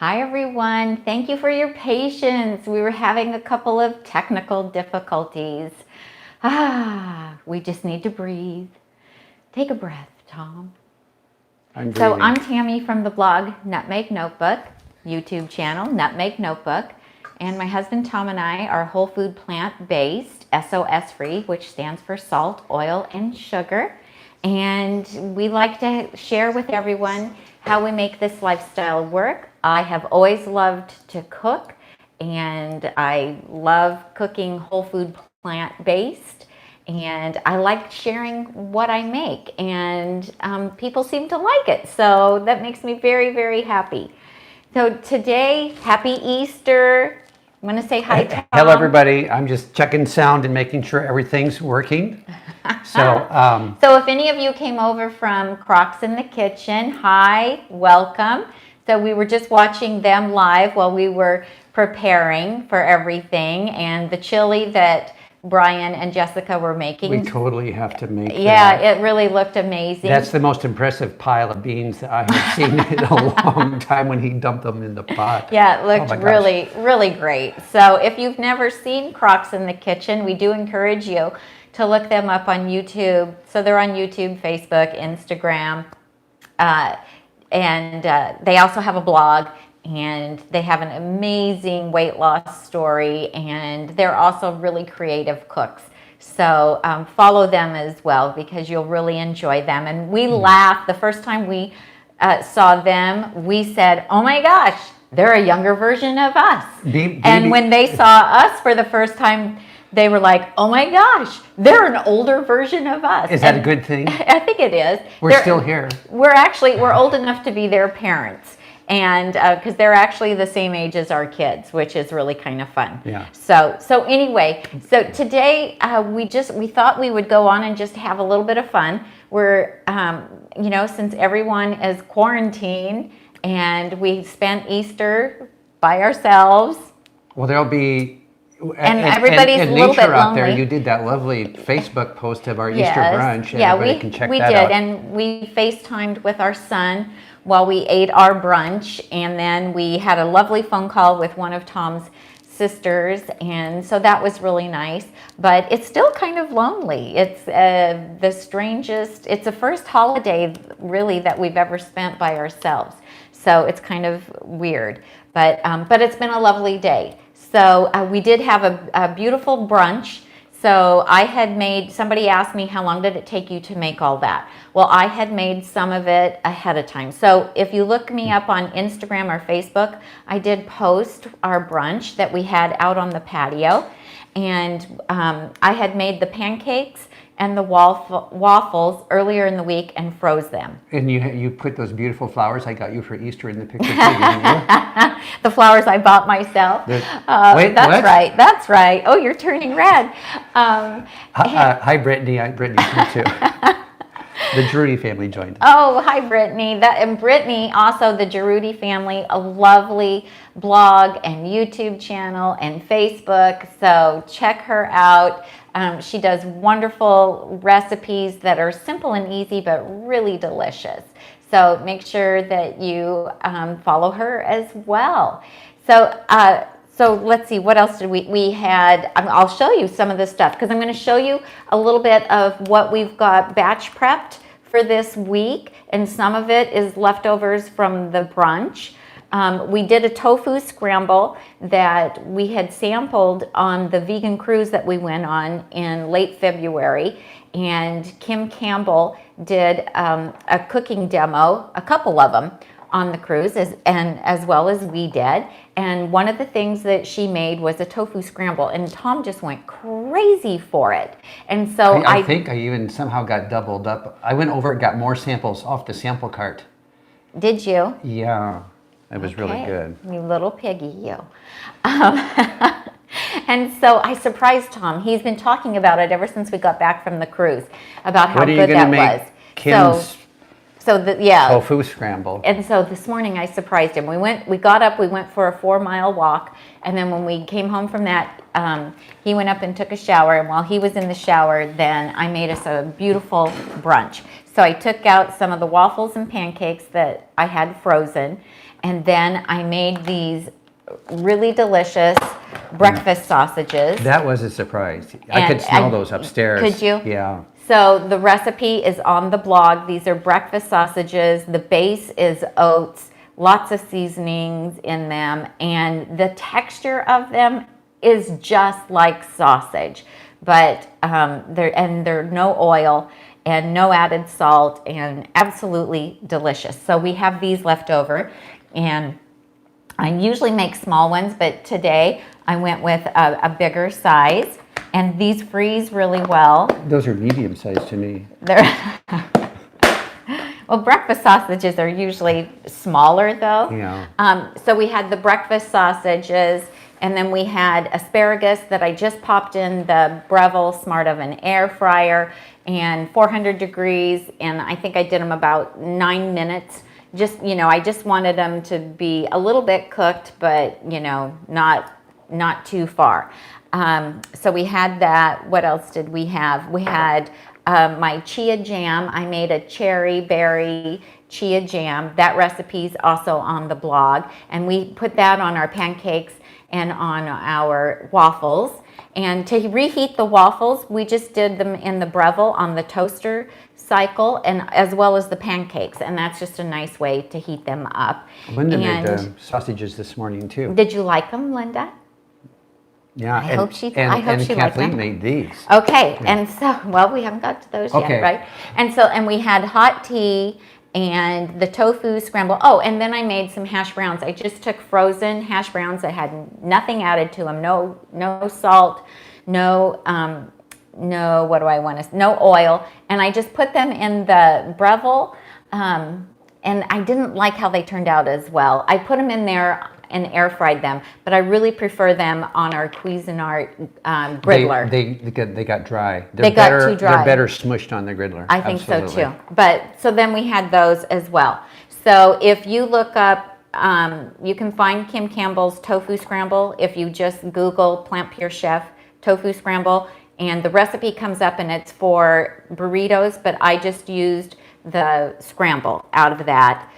Hi everyone, thank you for your patience. We were having a couple of technical difficulties. We just need to breathe. Take a breath, Tom. I'm breathing. I'm Tammy from the blog Nutmeg Notebook, YouTube channel Nutmeg Notebook, and my husband Tom and I are whole food plant-based, SOS free, which stands for salt, oil, and sugar. And we like to share with everyone how we make this lifestyle work. I have always loved to cook, and I love cooking whole food plant-based, and I like sharing what I make, and people seem to like it, so that makes me very, very happy. So today, happy Easter. I'm going to say hi, Tom. Hello, everybody. I'm just checking sound and making sure everything's working. So if any of you came over from Crocs in the Kitchen, hi, welcome. So we were just watching them live while we were preparing for everything, and the chili that Brian and Jessica were making. we totally have to make Yeah, that. it really looked amazing. That's the most impressive pile of beans that I have seen in a long time when he dumped them in the pot. Yeah, it looked Oh my really, really great. So if you've never seen Crocs in the Kitchen, we do encourage you to look them up on YouTube. So they're on YouTube, Facebook, Instagram, and they also have a blog, and they have an amazing weight loss story, and they're also really creative cooks. So follow them as well, because you'll really enjoy them. And we laughed the first time we saw them. We said, oh my gosh, they're a younger version of us. And when they saw us for the first time, they were like, oh my gosh, they're an older version of us. Is that a good thing? I think it is. We're still here. We're old enough to be their parents. And because they're actually the same age as our kids, which is really kind of fun. Yeah. So anyway, so today we thought we would go on and just have a little bit of fun. We're since everyone is quarantined and we spent Easter by ourselves. Well, there'll be everybody's a little bit out there. lonely. You did that lovely Facebook post of our Easter brunch. Yeah, Everybody can check we that did, out. and we FaceTimed with our son while we ate our brunch, and then we had a lovely phone call with one of Tom's sisters, and so that was really nice. But it's still kind of lonely. It's the strangest. It's the first holiday really that we've ever spent by ourselves, so it's kind of weird. But it's been a lovely day. So we did have a beautiful brunch. So I had made, somebody asked me, how long did it take you to make all that? Well, I had made some of it ahead of time. So if you look me up on Instagram or Facebook, I did post our brunch that we had out on the patio. And I had made the pancakes and the waffles earlier in the week and froze them. And you put those beautiful flowers I got you for Easter in the picture too, didn't you? The flowers I bought myself. Wait, that's what? right. That's right. Oh, you're turning red. Hi, Brittany. Brittany's here too. The Drury family joined us. Oh, hi, Brittany. And Brittany, also the Giroudi family, a lovely blog and YouTube channel and Facebook. So check her out. She does wonderful recipes that are simple and easy, but really delicious. So make sure that you follow her as well. So let's see, what else did we had? I'll show you some of this stuff, because I'm going to show you a little bit of what we've got batch prepped for this week, and some of it is leftovers from the brunch. We did a tofu scramble that we had sampled on the vegan cruise that we went on in late February, and Kim Campbell did a cooking demo, a couple of them, on the cruise, as well as we did. And one of the things that she made was a tofu scramble, and Tom just went crazy for it. And so I think I even somehow got doubled up. I went over and got more samples off the sample cart. Did you? Yeah, it was really good. You little piggy, you. And so I surprised Tom. He's been talking about it ever since we got back from the cruise, about how good that was. Kim's yeah. Tofu scramble. And so this morning I surprised him. We got up, we went for a 4-mile walk, and then when we came home from that, he went up and took a shower, and while he was in the shower, then I made us a beautiful brunch. So I took out some of the waffles and pancakes that I had frozen, and then I made these really delicious breakfast sausages. That was a surprise. I could smell those upstairs. Could you? Yeah. So the recipe is on the blog. These are breakfast sausages. The base is oats, lots of seasonings in them, and the texture of them is just like sausage, but they're no oil and no added salt, and absolutely delicious. So we have these left over, and I usually make small ones, but today I went with a bigger size, and these freeze really well. Those are medium sized to me. Well, breakfast sausages are usually smaller though. Yeah. So we had the breakfast sausages, and then we had asparagus that I just popped in the Breville Smart Oven air fryer, and 400 degrees, and I think I did them about 9 minutes. Just, I just wanted them to be a little bit cooked, but, not too far. So we had that. What else did we have? We had my chia jam. I made a cherry berry chia jam. That recipe's also on the blog, and we put that on our pancakes and on our waffles. And to reheat the waffles, we just did them in the Breville on the toaster cycle, and as well as the pancakes, and that's just a nice way to heat them up. Linda made the sausages this morning too. Did you like them, Linda? Yeah, I hope she liked Kathleen them. made these. Okay, yeah. And so, well, we haven't got to those yet, right? And we had hot tea and the tofu scramble. Oh, and then I made some hash browns. I just took frozen hash browns that had nothing added to them, no salt, no oil, and I just put them in the Breville, and I didn't like how they turned out as well. I put them in there and air fried them, but I really prefer them on our Cuisinart griddler. They got dry. They got too dry. They're better smushed on the griddler. I think so too. So then we had those as well. So if you look up, you can find Kim Campbell's tofu scramble if you just Google Plant Pure Chef tofu scramble, and the recipe comes up, and it's for burritos, but I just used the scramble out of that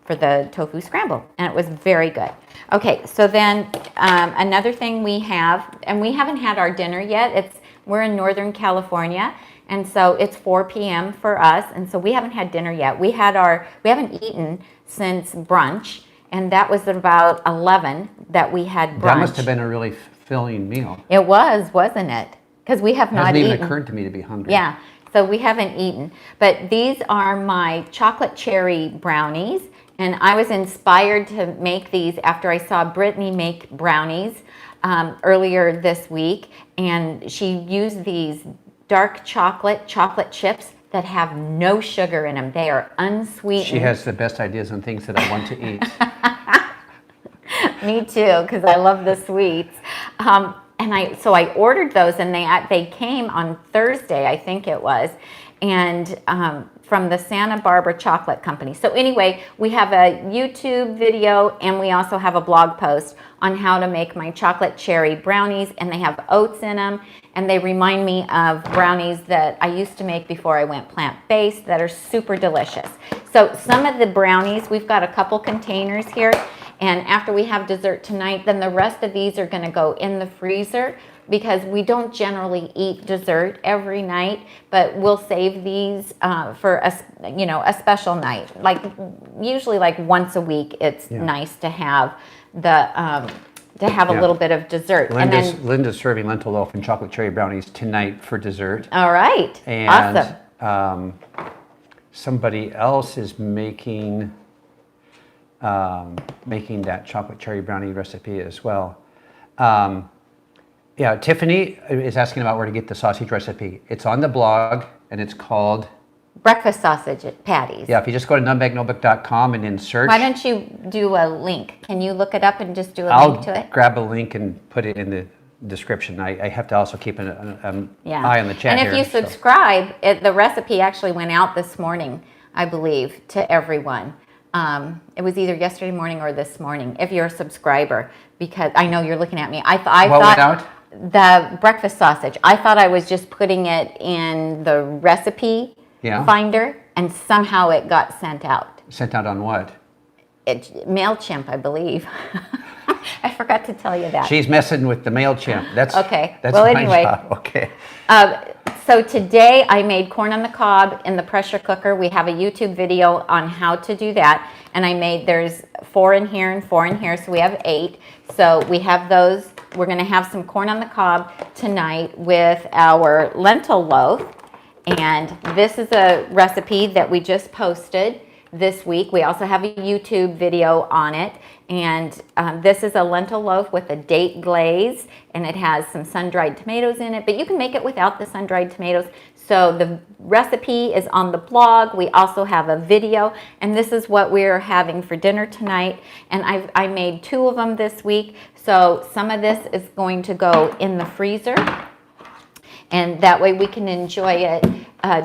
for the tofu scramble, and it was very good. Okay, so then another thing we have, and we haven't had our dinner yet. We're in Northern California, and so it's 4 p.m. for us, and so we haven't had dinner yet. We haven't eaten since brunch, and that was at about 11 that we had brunch. That must have been a really filling meal. It was, wasn't it? Because we have not eaten. It hasn't even occurred to me to be hungry. Yeah, so we haven't eaten. But these are my chocolate cherry brownies, and I was inspired to make these after I saw Brittany make brownies earlier this week, and she used these dark chocolate chips that have no sugar in them. They are unsweetened. She has the best ideas on things that I want to eat. Me too, because I love the sweets. So I ordered those, and they came on Thursday, I think it was, and from the Santa Barbara Chocolate Company. So anyway, we have a YouTube video, and we also have a blog post on how to make my chocolate cherry brownies, and they have oats in them, and they remind me of brownies that I used to make before I went plant-based that are super delicious. So some of the brownies, we've got a couple containers here, and after we have dessert tonight, then the rest of these are going to go in the freezer, because we don't generally eat dessert every night, but we'll save these for a special night. Like usually, like once a week, it's nice to have a little bit of dessert. Linda's serving lentil loaf and chocolate cherry brownies tonight for dessert. All right, and, awesome. Somebody else is making that chocolate cherry brownie recipe as well. Tiffany is asking about where to get the sausage recipe. It's on the blog, and it's called Breakfast Sausage Patties. Yeah, if you just go to nutmegnotebook.com and then search. Why don't you do a link? Can you look it up and just do a link to it? I'll grab a link and put it in the description. I have to also keep an eye on the chat. And if you subscribe, the recipe actually went out this morning, I believe, to everyone. It was either yesterday morning or this morning, if you're a subscriber, because I know you're looking at me. I thought went out? The breakfast sausage. I thought I was just putting it in the recipe Yeah. finder, and somehow it got sent out. Sent out on what? MailChimp, I believe. I forgot to tell you that. She's messing with the MailChimp. That's okay. That's well, my anyway. job. Okay. So today I made corn on the cob in the pressure cooker. We have a YouTube video on how to do that. And there's 4 in here and 4 in here, so we have 8. So we have those. We're gonna have some corn on the cob tonight with our lentil loaf. And this is a recipe that we just posted this week. We also have a YouTube video on it. And this is a lentil loaf with a date glaze, and it has some sun-dried tomatoes in it, but you can make it without the sun-dried tomatoes. So the recipe is on the blog. We also have a video, and this is what we're having for dinner tonight. And I made 2 of them this week, so some of this is going to go in the freezer, and that way we can enjoy it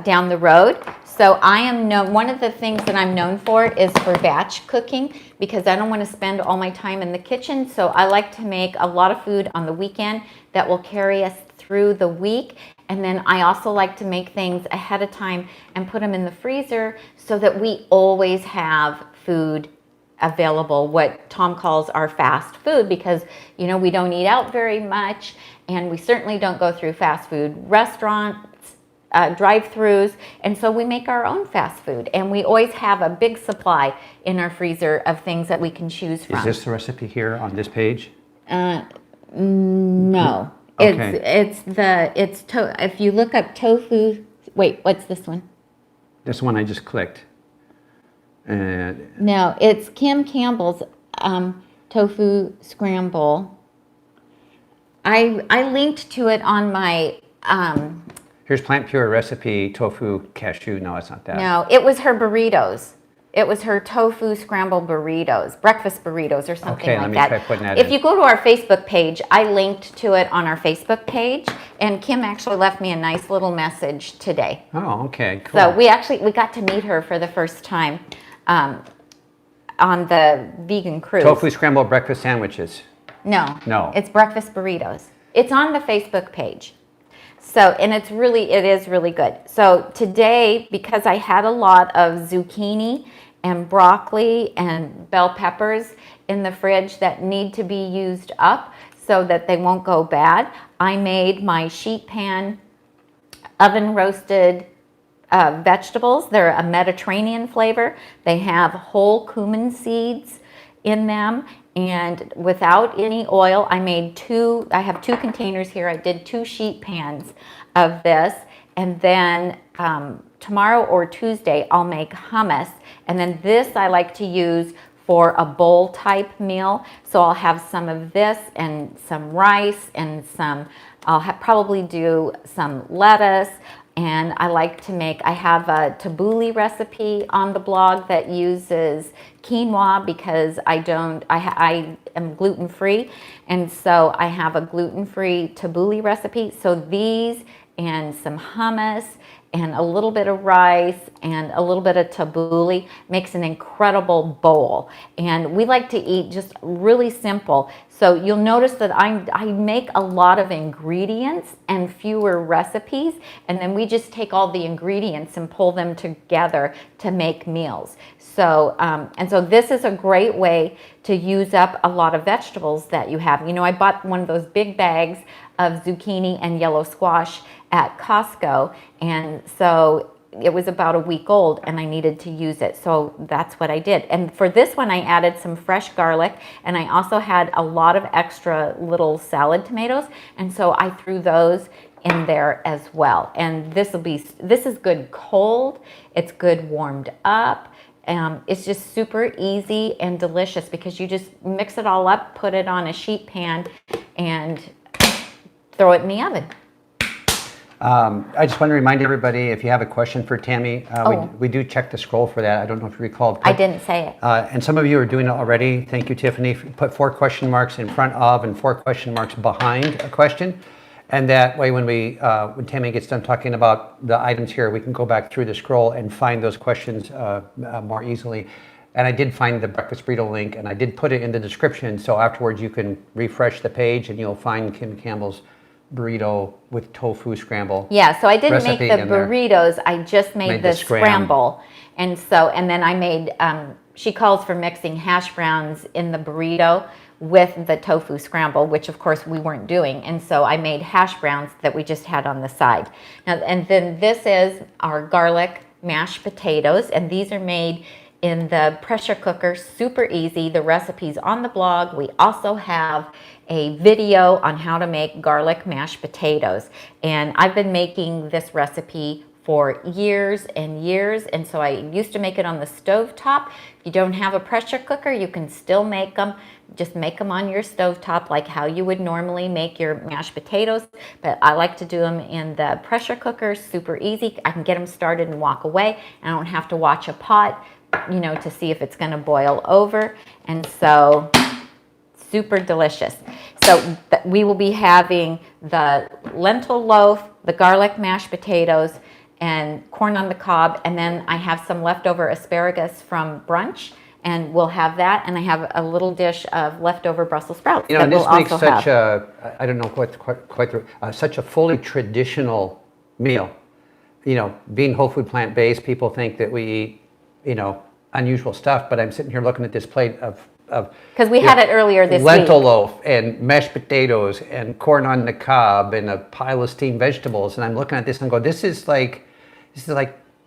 down the road. So one of the things that I'm known for is for batch cooking, because I don't want to spend all my time in the kitchen. So I like to make a lot of food on the weekend that will carry us through the week. And then I also like to make things ahead of time and put them in the freezer so that we always have food available, what Tom calls our fast food, because we don't eat out very much, and we certainly don't go through fast food restaurants, drive-throughs, and so we make our own fast food, and we always have a big supply in our freezer of things that we can choose from. Is this the recipe here on this page? No. Okay. If you look up tofu, wait, what's this one? This one I just clicked. No, it's Kim Campbell's tofu scramble. I linked to it on my Here's Plant Pure recipe, tofu, cashew. No, it's not that. No, it was her burritos. It was her tofu scramble burritos, breakfast burritos or something Okay, like let me that. try putting that If in. you go to our Facebook page, I linked to it on our Facebook page, and Kim actually left me a nice little message today. Oh, okay, cool. So we got to meet her for the first time on the vegan cruise. Tofu scrambled breakfast sandwiches. No. No. It's breakfast burritos. It's on the Facebook page. So, and it is really good. So today, because I had a lot of zucchini and broccoli and bell peppers in the fridge that need to be used up so that they won't go bad, I made my sheet pan oven roasted vegetables. They're a Mediterranean flavor. They have whole cumin seeds in them, and without any oil. I have 2 containers here. I did 2 sheet pans of this, and then tomorrow or Tuesday I'll make hummus, and then this I like to use for a bowl type meal. So I'll have some of this and some rice and probably do some lettuce. And I have a tabbouleh recipe on the blog that uses quinoa, because I am gluten-free. And so I have a gluten-free tabbouleh recipe. So these and some hummus and a little bit of rice and a little bit of tabbouleh makes an incredible bowl. And we like to eat just really simple. So you'll notice that I make a lot of ingredients and fewer recipes, and then we just take all the ingredients and pull them together to make meals. So, and so this is a great way to use up a lot of vegetables that you have. I bought one of those big bags of zucchini and yellow squash at Costco, and so it was about a week old and I needed to use it. So that's what I did. And for this one, I added some fresh garlic, and I also had a lot of extra little salad tomatoes. And so I threw those in there as well. And this is good cold. It's good warmed up. It's just super easy and delicious because you just mix it all up, put it on a sheet pan, and throw it in the oven. I just want to remind everybody, if you have a question for Tammy, we do check the scroll for that. I don't know if you recall. I didn't say it. And some of you are doing it already. Thank you, Tiffany. Put 4 question marks in front of and 4 question marks behind a question. And that way, when Tammy gets done talking about the items here, we can go back through the scroll and find those questions more easily. And I did find the breakfast burrito link, and I did put it in the description. So afterwards, you can refresh the page, and you'll find Kim Campbell's burrito with tofu scramble. Yeah, so I didn't make recipe the in there. burritos. I just made the scramble. And so, and then I made, she calls for mixing hash browns in the burrito with the tofu scramble, which of course we weren't doing. And so I made hash browns that we just had on the side. Now, and then this is our garlic mashed potatoes, and these are made in the pressure cooker, super easy. The recipe's on the blog. We also have a video on how to make garlic mashed potatoes. And I've been making this recipe for years and years, and so I used to make it on the stove top. If you don't have a pressure cooker, you can still make them. Just make them on your stove top like how you would normally make your mashed potatoes, but I like to do them in the pressure cooker, super easy. I can get them started and walk away. I don't have to watch a pot, you know, to see if it's gonna boil over, and so super delicious. So we will be having the lentil loaf, the garlic mashed potatoes, and corn on the cob, and then I have some leftover asparagus from brunch, and we'll have that, and I have a little dish of leftover Brussels sprouts. You know, and that this we'll makes also such have. a, I don't know such a fully traditional meal. You know, being whole food plant-based, people think that we eat, you know, unusual stuff, but I'm sitting here looking at this plate of because we had it earlier this lentil week. loaf and mashed potatoes and corn on the cob and a pile of steamed vegetables, and I'm looking at this and go, this is like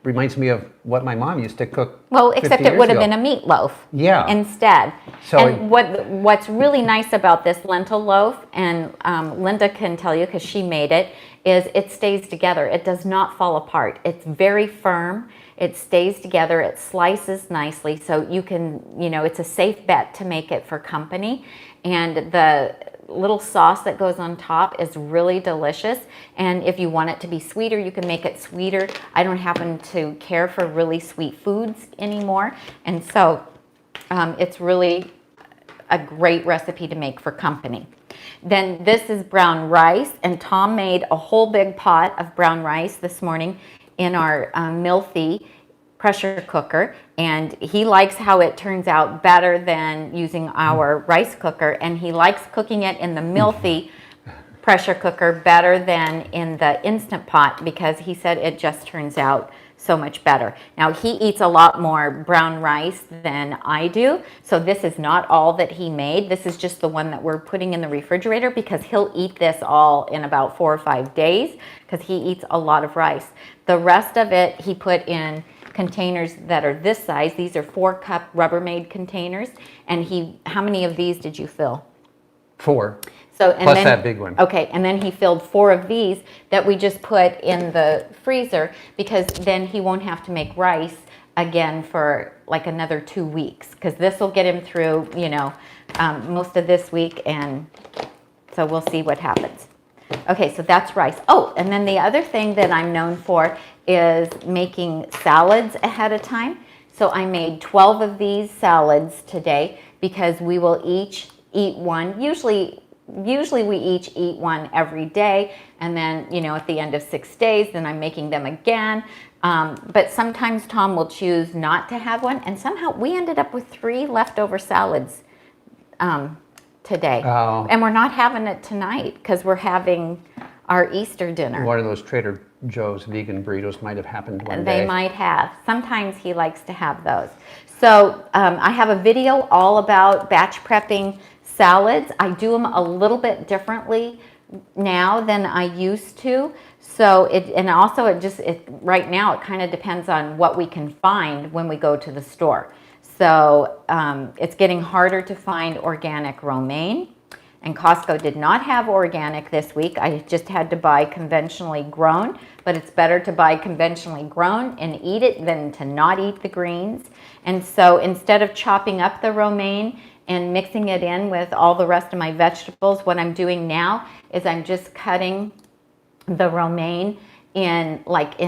reminds me of what my mom used to cook. Well, except it would have ago. been a meatloaf. Yeah. Instead. So and what's really nice about this lentil loaf, and Linda can tell you because she made it, is it stays together. It does not fall apart. It's very firm. It stays together. It slices nicely, so you can, you know, it's a safe bet to make it for company. And the little sauce that goes on top is really delicious. And if you want it to be sweeter, you can make it sweeter. I don't happen to care for really sweet foods anymore. And so it's really a great recipe to make for company. Then this is brown rice, and Tom made a whole big pot of brown rice this morning in our Milthy pressure cooker, and he likes how it turns out better than using our rice cooker, and he likes cooking it in the Milthy pressure cooker better than in the Instant Pot because he said it just turns out so much better. Now, he eats a lot more brown rice than I do, so this is not all that he made. This is just the one that we're putting in the refrigerator because he'll eat this all in about 4 or 5 days because he eats a lot of rice. The rest of it he put in containers that are this size. These are 4-cup Rubbermaid containers, and how many of these did you fill? 4. So, and plus then, that big one. Okay, and then he filled 4 of these that we just put in the freezer because then he won't have to make rice again for like another 2 weeks because this will get him through, you know, most of this week, and so we'll see what happens. Okay, so that's rice. Oh, and then the other thing that I'm known for is making salads ahead of time. So I made 12 of these salads today because we will each eat one. Usually we each eat one every day, and then, you know, at the end of 6 days, then I'm making them again. But sometimes Tom will choose not to have one, and somehow we ended up with 3 leftover salads today. Oh. And we're not having it tonight because we're having our Easter dinner. One of those Trader Joe's vegan burritos might have happened one day. They might have. Sometimes he likes to have those. So I have a video all about batch prepping salads. I do them a little bit differently now than I used to. So right now it kind of depends on what we can find when we go to the store. So it's getting harder to find organic romaine, and Costco did not have organic this week. I just had to buy conventionally grown, but it's better to buy conventionally grown and eat it than to not eat the greens. And so instead of chopping up the romaine and mixing it in with all the rest of my vegetables, what I'm doing now is I'm just cutting the romaine in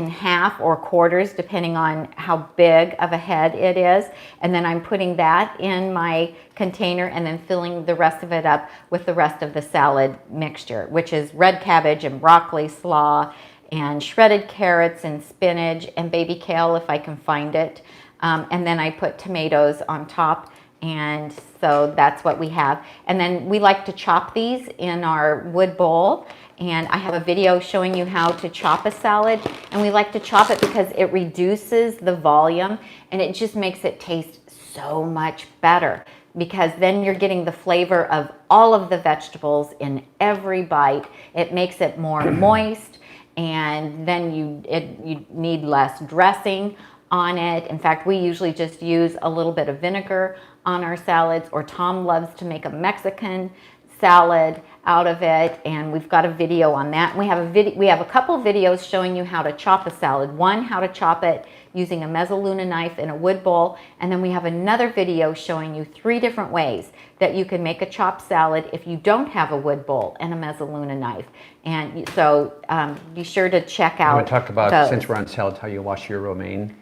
half or quarters, depending on how big of a head it is. And then I'm putting that in my container and then filling the rest of it up with the rest of the salad mixture, which is red cabbage and broccoli slaw and shredded carrots and spinach and baby kale if I can find it. And then I put tomatoes on top And so that's what we have. And then we like to chop these in our wood bowl. And I have a video showing you how to chop a salad. And we like to chop it because it reduces the volume and it just makes it taste so much better, because then you're getting the flavor of all of the vegetables in every bite. It makes it more moist, and then you need less dressing on it. In fact, we usually just use a little bit of vinegar on our salads, or Tom loves to make a Mexican salad out of it, and we've got a video on that. We have a couple of videos showing you how to chop a salad. One, how to chop it using a mezzaluna knife in a wood bowl, and then we have another video showing you 3 different ways that you can make a chopped salad if you don't have a wood bowl and a mezzaluna knife. And so be sure to check out I want to talk about, those. since we're on salads, how you wash your romaine.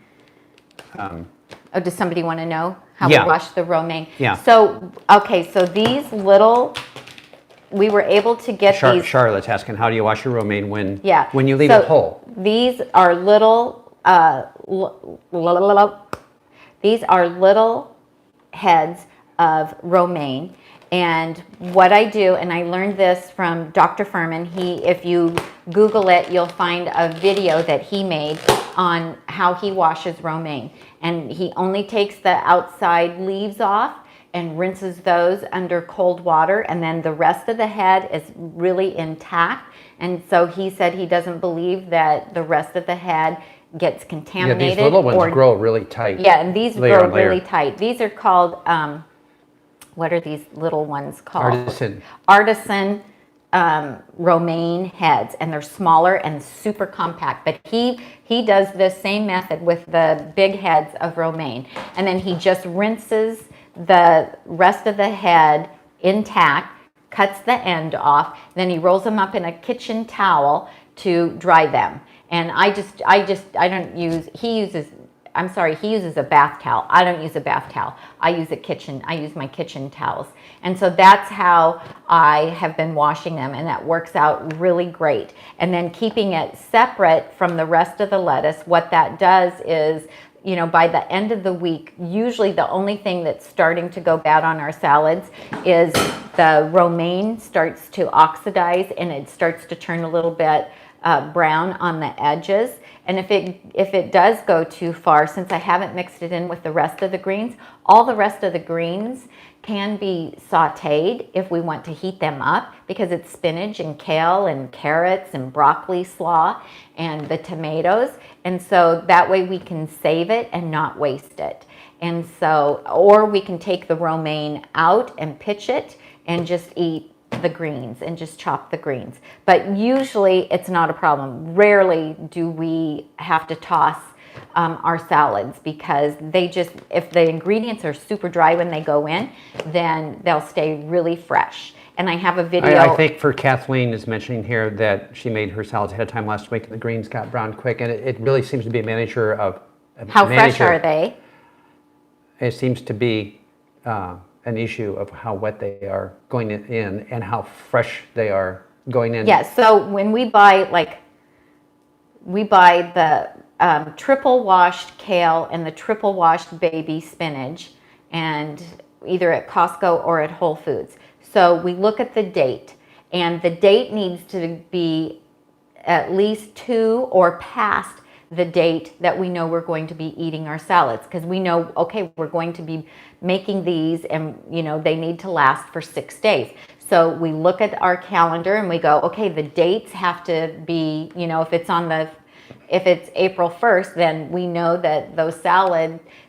Oh, does somebody want to know how Yeah. we wash the romaine? Yeah. So, okay, so these little, we were able to get these. Charlotte's asking, how do you wash your romaine when Yeah. when you leave So it whole? These are little, these are little heads of romaine. And what I do, and I learned this from Dr. Furman, if you Google it, you'll find a video that he made on how he washes romaine. And he only takes the outside leaves off and rinses those under cold water, and then the rest of the head is really intact. And so he said he doesn't believe that the rest of the head gets Yeah, contaminated. these little ones grow really tight. Yeah, and these layer grow on layer. really tight. These are called, what are these little ones called? Artisan romaine heads, and they're smaller and super compact. But he does the same method with the big heads of romaine, and then he just rinses the rest of the head intact, cuts the end off, then he rolls them up in a kitchen towel to dry them. And he uses a bath towel. I don't use a bath towel. I use my kitchen towels. And so that's how I have been washing them, and that works out really great. And then keeping it separate from the rest of the lettuce, what that does is, by the end of the week, usually the only thing that's starting to go bad on our salads is the romaine starts to oxidize and it starts to turn a little bit brown on the edges. And if it does go too far, since I haven't mixed it in with the rest of the greens, all the rest of the greens can be sauteed if we want to heat them up, because it's spinach and kale and carrots and broccoli slaw and the tomatoes. And so that way we can save it and not waste it. And so, or we can take the romaine out and pitch it and just eat the greens and just chop the greens. But usually it's not a problem. Rarely do we have to toss our salads, because if the ingredients are super dry when they go in, then they'll stay really fresh. And I have a video. I think for Kathleen is mentioning here that she made her salads ahead of time last week and the greens got brown quick, and it really seems to be a manager of how fresh are they? It seems to be an issue of how wet they are going in and how fresh they are going in. Yeah, so when we buy the triple washed kale and the triple washed baby spinach, and either at Costco or at Whole Foods. So we look at the date, and the date needs to be at least 2 or past the date that we know we're going to be eating our salads, because we know, okay, we're going to be making these, and they need to last for 6 days. So we look at our calendar and we go, okay, the dates have to be, if it's April 1st, then we know that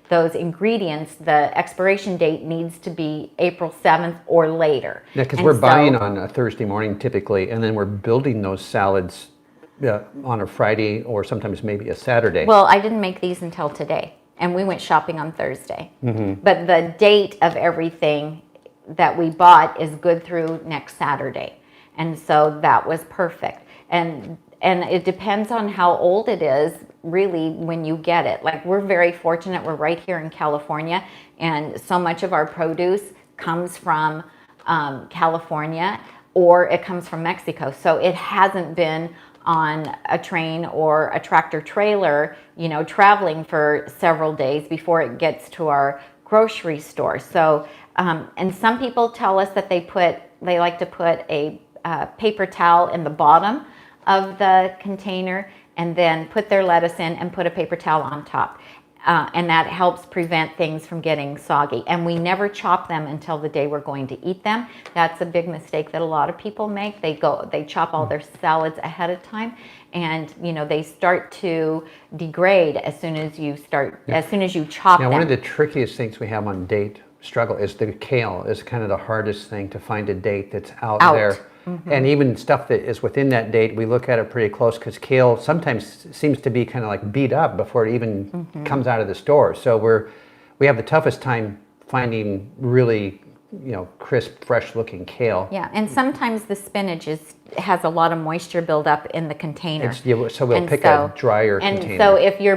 those ingredients, the expiration date needs to be April 7th or later. Yeah, because we're buying on a Thursday morning typically, and then we're building those salads on a Friday or sometimes maybe a Saturday. Well, I didn't make these until today, and we went shopping on Thursday. Mm-hmm. But the date of everything that we bought is good through next Saturday. And so that was perfect. And it depends on how old it is, really, when you get it. Like, we're very fortunate. We're right here in California, and so much of our produce comes from California, or it comes from Mexico. So it hasn't been on a train or a tractor trailer, traveling for several days before it gets to our grocery store. So, and some people tell us that they like to put a paper towel in the bottom of the container and then put their lettuce in and put a paper towel on top. And that helps prevent things from getting soggy. And we never chop them until the day we're going to eat them. That's a big mistake that a lot of people make. They chop all their salads ahead of time, and they start to degrade as soon as you chop them. One of the trickiest things we have on date struggle is the kale is kind of the hardest thing to find a date that's out there. Mm-hmm. And even stuff that is within that date, we look at it pretty close because kale sometimes seems to be kind of like beat up before it even comes out of the store. So we have the toughest time finding really crisp, fresh looking kale. Yeah, and sometimes the spinach has a lot of moisture buildup in the container. So we'll pick a drier container. And so if you're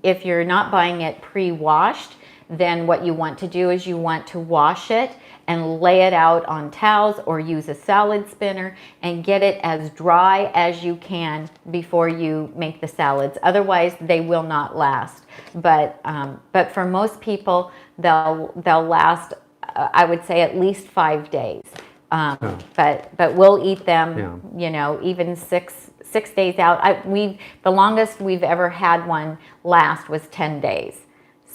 if you're not buying it pre-washed, then what you want to do is you want to wash it and lay it out on towels or use a salad spinner and get it as dry as you can before you make the salads. Otherwise, they will not last. But for most people, they'll last, I would say, at least 5 days. But we'll eat them, even six days out. The longest we've ever had one last was 10 days.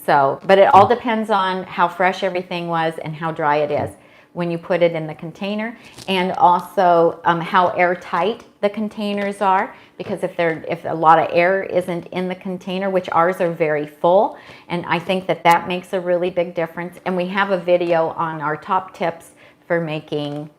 So, but it all depends on how fresh everything was and how dry it is when you put it in the container, and also how airtight the containers are. Because if a lot of air isn't in the container, which ours are very full, and I think that makes a really big difference. And we have a video on our top tips for making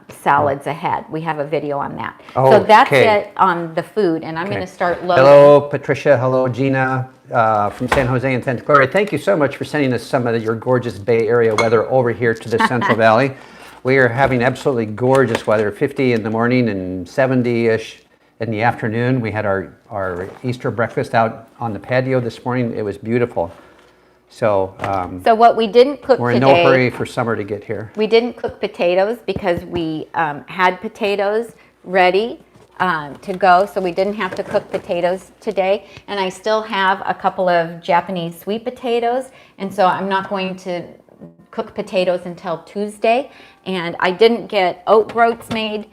salads ahead. We have a video on that. So that's it on the food, and I'm going to start loading. Hello, Patricia. Hello, Gina from San Jose and Santa Clara. Thank you so much for sending us some of your gorgeous Bay Area weather over here to the Central Valley. We are having absolutely gorgeous weather, 50 in the morning and 70-ish in the afternoon. We had our Easter breakfast out on the patio this morning. It was beautiful. So what we didn't cook we're today, in no hurry for summer to get here. We didn't cook potatoes because we had potatoes ready to go, so we didn't have to cook potatoes today. And I still have a couple of Japanese sweet potatoes, and so I'm not going to cook potatoes until Tuesday. And I didn't get oat groats made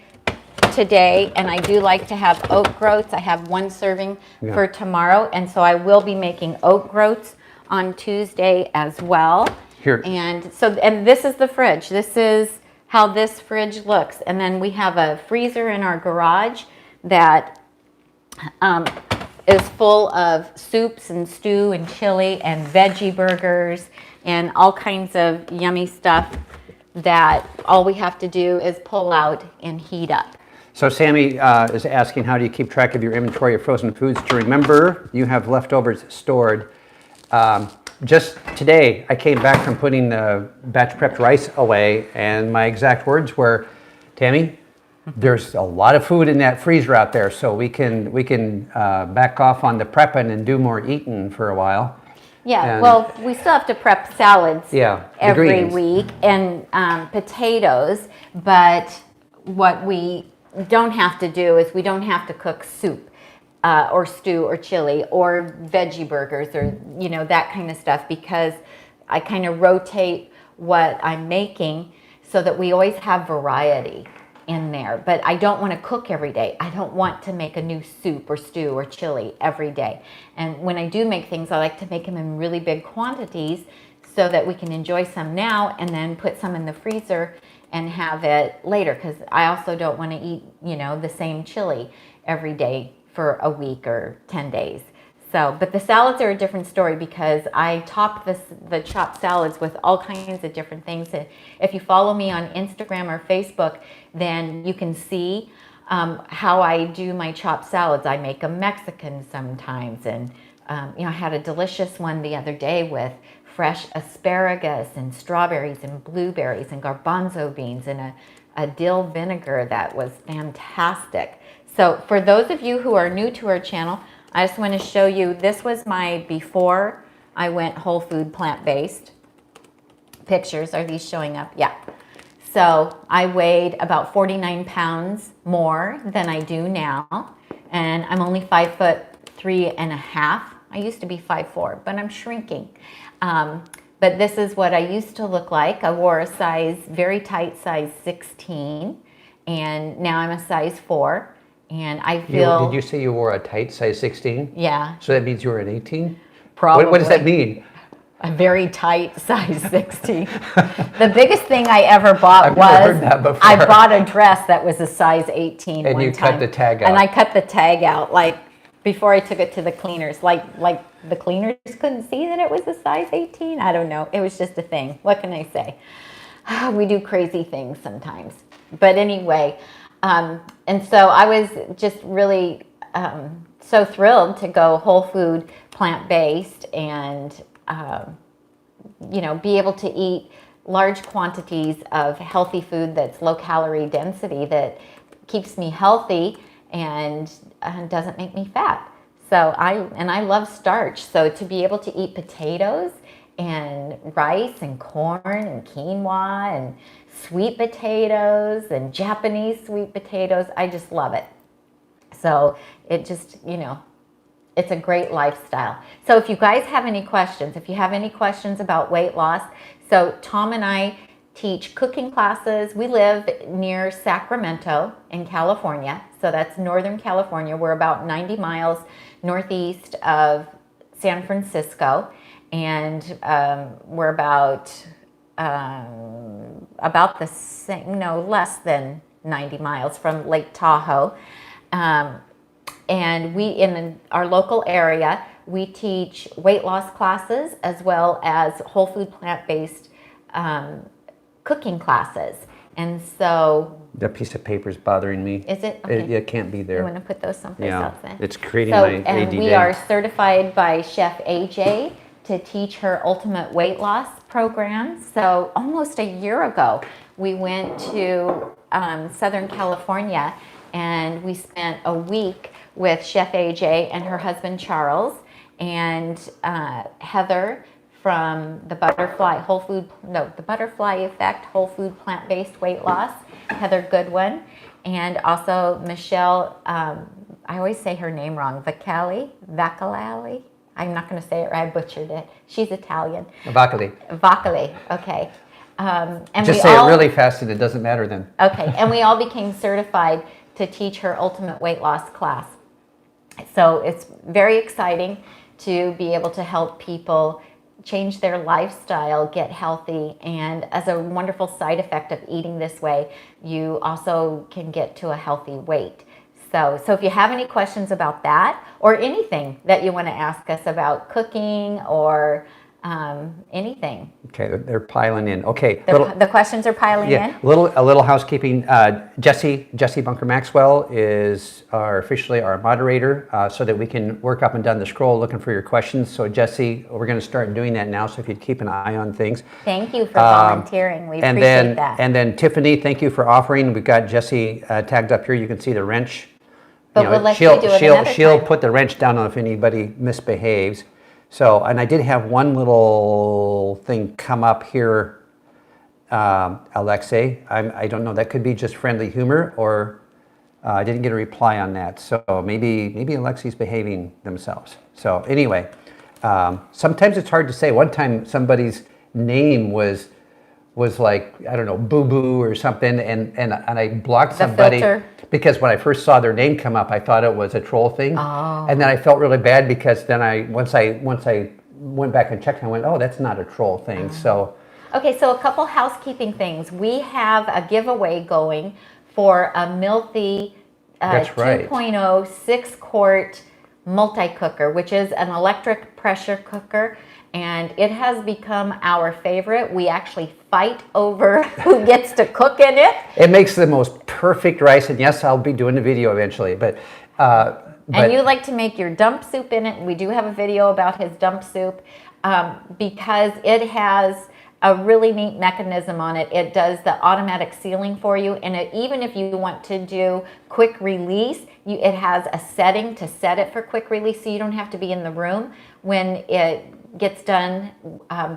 today, and I do like to have oat groats. I have 1 serving for tomorrow, and so I will be making oat groats on Tuesday as well. Here. And this is the fridge. This is how this fridge looks. And then we have a freezer in our garage that is full of soups and stew and chili and veggie burgers and all kinds of yummy stuff that all we have to do is pull out and heat up. So Sammy is asking, how do you keep track of your inventory of frozen foods to remember you have leftovers stored? Just today, I came back from putting the batch prepped rice away, and my exact words were, Tammy, there's a lot of food in that freezer out there, so we can back off on the prepping and do more eating for a while. Yeah, well, we still have to prep salads every week and potatoes, but what we don't have to do is we don't have to cook soup. Or stew or chili or veggie burgers or that kind of stuff, because I kind of rotate what I'm making so that we always have variety in there. But I don't want to cook every day. I don't want to make a new soup or stew or chili every day. And when I do make things, I like to make them in really big quantities so that we can enjoy some now and then put some in the freezer and have it later, because I also don't want to eat the same chili every day for a week or 10 days. So, but the salads are a different story because I top the chopped salads with all kinds of different things. If you follow me on Instagram or Facebook, then you can see how I do my chopped salads. I make them Mexican sometimes, and I had a delicious one the other day with fresh asparagus and strawberries and blueberries and garbanzo beans and a dill vinegar that was fantastic. So for those of you who are new to our channel, I just want to show you, this was my before I went whole food plant-based. Pictures, are these showing up? Yeah. So I weighed about 49 pounds more than I do now, and I'm only 5'3.5". I used to be 5'4", but I'm shrinking. But this is what I used to look like. I wore a very tight size 16, and now I'm a size 4. And I feel... Did you say you wore a tight size 16? Yeah. So that means you were an 18? Probably. What does that mean? A very tight size 16. The biggest thing I ever bought I bought a dress that was a size 18 and you cut the tag out. And I cut the tag out, like, before I took it to the cleaners. Like the cleaners couldn't see that it was a size 18. I don't know. It was just a thing. What can I say? We do crazy things sometimes. But anyway, and so I was just really so thrilled to go whole food, plant-based, and be able to eat large quantities of healthy food that's low calorie density, that keeps me healthy and doesn't make me fat. So I love starch. So to be able to eat potatoes and rice and corn and quinoa and sweet potatoes and Japanese sweet potatoes, I just love it. So it just, it's a great lifestyle. So if you guys have any questions, about weight loss, so Tom and I teach cooking classes. We live near Sacramento in California. So that's Northern California. We're about 90 miles northeast of San Francisco. And we're about the same, less than 90 miles from Lake Tahoe. And we, in our local area, we teach weight loss classes as well as whole food plant-based cooking classes. And so... That piece of paper is bothering me. Is it? Okay. It can't be there. You want to put those someplace else then? It's creating my ADD. And we are certified by Chef AJ to teach her ultimate weight loss program. So almost a year ago, we went to Southern California, and we spent a week with Chef AJ and her husband Charles, and Heather from the Butterfly Effect Whole Food Plant-Based Weight Loss, Heather Goodwin, and also Michelle, I always say her name wrong, Vacalali. I'm not going to say it right, I butchered it. She's Italian. Vacali, okay. And just say it really fast and it doesn't matter then. Okay, and we all became certified to teach her ultimate weight loss class. So it's very exciting to be able to help people change their lifestyle, get healthy, and as a wonderful side effect of eating this way, you also can get to a healthy weight. So if you have any questions about that, or anything that you want to ask us about cooking or anything. Okay, they're piling in. Okay, the questions are piling in. A little housekeeping. Jesse Bunker Maxwell is officially our moderator, so that we can work up and down the scroll looking for your questions. So Jesse, we're going to start doing that now. So if you'd keep an eye on things. Thank you for volunteering. We appreciate that. And then Tiffany, thank you for offering. We've got Jesse tagged up here. You can see the wrench. But we'll let you do it another time. She'll put the wrench down if anybody misbehaves. So, and I did have one little thing come up here, Alexei. I don't know, that could be just friendly humor, or I didn't get a reply on that. So maybe Alexei's behaving themselves. So anyway, sometimes it's hard to say. One time somebody's name was like, I don't know, Boo Boo or something, and I blocked somebody because when I first saw their name come up, I thought it was a troll thing. Oh. And then I felt really bad because then once I went back and checked, I went, oh, that's not a troll thing. Oh. So okay, so a couple housekeeping things. We have a giveaway going for a Milthy 2.0 6-quart multi-cooker, which is an electric pressure cooker. And it has become our favorite. We actually fight over who gets to cook in it. It makes the most perfect rice, and yes, I'll be doing a video eventually. But and you like to make your dump soup in it, and we do have a video about his dump soup because it has a really neat mechanism on it. It does the automatic sealing for you, and even if you want to do quick release, it has a setting to set it for quick release, so you don't have to be in the room when it gets done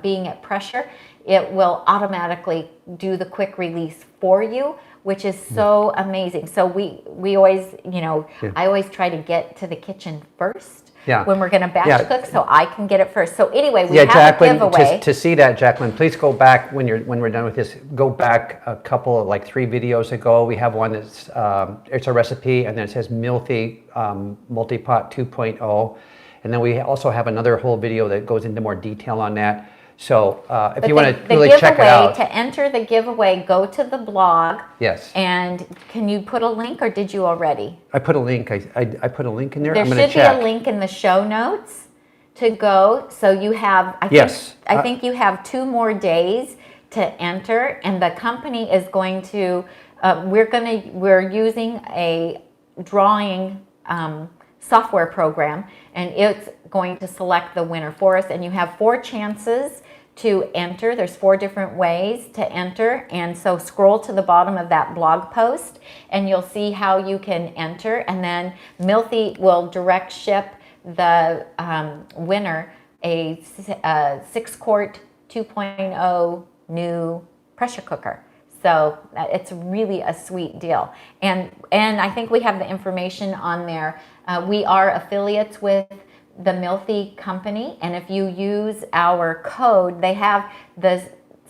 being at pressure. It will automatically do the quick release for you, which is so amazing. So we always, I always try to get to the kitchen first Yeah. when we're going to batch Yeah. cook, so I can get it first. So anyway, we Yeah, have Jacqueline, a giveaway. to see that, Jacqueline, please go back when we're done with this. Go back a couple of, like 3 videos ago. We have one that's it's a recipe, and then it says Milthy Multipot 2.0, and then we also have another whole video that goes into more detail on that. So if But you want to the really check it giveaway, out, to enter the giveaway, go to the blog. yes, And can you put a link, or did you already? I put a link. I put a link in there. There I'm going to should be check. a link in the show notes to go. So you have, Yes. I think you have 2 more days to enter, and the company is going to, we're using a drawing software program, and it's going to select the winner for us. And you have 4 chances to enter. There's 4 different ways to enter, and so scroll to the bottom of that blog post and you'll see how you can enter, and then Milthy will direct ship the winner a 6-quart 2.0 new pressure cooker. So it's really a sweet deal, and I think we have the information on there. We are affiliates with the Milthy company, and if you use our code, they have the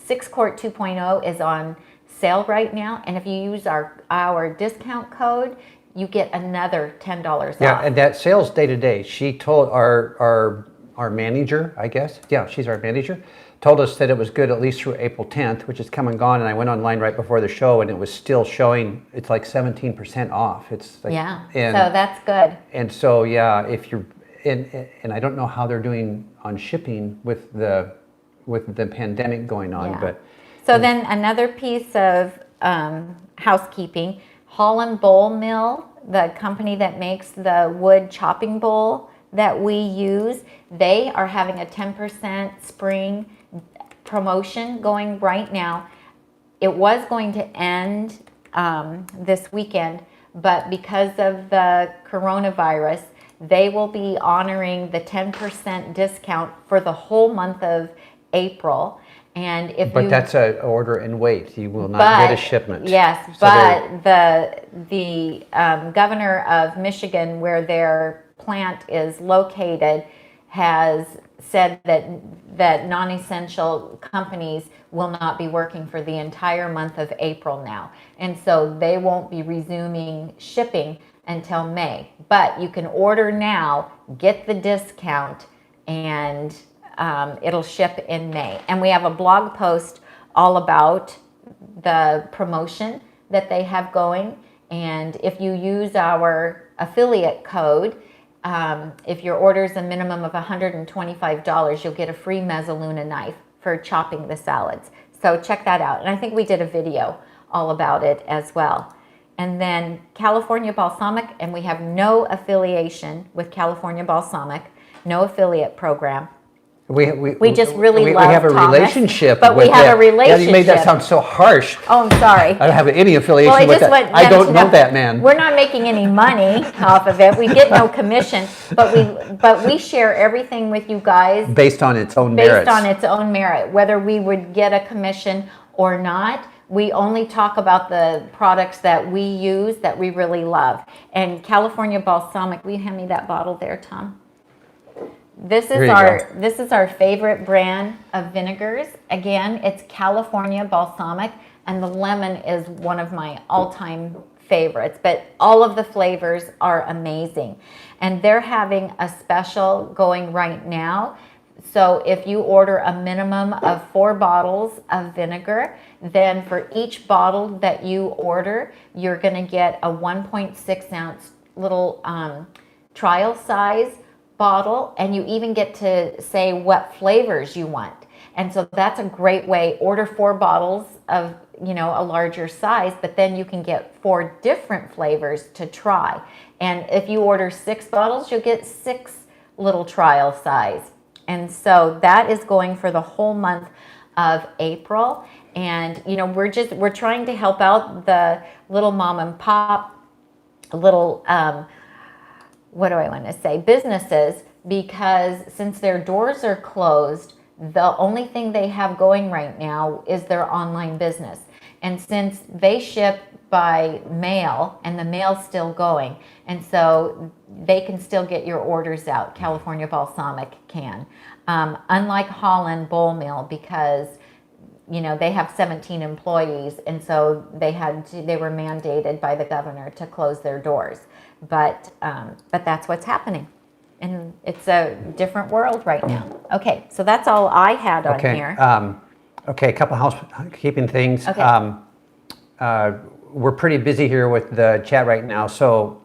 6-quart 2.0 is on sale right now, and if you use our discount code, you get another $10 off. Yeah, and that sales day to day, she told our manager, I guess, yeah, she's our manager, told us that it was good at least through April 10th, which is come and gone, and I went online right before the show, and it was still showing, it's like 17% off. It's like, Yeah, and, so that's good. And so, yeah, if you're, and I don't know how they're doing on shipping with the pandemic going on, Yeah. but. So then another piece of housekeeping, Holland Bowl Mill, the company that makes the wood chopping bowl that we use, they are having a 10% spring promotion going right now. It was going to end this weekend, but because of the coronavirus, they will be honoring the 10% discount for the whole month of April. And if But you, that's an order and wait. You will not get a shipment. Yes, So but the governor of Michigan, where their plant is located, has said that non-essential companies will not be working for the entire month of April now, and so they won't be resuming shipping until May. But you can order now, get the discount, and it'll ship in May. And we have a blog post all about the promotion that they have going. And if you use our affiliate code, if your order is a minimum of $125, you'll get a free Mezzaluna knife for chopping the salads. So check that out. And I think we did a video all about it as well. And then California Balsamic, and we have no affiliation with California Balsamic, no affiliate program. We just really love We have a Thomas, relationship. but with we have that. a relationship. Yeah, you made that sound so harsh. Oh, I'm sorry. I don't have any affiliation Well, I with just that. want I them don't to know that man. We're not making any money off of it. We get no commission, but we share everything with you guys Based on its own merits. based on its own merit. Whether we would get a commission or not, we only talk about the products that we use that we really love. And California Balsamic, will you hand me that bottle there, Tom? This is our favorite brand of vinegars. Again, it's California Balsamic, and the lemon is one of my all-time favorites, but all of the flavors are amazing. And they're having a special going right now. So if you order a minimum of 4 bottles of vinegar, then for each bottle that you order, you're going to get a 1.6 ounce little trial size bottle, and you even get to say what flavors you want. And so that's a great way. Order 4 bottles of, a larger size, but then you can get 4 different flavors to try. And if you order 6 bottles, you'll get 6 little trial size. And so that is going for the whole month of April. And we're trying to help out the little mom and pop, little what do I want to say, businesses, because since their doors are closed, the only thing they have going right now is their online business. And since they ship by mail and the mail's still going, and so they can still get your orders out, California Balsamic can. Unlike Holland Bowl Mill, because they have 17 employees, and so they were mandated by the governor to close their doors. But that's what's happening, and it's a different world right now. Okay, so that's all I had on here. Okay, a couple housekeeping things. Okay. We're pretty busy here with the chat right now. So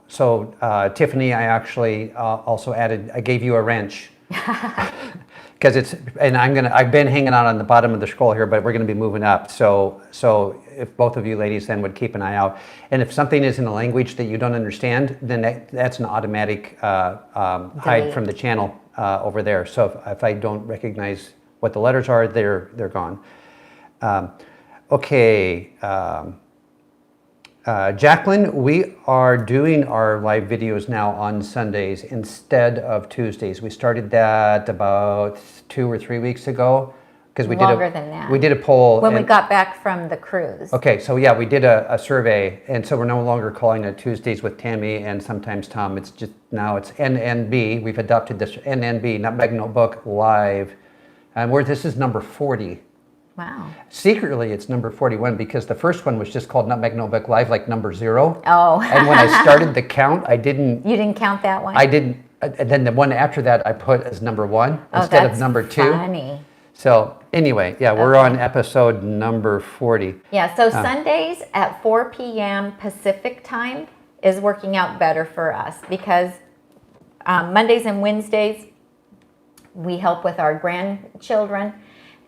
Tiffany, I actually also added. I gave you a wrench. Because I've been hanging out on the bottom of the scroll here, but we're going to be moving up. So if both of you ladies then would keep an eye out, and if something is in a language that you don't understand, then that's an automatic hide from the channel over there. So if I don't recognize what the letters are, they're gone. Okay. Jacqueline, we are doing our live videos now on Sundays instead of Tuesdays. We started that about 2 or 3 weeks ago because we did a poll when we got back from the cruise. Okay, so yeah, we did a survey, and so we're no longer calling it Tuesdays with Tammy and sometimes Tom. It's just now it's NNB. We've adopted this NNB, Nutmeg Notebook Live, and this is number 40. Wow. Secretly, it's number 41 because the first one was just called Nutmeg Notebook Live, like number 0. Oh. And when I started the count, I didn't. You didn't count that one? I didn't. And then the one after that, I put as number 1 instead of number 2. Funny. So anyway, yeah, we're on episode number 40. Yeah, so Sundays at 4 p.m. Pacific time is working out better for us because Mondays and Wednesdays, we help with our grandchildren.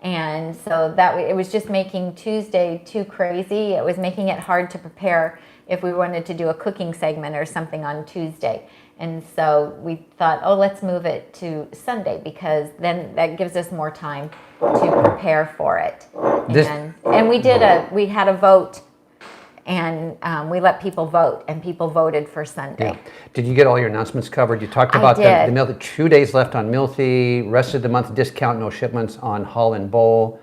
And so it was just making Tuesday too crazy. It was making it hard to prepare if we wanted to do a cooking segment or something on Tuesday. And so we thought, let's move it to Sunday because then that gives us more time to prepare for it. And we had a vote, and we let people vote, and people voted for Sunday. Yeah. Did you get all your announcements covered? You talked about the meal, 2 days left on Milthy, rest of the month discount, no shipments on Holland Bowl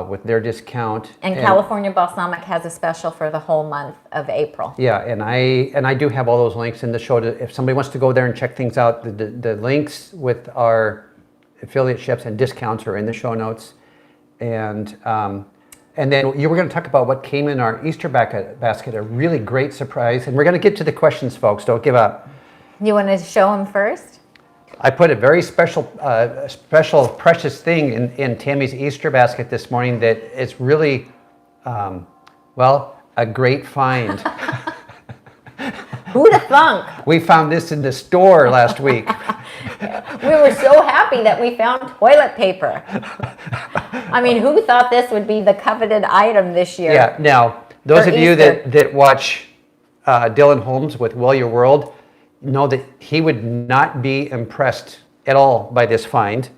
with their discount. And California Balsamic has a special for the whole month of April. Yeah, and I do have all those links in the show. If somebody wants to go there and check things out, the links with our affiliate ships and discounts are in the show notes. And then you were going to talk about what came in our Easter basket, a really great surprise. And we're going to get to the questions, folks. Don't give up. You want to show them first? I put a very special, precious thing in Tammy's Easter basket this morning that is really, a great find. Who'd have thunk? We found this in the store last week. We were so happy that we found toilet paper. I mean, who thought this would be the coveted item this year? Yeah, now, those of you that watch Dylan Holmes with Well Your World know that he would not be impressed at all by this find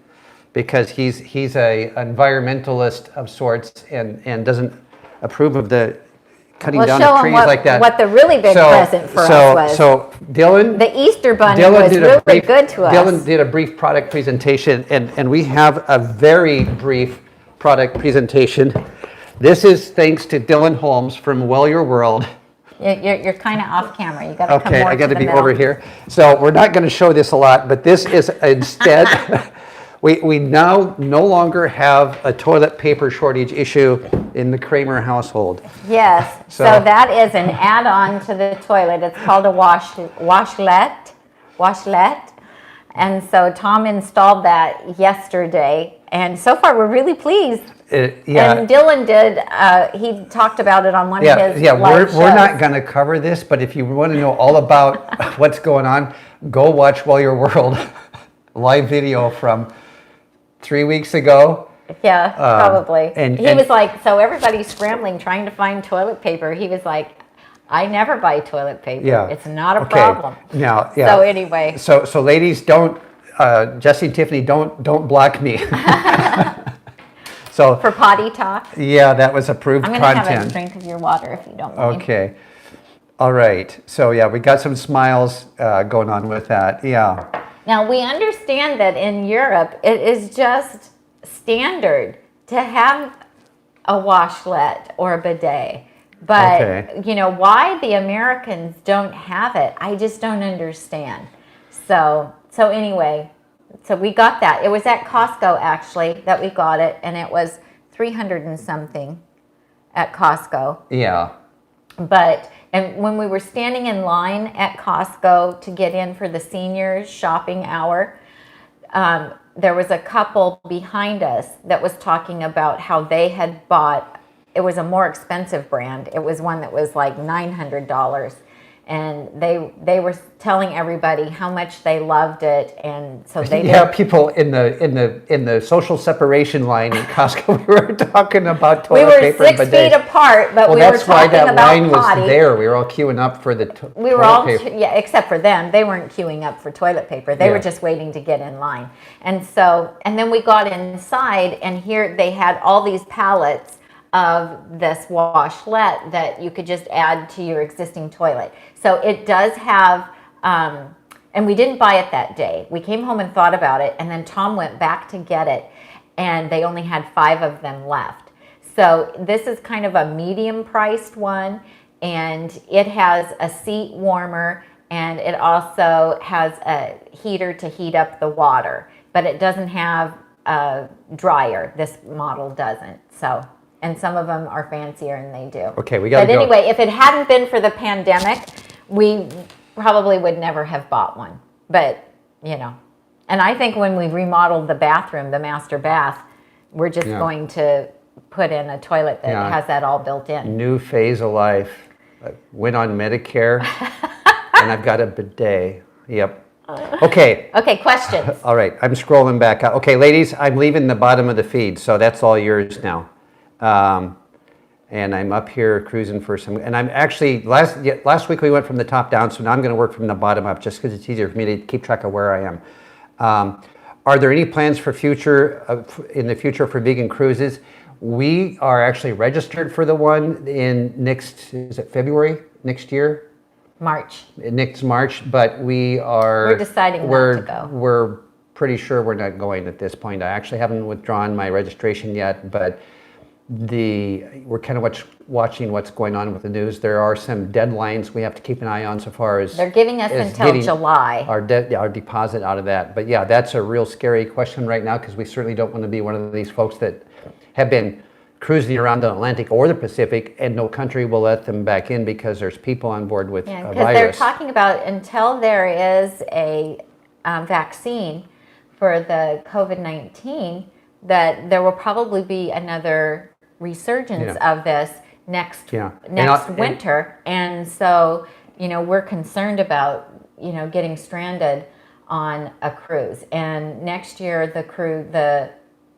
because he's a environmentalist of sorts and doesn't approve of the cutting down of trees like that. What the really big present for us was. So Dylan, the Easter bunny was really good to us. Dylan did a brief product presentation, and we have a very brief product presentation. This is thanks to Dylan Holmes from Well Your World. You're kind of off camera. You got to come more I got to be middle. over here. So we're not going to show this a lot, but this is instead. We now no longer have a toilet paper shortage issue in the Kramer household. Yes, so that is an add-on to the toilet. It's called a washlet. And so Tom installed that yesterday, and so far we're really pleased. Yeah. And Dylan did, he talked about it on one of his live shows. We're not going to cover this, but if you want to know all about what's going on, go watch Well Your World live video from 3 weeks ago. Yeah, probably. And he was like, so everybody's scrambling trying to find toilet paper. He was like, I never buy toilet paper. Yeah. It's not a problem. Now, yeah. So anyway. So ladies, don't, Jesse and Tiffany, don't block me. So for potty talk? Yeah, that was approved content. I'm going to have a drink of your water if you don't mind. Okay. All right. So yeah, we got some smiles going on with that. Yeah. Now we understand that in Europe, it is just standard to have a washlet or a bidet. But, Okay. you know, why the Americans don't have it, I just don't understand. So anyway, so we got that. It was at Costco, actually, that we got it, and it was 300 and something at Costco. Yeah. But, and when we were standing in line at Costco to get in for the seniors shopping hour, there was a couple behind us that was talking about how they had bought, it was a more expensive brand. It was one that was like $900. And they were telling everybody how much they loved it, and so they Yeah, people in the social separation line in Costco, we were talking about we toilet were paper 6 and feet bidets. apart, but Well, we were that's why talking that about line potty. was there. We were all queuing up for the We were toilet all, paper. yeah, except for them. They weren't queuing up for toilet paper. They Yeah. were just waiting to get in line. And so, and then we got inside, and here they had all these pallets of this washlet that you could just add to your existing toilet. So it does have, and we didn't buy it that day. We came home and thought about it, and then Tom went back to get it, and they only had 5 of them left. So this is kind of a medium priced one, and it has a seat warmer, and it also has a heater to heat up the water, but it doesn't have a dryer. This model doesn't. So, and some of them are fancier, and they do. Okay, we gotta But go. anyway, if it hadn't been for the pandemic, we probably would never have bought one. But, you know, and I think when we remodeled the bathroom, the master bath, we're just Yeah. going to put in a toilet that Yeah. has that all built in. New phase of life. I went on Medicare, and I've got a bidet. Yep. Okay. Okay, questions. All right. I'm scrolling back up. Okay, ladies, I'm leaving the bottom of the feed, so that's all yours now. And I'm up here cruising for some, and I'm actually, last week we went from the top down, so now I'm going to work from the bottom up just because it's easier for me to keep track of where I am. Are there any plans for in the future for vegan cruises? We are actually registered for the one in is it February next year? March. Next March, but we're deciding not to go. We're pretty sure we're not going at this point. I actually haven't withdrawn my registration yet, but we're kind of watching what's going on with the news. There are some deadlines we have to keep an eye on so far as They're giving us as until getting July. our deposit out of that. But yeah, that's a real scary question right now because we certainly don't want to be one of these folks that have been cruising around the Atlantic or the Pacific, and no country will let them back in because there's people on board with Yeah, a because they're virus. talking about until there is a vaccine for the COVID-19, that there will probably be another resurgence Yeah. of this next Yeah. next And winter. And so, you know, we're concerned about, you know, getting stranded on a cruise. And next year, the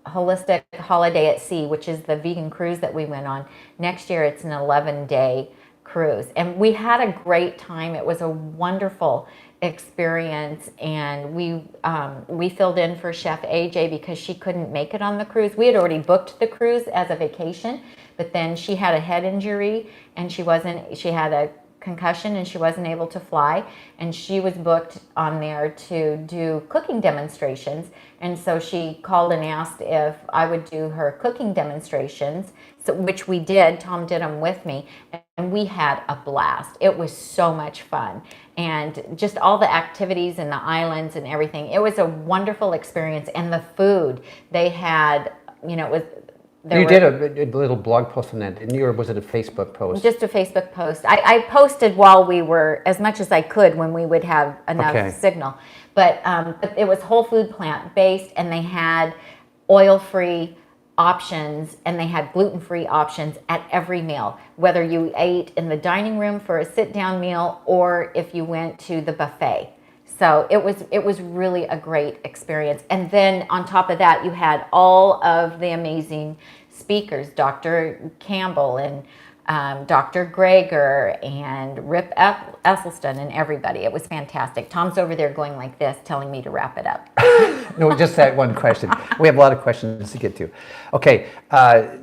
Holistic Holiday at Sea, which is the vegan cruise that we went on, next year it's an 11-day cruise. And we had a great time. It was a wonderful experience, and we filled in for Chef AJ because she couldn't make it on the cruise. We had already booked the cruise as a vacation, but then she had a head injury, and she had a concussion, and she wasn't able to fly, and she was booked on there to do cooking demonstrations. And so she called and asked if I would do her cooking demonstrations, so which we did. Tom did them with me, and we had a blast. It was so much fun, and just all the activities and the islands and everything. It was a wonderful experience. And the food they had, you know, it was You did a little blog post on that, didn't you, or was it a Facebook post? just a Facebook post. I posted while we were, as much as I could when we would have enough signal. But it was whole food, plant-based, and they had oil-free options, and they had gluten-free options at every meal, whether you ate in the dining room for a sit-down meal or if you went to the buffet. So it was really a great experience. And then on top of that, you had all of the amazing speakers, Dr. Campbell and Dr. Greger and Rip Esselstyn and everybody. It was fantastic. Tom's over there going like this, telling me to wrap it up. No, just that one question. We have a lot of questions to get to. Okay,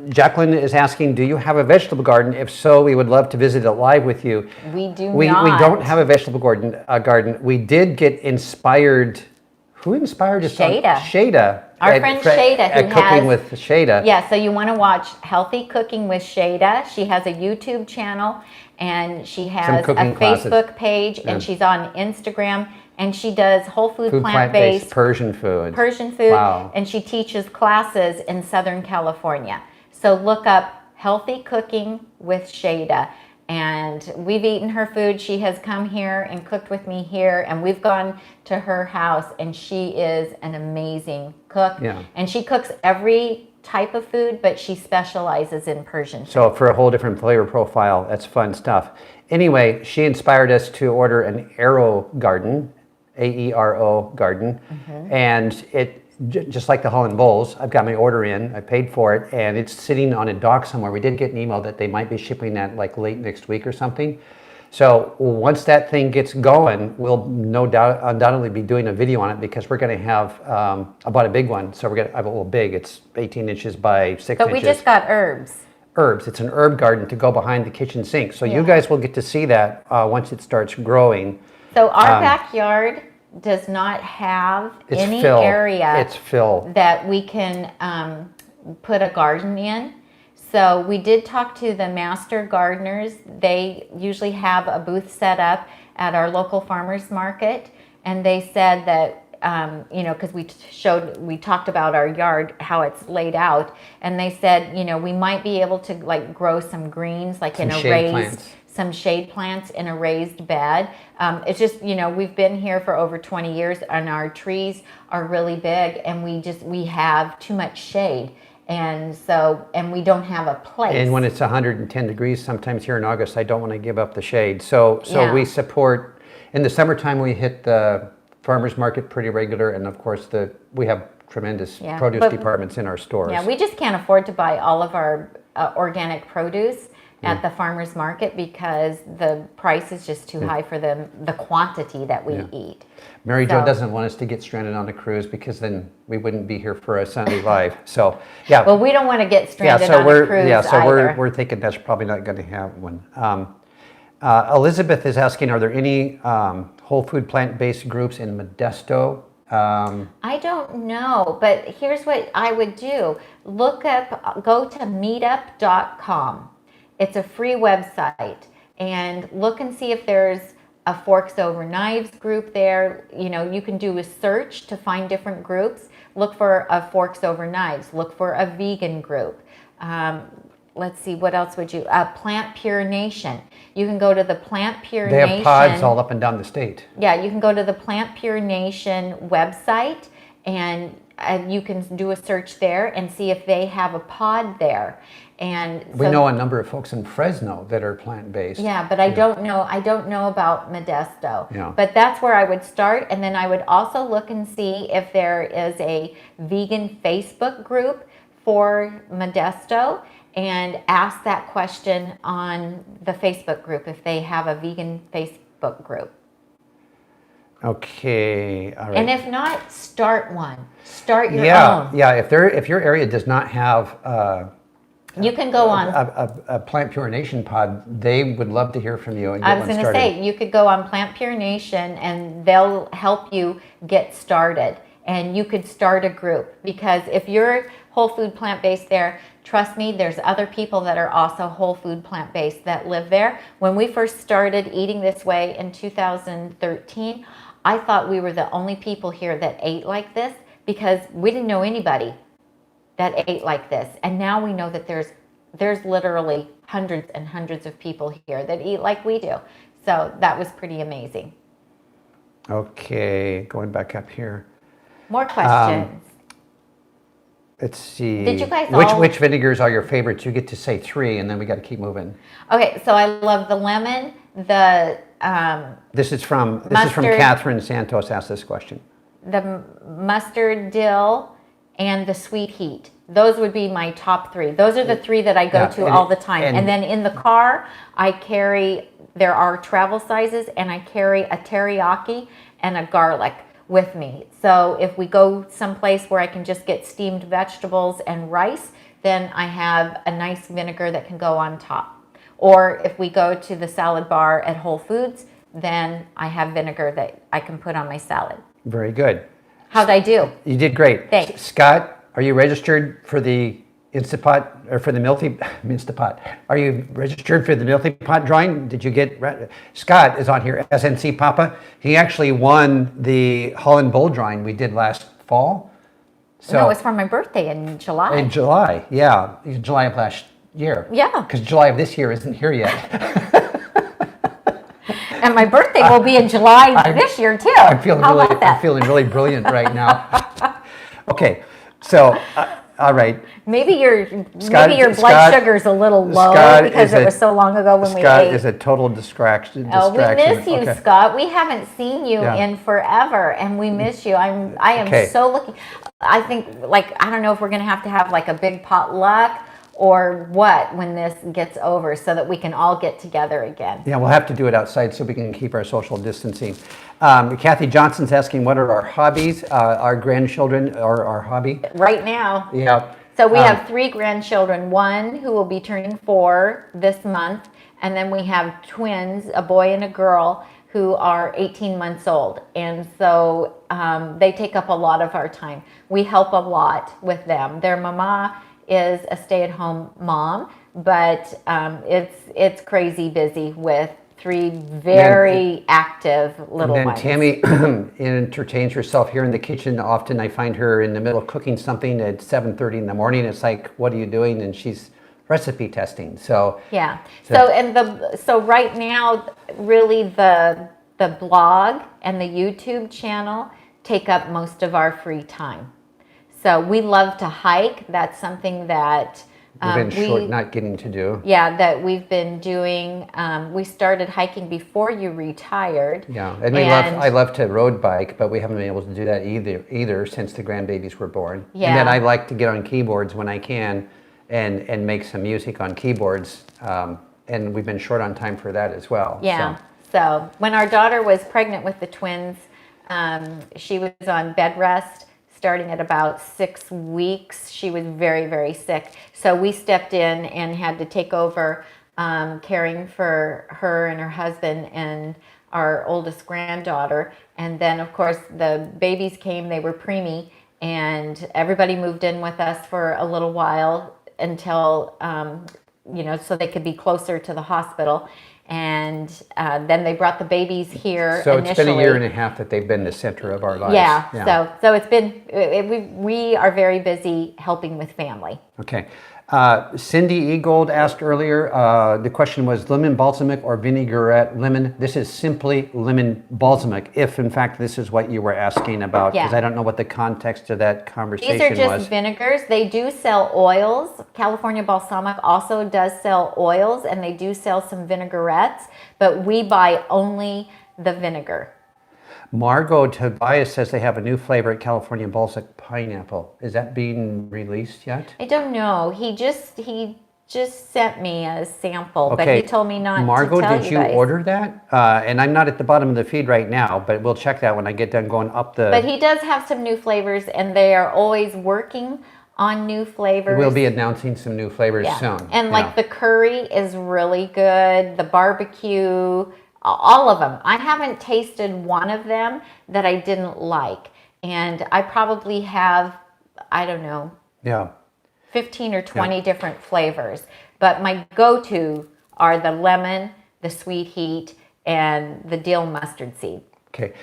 Jacqueline is asking, do you have a vegetable garden? If so, we would love to visit it live with you. We do We not. don't have a vegetable garden. We did get inspired Who inspired us? Shada. Shada. Our friend Shada, who Cooking has, with Shada. Yeah, so you want to watch Healthy Cooking with Shada. She has a YouTube channel, and she has a cooking classes. Facebook page, and she's on Instagram, and she does whole food, plant-based Persian food. Wow. And she teaches classes in Southern California. So look up Healthy Cooking with Shada. And we've eaten her food. She has come here and cooked with me here, and we've gone to her house, and she is an amazing cook. Yeah. And she cooks every type of food, but she specializes in Persian food. So for a whole different flavor profile, that's fun stuff. Anyway, she inspired us to order an Aero garden, AERO garden, and it just like the Holland bowls, I've got my order in, I paid for it, and it's sitting on a dock somewhere. We did get an email that they might be shipping that like late next week or something. So once that thing gets going, we'll no doubt undoubtedly be doing a video on it, because we're going to have about a big one. So we're going to have a little big. It's 18 inches by 6 inches. But we just got herbs. Herbs. It's an herb garden to go behind the kitchen sink. So you guys will get to see that once it starts growing. So our backyard does not have any area that we can put a garden in. So we did talk to the master gardeners. They usually have a booth set up at our local farmers market, and they said that because we talked about our yard, how it's laid out, and they said we might be able to like grow some greens like in a raised some shade plants in a raised bed. It's just, we've been here for over 20 years, and our trees are really big, and we have too much shade. And we don't have a place. And when it's 110 degrees, sometimes here in August, I don't want to give up the shade. So we support, in the summertime, we hit the farmers market pretty regular. And of course, we have tremendous produce departments in our stores. Yeah, we just can't afford to buy all of our organic produce at the farmers market, because the price is just too high for the quantity that we eat. Mary Jo doesn't want us to get stranded on a cruise, because then we wouldn't be here for a Sunday live. So yeah. Well, we don't want to get stranded on a cruise either. We're thinking that's probably not going to happen. Elizabeth is asking, are there any whole food plant-based groups in Modesto? I don't know, but here's what I would do. Go to meetup.com. It's a free website, and look and see if there's a Forks Over Knives group there. You can do a search to find different groups. Look for a Forks Over Knives. Look for a vegan group. Let's see, what else would you? Plant Pure Nation. You can go to the Plant Pure Nation. They have pods all up and down the state. Yeah, you can go to the Plant Pure Nation website, and you can do a search there and see if they have a pod there. And we know a number of folks in Fresno that are plant-based. Yeah, but I don't know about Modesto. Yeah. But that's where I would start, and then I would also look and see if there is a vegan Facebook group for Modesto, and ask that question on the Facebook group if they have a vegan Facebook group. Okay, all right. And if not, start one. Start your own. Yeah, if your area does not have you can go on a Plant Pure Nation pod, they would love to hear from you and get I was going to say, you could go on Plant Pure Nation, and they'll help you get started. And you could start a group, because if you're whole food plant-based there, trust me, there's other people that are also whole food plant-based that live there. When we first started eating this way in 2013, I thought we were the only people here that ate like this, because we didn't know anybody that ate like this. And now we know that there's literally hundreds and hundreds of people here that eat like we do. So that was pretty amazing. Okay, going back up here. More questions. Let's see. Did you guys which vinegars are your favorites? You get to say 3, and then we got to keep moving. Okay, so I love the lemon, the This is from Catherine Santos asked this question. The mustard, dill, and the sweet heat. Those would be my top 3. Those are the 3 that I go to all the time. And then in the car, there are travel sizes, and I carry a teriyaki and a garlic with me. So if we go someplace where I can just get steamed vegetables and rice, then I have a nice vinegar that can go on top. Or if we go to the salad bar at Whole Foods, then I have vinegar that I can put on my salad. Very good. How'd I do? You did great. Thanks. Scott, are you registered for the Instapot or for the Instapot? Are you registered for the Milty-Pot drawing? Did you get Scott is on here, SNC Papa. He actually won the Holland Bowl drawing we did last fall. So No, it was for my birthday in July. in July, yeah, in July of last year. Yeah. Because July of this year isn't here yet. And my birthday will be in July this year too. I'm feeling How really, about that? I'm feeling really brilliant right now. Okay, so all right. Maybe your Scott- blood Scott- sugar's a little low Scott because is it a- was so long ago when we Scott ate. is a total distraction. Oh, we miss you, Okay. Scott. We haven't seen you Yeah. in forever, and we miss you. I am Okay. so looking. I think, I don't know if we're going to have like a big potluck or what when this gets over, so that we can all get together again. Yeah, we'll have to do it outside so we can keep our social distancing. Kathy Johnson's asking, what are our hobbies? Our grandchildren are our hobby. Right now. Yeah. So we have 3 grandchildren, one who will be turning 4 this month, and then we have twins, a boy and a girl, who are 18 months old. And so they take up a lot of our time. We help a lot with them. Their mama is a stay-at-home mom, but it's crazy busy with 3 very active little And then ones. Tammy entertains herself here in the kitchen. Often I find her in the middle of cooking something at 7:30 in the morning. It's like, what are you doing? And she's recipe testing. So Yeah. So right now, really the blog and the YouTube channel take up most of our free time. So we love to hike. That's something that we've been not getting to do. Yeah, that we've been doing. We started hiking before you retired. Yeah, and I love to road bike, but we haven't been able to do that either since the grandbabies were born. Yeah. And then I like to get on keyboards when I can and make some music on keyboards. And we've been short on time for that as well. Yeah. So when our daughter was pregnant with the twins, she was on bed rest. Starting at about 6 weeks, she was very, very sick. So we stepped in and had to take over caring for her and her husband and our oldest granddaughter. And then, of course, the babies came. They were preemie, and everybody moved in with us for a little while until, so they could be closer to the hospital. And then they brought the babies here. So initially. it's been a year and a half that they've been the center of our lives. Yeah. So it's been, we are very busy helping with family. Okay. Cindy Egold asked earlier, the question was lemon balsamic or vinaigrette lemon. This is simply lemon balsamic, if in fact this is what you were asking about, because I don't know what the context of that conversation was. These are just vinegars. They do sell oils. California Balsamic also does sell oils, and they do sell some vinaigrettes, but we buy only the vinegar. Margot Tobias says they have a new flavor at California Balsamic Pineapple. Is that being released yet? I don't know. He just sent me a sample, but Okay. he told me not Margot, to tell did you you guys. order that? And I'm not at the bottom of the feed right now, but we'll check that when I get done going up the... But he does have some new flavors, and they are always working on new flavors. We'll be announcing some new flavors soon. And like the curry is really good. The barbecue, all of them. I haven't tasted one of them that I didn't like. And I probably have, I don't know, 15 or 20 different flavors. But my go-to are the lemon, the sweet heat, and the dill mustard seed. Okay.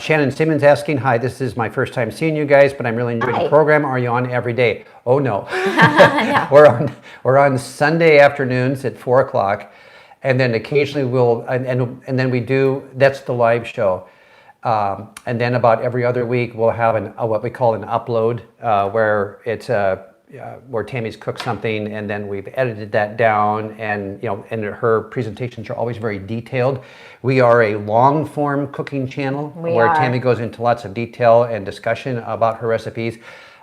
Shannon Simmons asking, hi, this is my first time seeing you guys, but I'm really enjoying the program. Are you on every day? Oh, no. No. We're on Sunday afternoons at 4 o'clock. And then occasionally we'll, and then we do, that's the live show. And then about every other week we'll have what we call an upload, where it's where Tammy's cooked something and then we've edited that down, and and her presentations are always very detailed. We are a long form cooking channel where Tammy goes into lots of detail and discussion about her recipes.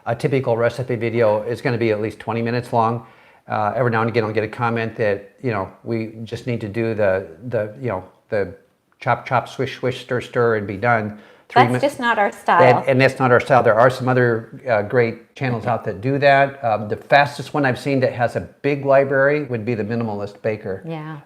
A typical recipe video is going to be at least 20 minutes long. Every now and again I'll get a comment that we just need to do the chop, swish, swish, stir, stir, and be done. That's just not our style. And that's not our style. There are some other great channels out that do that. The fastest one I've seen that has a big library would be the Minimalist Baker. Yeah.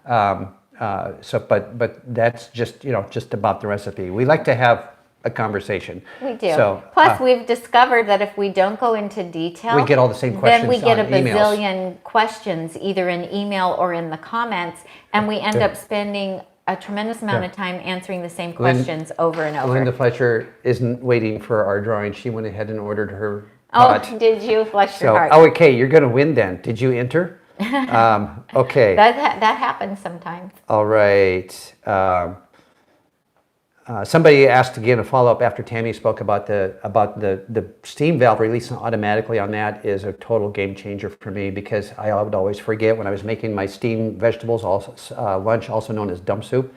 But that's just just about the recipe. We like to have a conversation. We do. So, Plus, we've discovered that if we don't go into detail, we get all the same questions then we get a on emails. bazillion questions either in email or in the comments, and we end up spending a tremendous amount of time answering the same questions over and over. Linda Fletcher isn't waiting for our drawing. She went ahead and ordered her Oh, pot. did you? Bless your So, heart. oh, okay, you're going to win then. Did you enter? Okay. That happens sometimes. All right. Somebody asked again a follow-up after Tammy spoke about the steam valve releasing automatically on that is a total game changer for me, because I would always forget when I was making my steamed vegetables, lunch, also known as dump soup.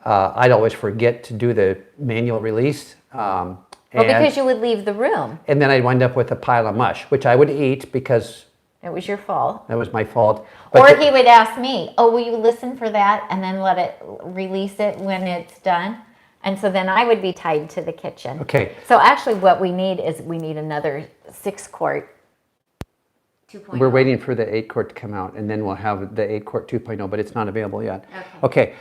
I'd always forget to do the manual release. Well, because you would leave the room. And then I'd wind up with a pile of mush, which I would eat because it was your fault. That was my fault. Or he would ask me, "Oh, will you listen for that and then let it release it when it's done?" And so then I would be tied to the kitchen. Okay. So actually what we need is another 6-quart 2.0. We're waiting for the 8-quart to come out, and then we'll have the 8-quart 2.0, but it's not available yet. Okay.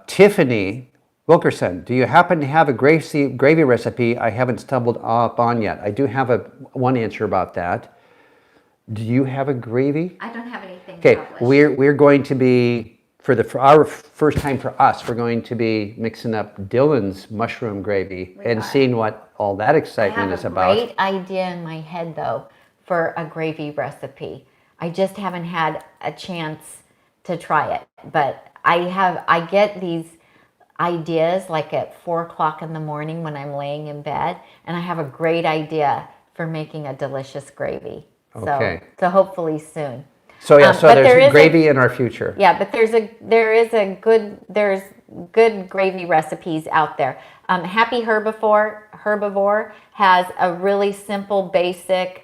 Tiffany Wilkerson, do you happen to have a gravy recipe I haven't stumbled up on yet? I do have one answer about that. Do you have a gravy? I don't have anything published. We're going to be, for our first time for us, we're going to be mixing up Dylan's mushroom gravy and seeing what all that excitement is about. I have a great idea in my head, though, for a gravy recipe. I just haven't had a chance to try it. But I get these ideas like at 4 o'clock in the morning when I'm laying in bed, and I have a great idea for making a delicious gravy. Okay. So hopefully soon. So yeah, so there's gravy in our future. Yeah, but there's good gravy recipes out there. Happy Herbivore has a really simple, basic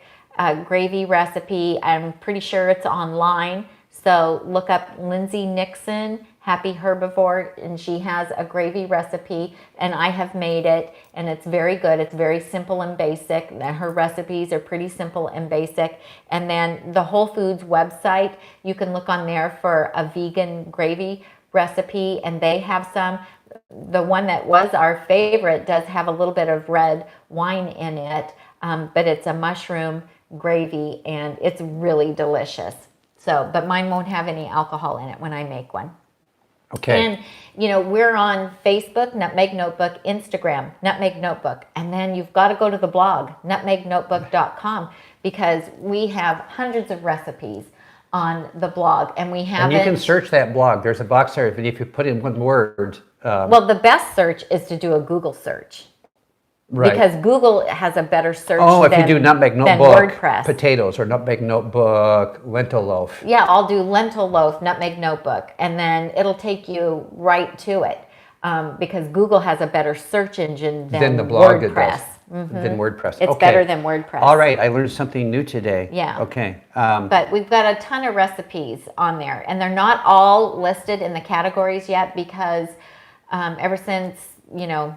gravy recipe. I'm pretty sure it's online. So look up Lindsay Nixon, Happy Herbivore, and she has a gravy recipe, and I have made it, and it's very good. It's very simple and basic. Her recipes are pretty simple and basic. And then the Whole Foods website, you can look on there for a vegan gravy recipe, and they have some. The one that was our favorite does have a little bit of red wine in it, but it's a mushroom gravy, and it's really delicious. So, but mine won't have any alcohol in it when I make one. Okay. And, we're on Facebook, Nutmeg Notebook, Instagram, Nutmeg Notebook. And then you've got to go to the blog, nutmegnotebook.com, because we have hundreds of recipes on the blog. And we have. And you can search that blog. There's a box there. If you put in one word. Well, the best search is to do a Google search. Right. Because Google has a better search if you do Nutmeg Notebook, WordPress. Potatoes, or Nutmeg Notebook, Lentil Loaf. Yeah, I'll do Lentil Loaf, Nutmeg Notebook, and then it'll take you right to it, because Google has a better search engine than the blog WordPress. Than WordPress. It's better than WordPress. All right, I learned something new today. Yeah. Okay. But we've got a ton of recipes on there, and they're not all listed in the categories yet, because ever since,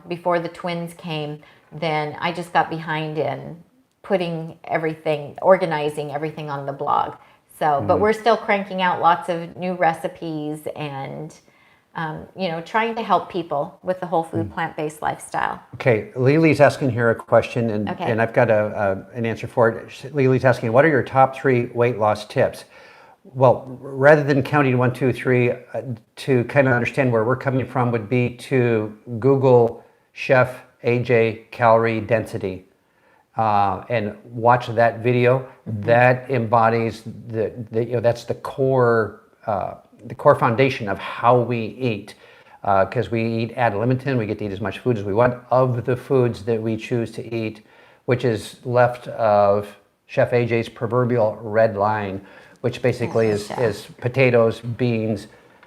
before the twins came, then I just got behind in organizing everything on the blog. So, but we're still cranking out lots of new recipes and, trying to help people with the whole food, plant-based lifestyle. Okay, Lily's asking here a question, and I've got an answer for it. Lily's asking, what are your top 3 weight loss tips? Well, rather than counting 1, 2, 3, to kind of understand where we're coming from would be to Google Chef AJ Calorie Density and watch that video. That embodies that's the core foundation of how we eat, because we eat ad libitum. We get to eat as much food as we want of the foods that we choose to eat, which is left of Chef AJ's proverbial red line, which basically is potatoes, beans,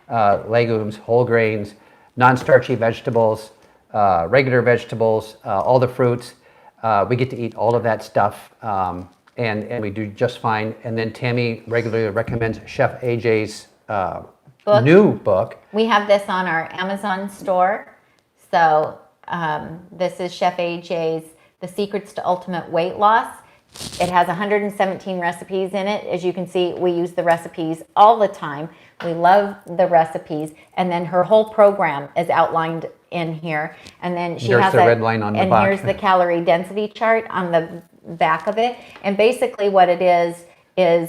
legumes, whole grains, non-starchy vegetables, regular vegetables, all the fruits. We get to eat all of that stuff, and we do just fine. And then Tammy regularly recommends Chef AJ's new book. We have this on our Amazon store. So this is Chef AJ's The Secrets to Ultimate Weight Loss. It has 117 recipes in it. As you can see, we use the recipes all the time. We love the recipes. And then her whole program is outlined in here, and then she There's has the red line on the and back. here's the calorie density chart on the back of it. And basically what it is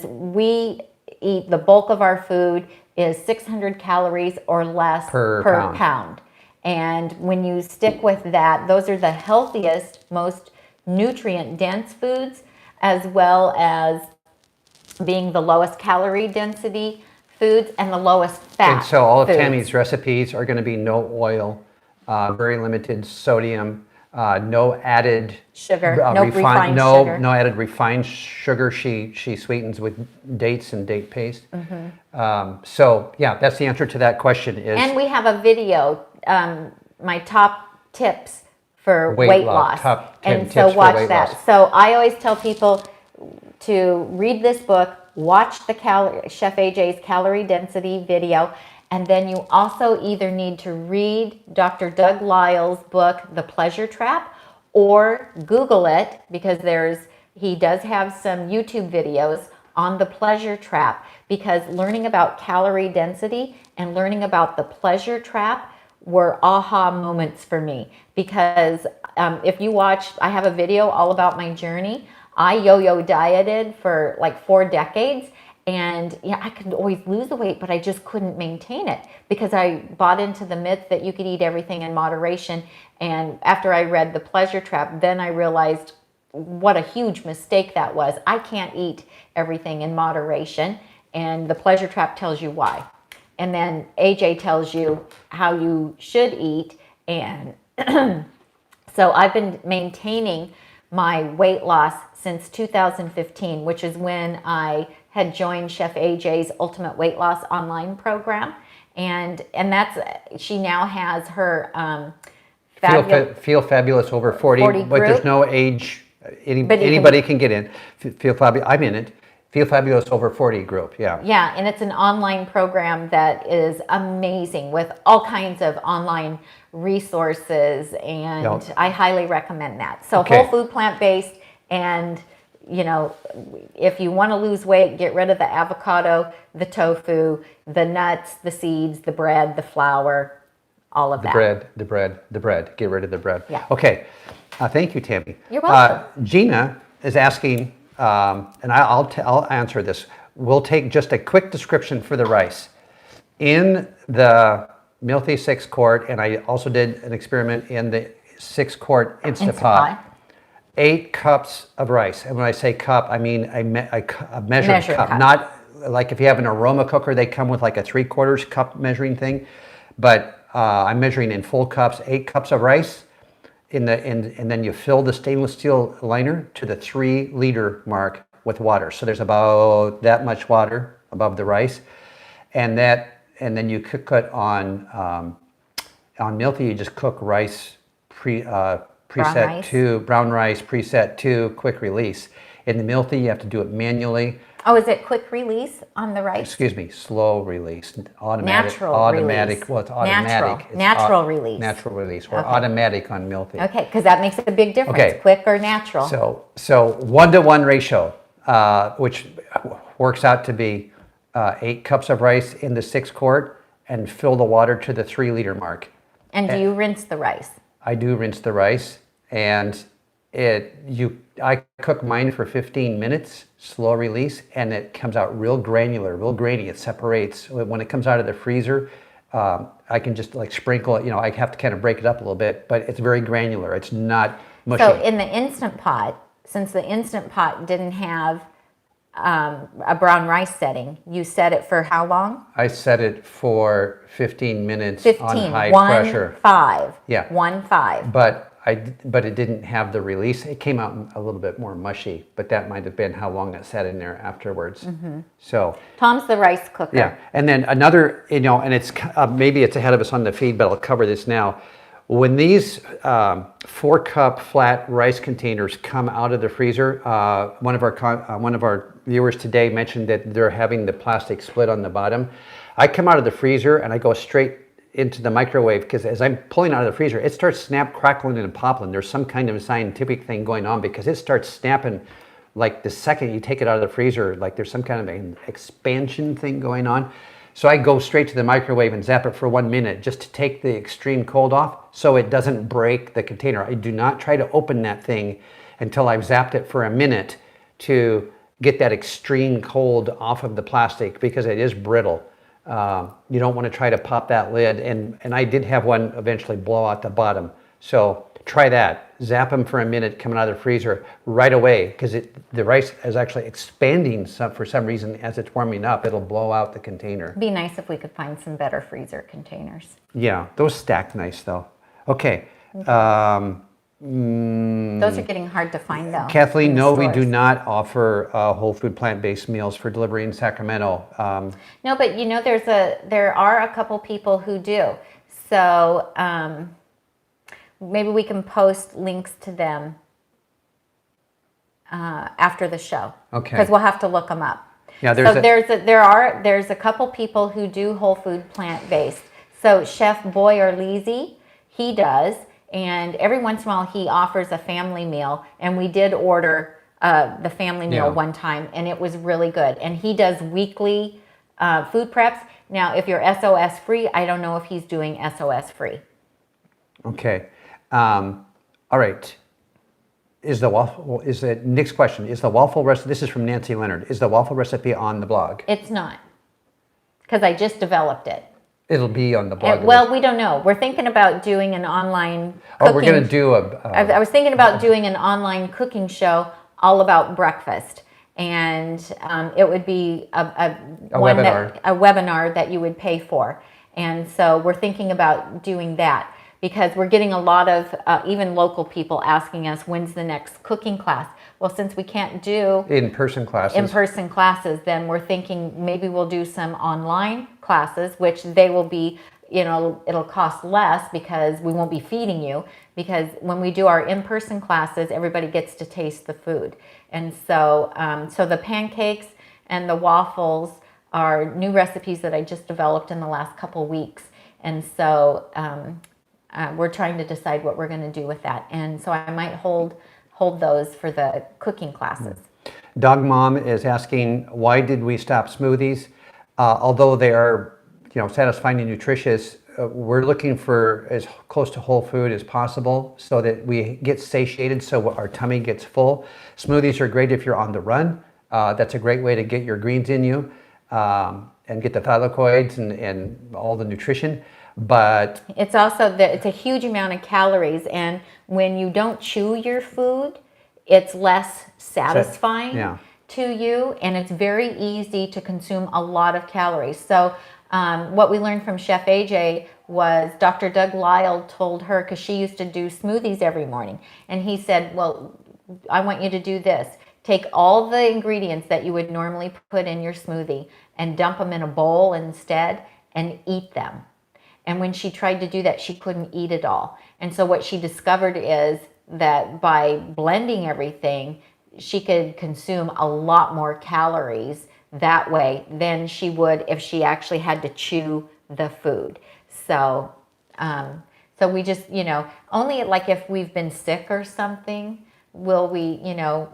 we eat, the bulk of our food is 600 calories or less Per pound. And when you stick with that, those are the healthiest, most nutrient dense foods, as well as being the lowest calorie density foods and the lowest fat And so all of foods. Tammy's recipes are going to be no oil, very limited sodium, no added Sugar, no refined sugar. no added refined sugar. She sweetens with dates and date paste. So yeah, that's the answer to that question. Is And we have a video, my top tips for weight loss. Top 10 and tips so for watch weight that. loss. So I always tell people to read this book, watch the Chef AJ's calorie density video, and then you also either need to read Dr. Doug Lyle's book, The Pleasure Trap, or Google it, because he does have some YouTube videos on the pleasure trap, because learning about calorie density and learning about the pleasure trap were aha moments for me. Because if you watch, I have a video all about my journey. I yo-yo dieted for like 4 decades, and yeah, I could always lose the weight, but I just couldn't maintain it because I bought into the myth that you could eat everything in moderation. And after I read The Pleasure Trap, then I realized what a huge mistake that was. I can't eat everything in moderation, and The Pleasure Trap tells you why. And then AJ tells you how you should eat. And so I've been maintaining my weight loss since 2015, which is when I had joined Chef AJ's Ultimate Weight Loss online program. And that's, she now has her Feel Fabulous over 40, 40 but there's group. no age. But Anybody can get in. Feel Fabulous. I'm in it. Feel Fabulous over 40 group. Yeah. Yeah, and it's an online program that is amazing with all kinds of online resources, and Yep. I highly recommend that. So Okay. whole food, plant-based, and you know, if you want to lose weight, get rid of the avocado, the tofu, the nuts, the seeds, the bread, the flour, all of that. The bread. Get rid of the bread. Yeah. Okay. Thank you, Tammy. You're welcome. Gina is asking, and I'll answer this. We'll take just a quick description for the rice. In the Milthy 6-quart, and I also did an experiment in the 6-quart Instapot. 8 cups of rice. And when I say cup, I mean a measured cup. Not like if you have an aroma cooker, they come with like a 3/4 cup measuring thing. But I'm measuring in full cups, 8 cups of rice. And then you fill the stainless steel liner to the 3-liter mark with water. So there's about that much water above the rice. And then you cook it on Milthy, you just cook rice preset to brown rice, preset to quick release. In the Milthy, you have to do it manually. Oh, is it quick release on the rice? Excuse me, slow release, automatic. Release. Well, it's automatic. Natural release. Natural release, or automatic on Milthy. Okay, because that makes a big difference. Okay. Quick or natural. So 1-to-1 ratio, which works out to be 8 cups of rice in the 6-quart, and fill the water to the 3-liter mark. And do you rinse the rice? I do rinse the rice, and I cook mine for 15 minutes, slow release, and it comes out real granular, real grainy. It separates. When it comes out of the freezer, I can just like sprinkle it. You know, I have to kind of break it up a little bit, but it's very granular. It's not mushy. So in the Instant Pot, since the Instant Pot didn't have a brown rice setting, you set it for how long? I set it for 15 minutes 15, on high 1, pressure. 5. Yeah. 1, 5. But it didn't have the release. It came out a little bit more mushy, but that might have been how long it sat in there afterwards. So Tom's the rice cooker. yeah, and then another, and it's maybe it's ahead of us on the feed, but I'll cover this now. When these 4-cup flat rice containers come out of the freezer, one of our viewers today mentioned that they're having the plastic split on the bottom. I come out of the freezer and I go straight into the microwave, because as I'm pulling out of the freezer, it starts snap, crackling, and popping. There's some kind of scientific thing going on, because it starts snapping like the second you take it out of the freezer, like there's some kind of an expansion thing going on. So I go straight to the microwave and zap it for 1 minute just to take the extreme cold off so it doesn't break the container. I do not try to open that thing until I've zapped it for a minute to get that extreme cold off of the plastic because it is brittle. You don't want to try to pop that lid, and I did have one eventually blow out the bottom. So try that. Zap them for a minute coming out of the freezer right away because the rice is actually expanding for some reason as it's warming up. It'll blow out the container. It'd be nice if we could find some better freezer containers. Yeah, those stack nice though. Okay. Those are getting hard to find though. Kathleen, no, we do not offer whole food plant-based meals for delivery in Sacramento. No, but you know, there are a couple people who do. So maybe we can post links to them after the show. Okay. Because we'll have to look them up. Yeah, there's a couple people who do whole food plant-based. So Chef Boyer Leasy, he does. And every once in a while, he offers a family meal. And we did order the family meal one time, and it was really good. And he does weekly food preps. Now, if you're SOS free, I don't know if he's doing SOS free. Okay. All right. Nick's question, is the waffle recipe, this is from Nancy Leonard, is the waffle recipe on the blog? It's not, because I just developed it. It'll be on the blog. Well, we don't know. We're thinking about doing an online cooking. We're going to do I was thinking about doing an online cooking show all about breakfast. And it would be a webinar that you would pay for. And so we're thinking about doing that because we're getting a lot of even local people asking us, when's the next cooking class? Well, since we can't do in-person classes, then we're thinking maybe we'll do some online classes, which they will be, it'll cost less because we won't be feeding you. Because when we do our in-person classes, everybody gets to taste the food. And so, so the pancakes and the waffles are new recipes that I just developed in the last couple weeks. And so we're trying to decide what we're going to do with that. And so I might hold those for the cooking classes. Dog Mom is asking, why did we stop smoothies? Although they are, satisfying and nutritious, we're looking for as close to whole food as possible so that we get satiated so our tummy gets full. Smoothies are great if you're on the run. That's a great way to get your greens in you and get the thylakoids and all the nutrition. But it's also it's a huge amount of calories, and when you don't chew your food, it's less satisfying to you, and it's very easy to consume a lot of calories. So what we learned from Chef AJ was Dr. Doug Lyle told her, because she used to do smoothies every morning, and he said, well, I want you to do this. Take all the ingredients that you would normally put in your smoothie and dump them in a bowl instead and eat them. And when she tried to do that, she couldn't eat it all. And so what she discovered is that by blending everything, she could consume a lot more calories that way than she would if she actually had to chew the food. So, so we just, only like if we've been sick or something, will we,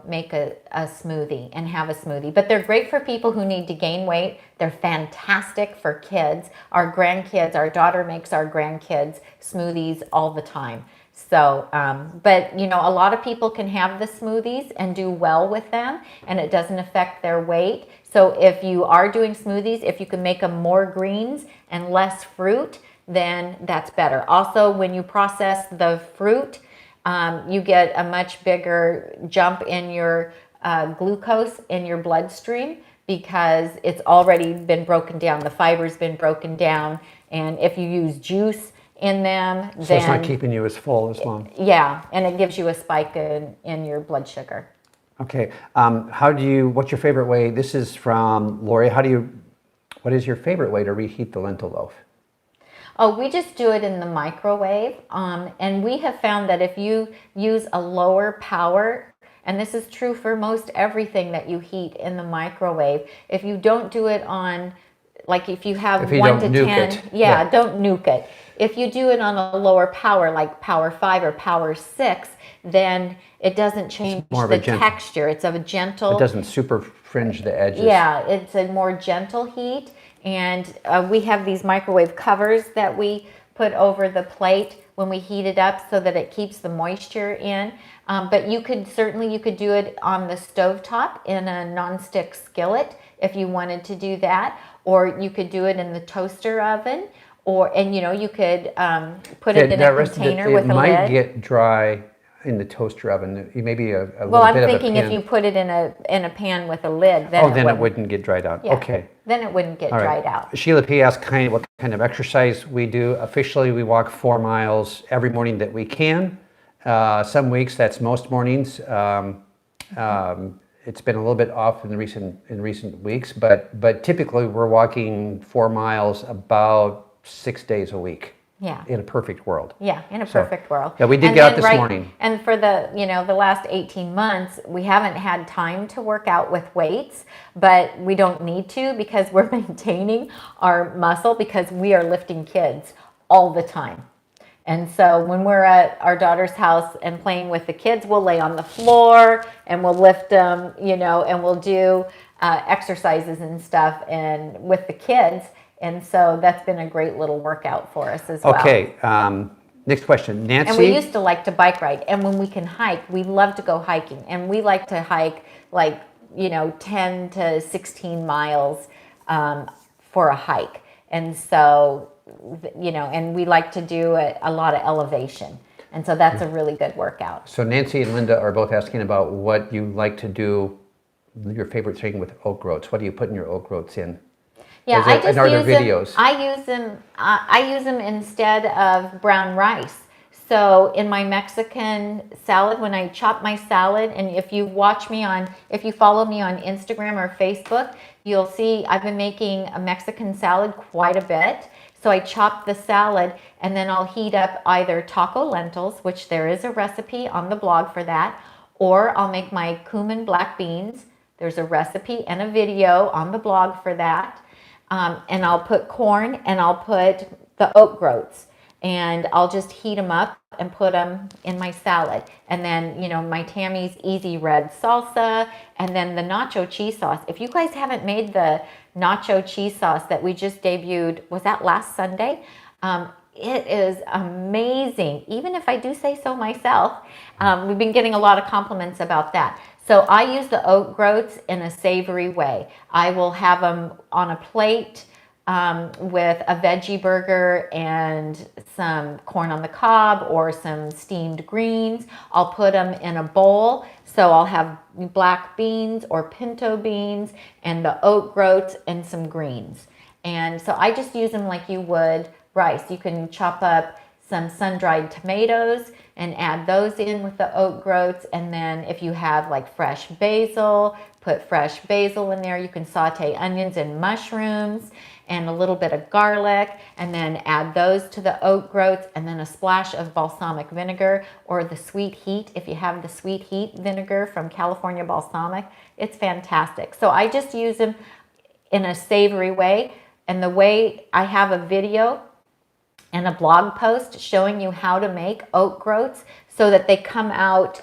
make a smoothie and have a smoothie. But they're great for people who need to gain weight. They're fantastic for kids. Our grandkids, our daughter makes our grandkids smoothies all the time. So, but, a lot of people can have the smoothies and do well with them, and it doesn't affect their weight. So if you are doing smoothies, if you can make them more greens and less fruit, then that's better. Also, when you process the fruit, you get a much bigger jump in your glucose in your bloodstream because it's already been broken down. The fiber's been broken down. And if you use juice in them, so it's not keeping you as full as long. Yeah, and it gives you a spike in your blood sugar. Okay. What's your favorite way? This is from Lori. What is your favorite way to reheat the lentil loaf? Oh, we just do it in the microwave. And we have found that if you use a lower power, and this is true for most everything that you heat in the microwave, if you don't do it on, like if you have 1 to 10, don't nuke it. If you do it on a lower power, like power 5 or power 6, then it doesn't change the texture. It's of a gentle. It doesn't super fringe the edges. Yeah, it's a more gentle heat, and we have these microwave covers that we put over the plate when we heat it up so that it keeps the moisture in. But you could do it on the stovetop in a nonstick skillet if you wanted to do that, or you could do it in the toaster oven, and you could put it in a container with a lid. It might get dry in the toaster oven. Maybe a little Well, I'm bit of a thinking if pan. you put it in a pan with a lid, then then it wouldn't get dried out. Yeah, Okay. then it wouldn't get All right. dried out. Sheila P. asked what kind of exercise we do. Officially, we walk 4 miles every morning that we can. Some weeks, that's most mornings. It's been a little bit off in recent weeks, but typically we're walking 4 miles about 6 days a week. Yeah. In a perfect world. Yeah, in a perfect world. Yeah, we did get out this morning. And for the last 18 months, we haven't had time to work out with weights, but we don't need to because we're maintaining our muscle because we are lifting kids all the time. And so when we're at our daughter's house and playing with the kids, we'll lay on the floor and we'll lift them, and we'll do exercises and stuff and with the kids. And so that's been a great little workout for us as well. Okay, next question. Nancy? And we used to like to bike ride. And when we can hike, we love to go hiking. And we like to hike 10 to 16 miles for a hike. And so, and we like to do a lot of elevation. And so that's a really good workout. So Nancy and Linda are both asking about what you like to do, your favorite thing with oat groats. What do you put in your oat groats in? Yeah, I just use use videos? them. I use them instead of brown rice. So in my Mexican salad, when I chop my salad, and if you follow me on Instagram or Facebook, you'll see I've been making a Mexican salad quite a bit. So I chop the salad, and then I'll heat up either taco lentils, which there is a recipe on the blog for that, or I'll make my cumin black beans. There's a recipe and a video on the blog for that. And I'll put corn and I'll put the oat groats and I'll just heat them up and put them in my salad. And then, my Tammy's Easy Red salsa and then the nacho cheese sauce. If you guys haven't made the nacho cheese sauce that we just debuted, was that last Sunday? It is amazing. Even if I do say so myself, we've been getting a lot of compliments about that. So I use the oat groats in a savory way. I will have them on a plate with a veggie burger and some corn on the cob or some steamed greens. I'll put them in a bowl. So I'll have black beans or pinto beans and the oat groats and some greens. And so I just use them like you would rice. You can chop up some sun-dried tomatoes and add those in with the oat groats. And then if you have fresh basil, put fresh basil in there. You can saute onions and mushrooms and a little bit of garlic and then add those to the oat groats and then a splash of balsamic vinegar or the Sweet Heat. If you have the Sweet Heat vinegar from California Balsamic, it's fantastic. So I just use them in a savory way. And the way I have a video and a blog post showing you how to make oat groats so that they come out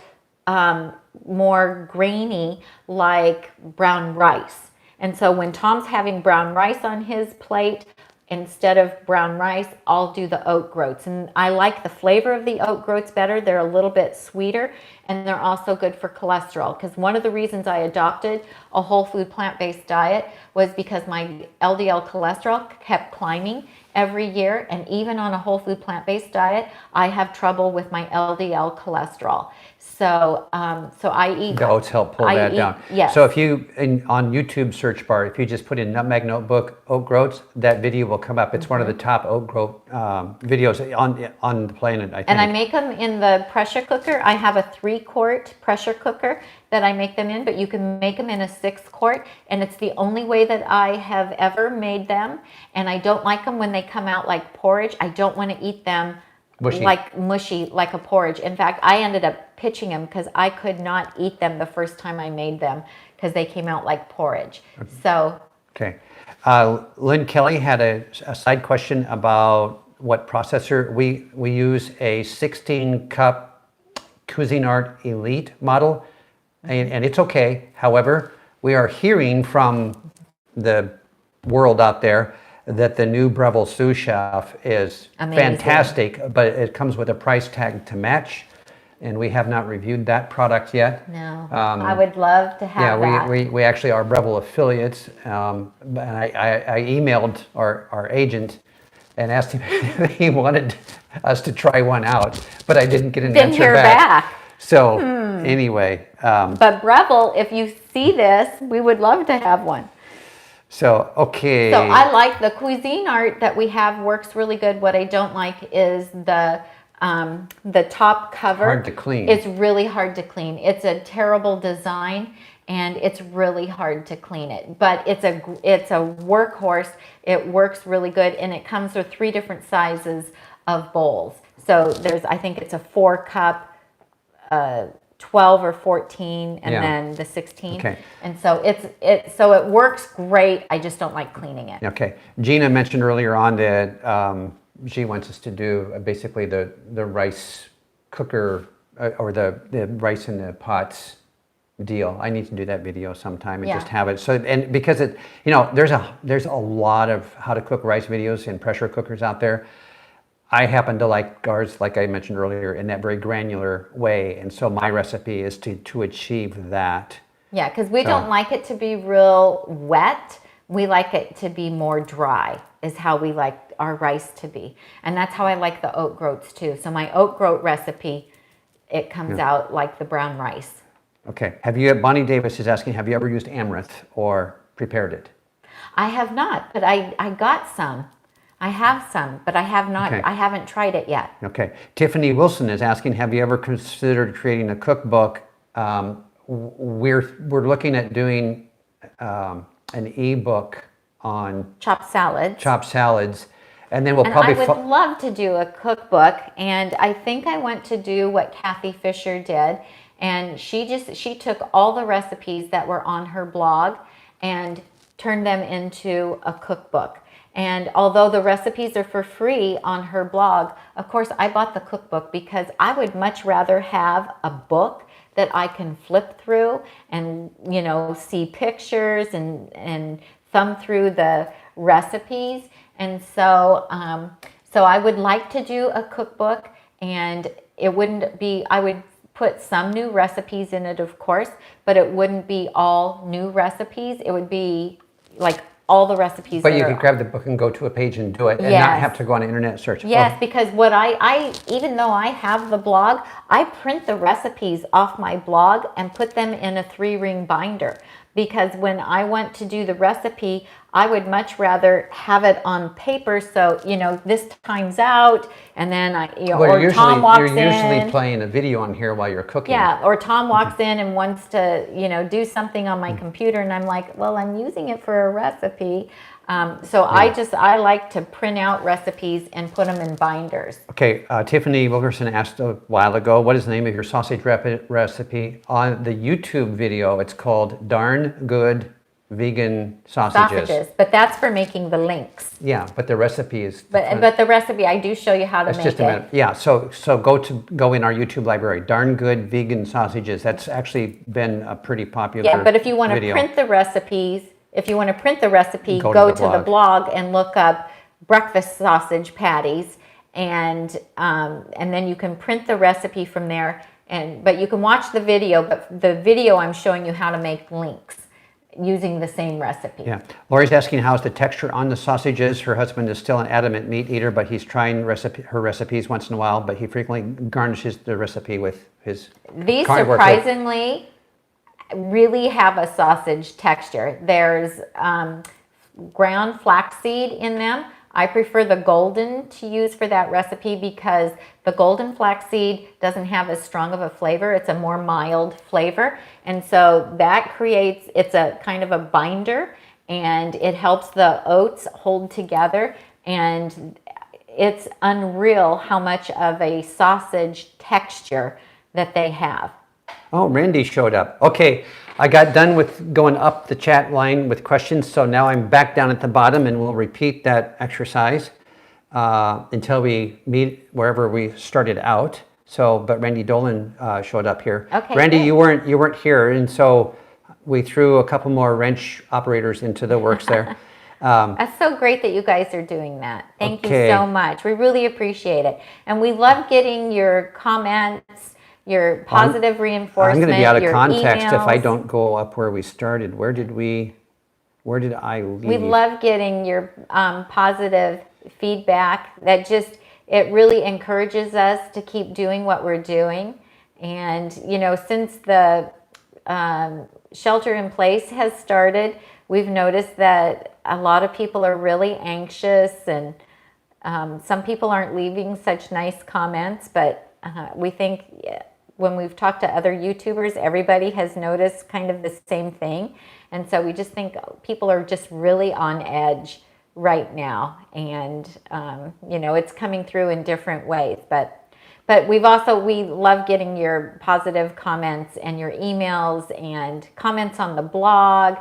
more grainy like brown rice. And so when Tom's having brown rice on his plate, instead of brown rice, I'll do the oat groats. And I like the flavor of the oat groats better. They're a little bit sweeter and they're also good for cholesterol. Because one of the reasons I adopted a whole food plant-based diet was because my LDL cholesterol kept climbing every year. And even on a whole food plant-based diet, I have trouble with my LDL cholesterol. So, I eat. The oats help pull that down. Yes. So if you, on YouTube search bar, if you just put in Nutmeg Notebook oat groats, that video will come up. It's one of the top oat groat videos on the planet, I think. And I make them in the pressure cooker. I have a 3-quart pressure cooker that I make them in, but you can make them in a 6-quart. And it's the only way that I have ever made them. And I don't like them when they come out like porridge. I don't want to eat them mushy like a porridge. In fact, I ended up pitching them because I could not eat them the first time I made them because they came out like porridge. Okay. So. Okay. Lynn Kelly had a side question about what processor. We use a 16-cup Cuisinart Elite model, and it's okay. However, we are hearing from the world out there that the new Breville sous chef is Amazing. fantastic, but it comes with a price tag to match, and we have not reviewed that product yet. No, I would love to have that. We actually are Breville affiliates, and I emailed our agent and asked him if he wanted us to try one out, but I didn't get an Didn't answer hear back. So anyway. But Breville, if you see this, we would love to have one. So, okay. So I like the cuisine art that we have, works really good. What I don't like is the top cover. Hard to clean. It's really hard to clean. It's a terrible design, and it's really hard to clean it. But it's a workhorse. It works really good, and it comes with 3 different sizes of bowls. So I think it's a 4-cup, 12 or 14, and then the 16. Okay. And so it works great. I just don't like cleaning it. Okay. Gina mentioned earlier on that she wants us to do basically the rice cooker or the rice in the pots deal. I need to do that video sometime and just have it. So, and because there's a lot of how to cook rice videos in pressure cookers out there. I happen to like ours, like I mentioned earlier, in that very granular way. And so my recipe is to achieve that. Yeah, because we don't like it to be real wet. We like it to be more dry, is how we like our rice to be. And that's how I like the oat groats too. So my oat groat recipe, it comes out like the brown rice. Okay. Bonnie Davis is asking, have you ever used amaranth or prepared it? I have not, but I got some. I have some, but I have not. Okay. I haven't tried it yet. Okay. Tiffany Wilson is asking, have you ever considered creating a cookbook? We're looking at doing an ebook on chopped salads, and then we'll probably. I would love to do a cookbook, and I think I want to do what Kathy Fisher did, and she took all the recipes that were on her blog and turned them into a cookbook. And although the recipes are for free on her blog, of course, I bought the cookbook because I would much rather have a book that I can flip through and, see pictures and thumb through the recipes. And so, I would like to do a cookbook, and it wouldn't be, I would put some new recipes in it, of course, but it wouldn't be all new recipes. It would be like all the recipes. But you could grab the book and go to a page and do it, and not have to go on an internet search. Yes, because what I even though I have the blog, I print the recipes off my blog and put them in a 3-ring binder. Because when I want to do the recipe, I would much rather have it on paper. So this time's out, and then Tom walks in. You're usually playing a video on here while you're cooking. Yeah, or Tom walks in and wants to do something on my computer, and I'm like, well, I'm using it for a recipe. I like to print out recipes and put them in binders. Okay, Tiffany Wilkerson asked a while ago, what is the name of your sausage recipe? On the YouTube video, it's called Darn Good Vegan Sausages. But that's for making the links. Yeah, but the recipe is... But the recipe, I do show you how to make just a minute. Yeah, so go in our YouTube library, Darn Good Vegan Sausages. That's actually been a pretty popular video. Yeah, but if you want to print the recipes... If you want to print the recipe, go to the blog and look up breakfast sausage patties, and then you can print the recipe from there. But you can watch the video. But the video, I'm showing you how to make links using the same recipe. Yeah. Lori's asking how's the texture on the sausages. Her husband is still an adamant meat eater, but he's trying her recipes once in a while. But he frequently garnishes the recipe with his. These surprisingly really have a sausage texture. There's ground flaxseed in them. I prefer the golden to use for that recipe because the golden flaxseed doesn't have as strong of a flavor. It's a more mild flavor. And so that creates, it's a kind of a binder, and it helps the oats hold together. And it's unreal how much of a sausage texture that they have. Oh, Randy showed up. Okay, I got done with going up the chat line with questions, so now I'm back down at the bottom, and we'll repeat that exercise until we meet wherever we started out. So, but Randy Dolan showed up here. Okay. Randy, you weren't here, and so we threw a couple more wrench operators into the works there. That's so great that you guys are doing that. Thank you Okay. so much. We really appreciate it. And we love getting your comments, your positive I'm reinforcement, going to be out of your context if I emails. don't go up where we started. Where did I leave? We love getting your positive feedback. It really encourages us to keep doing what we're doing. And, since the shelter in place has started, we've noticed that a lot of people are really anxious, and some people aren't leaving such nice comments, but we think when we've talked to other YouTubers, everybody has noticed kind of the same thing. And so we just think people are just really on edge right now. And, it's coming through in different ways. But we love getting your positive comments and your emails and comments on the blog.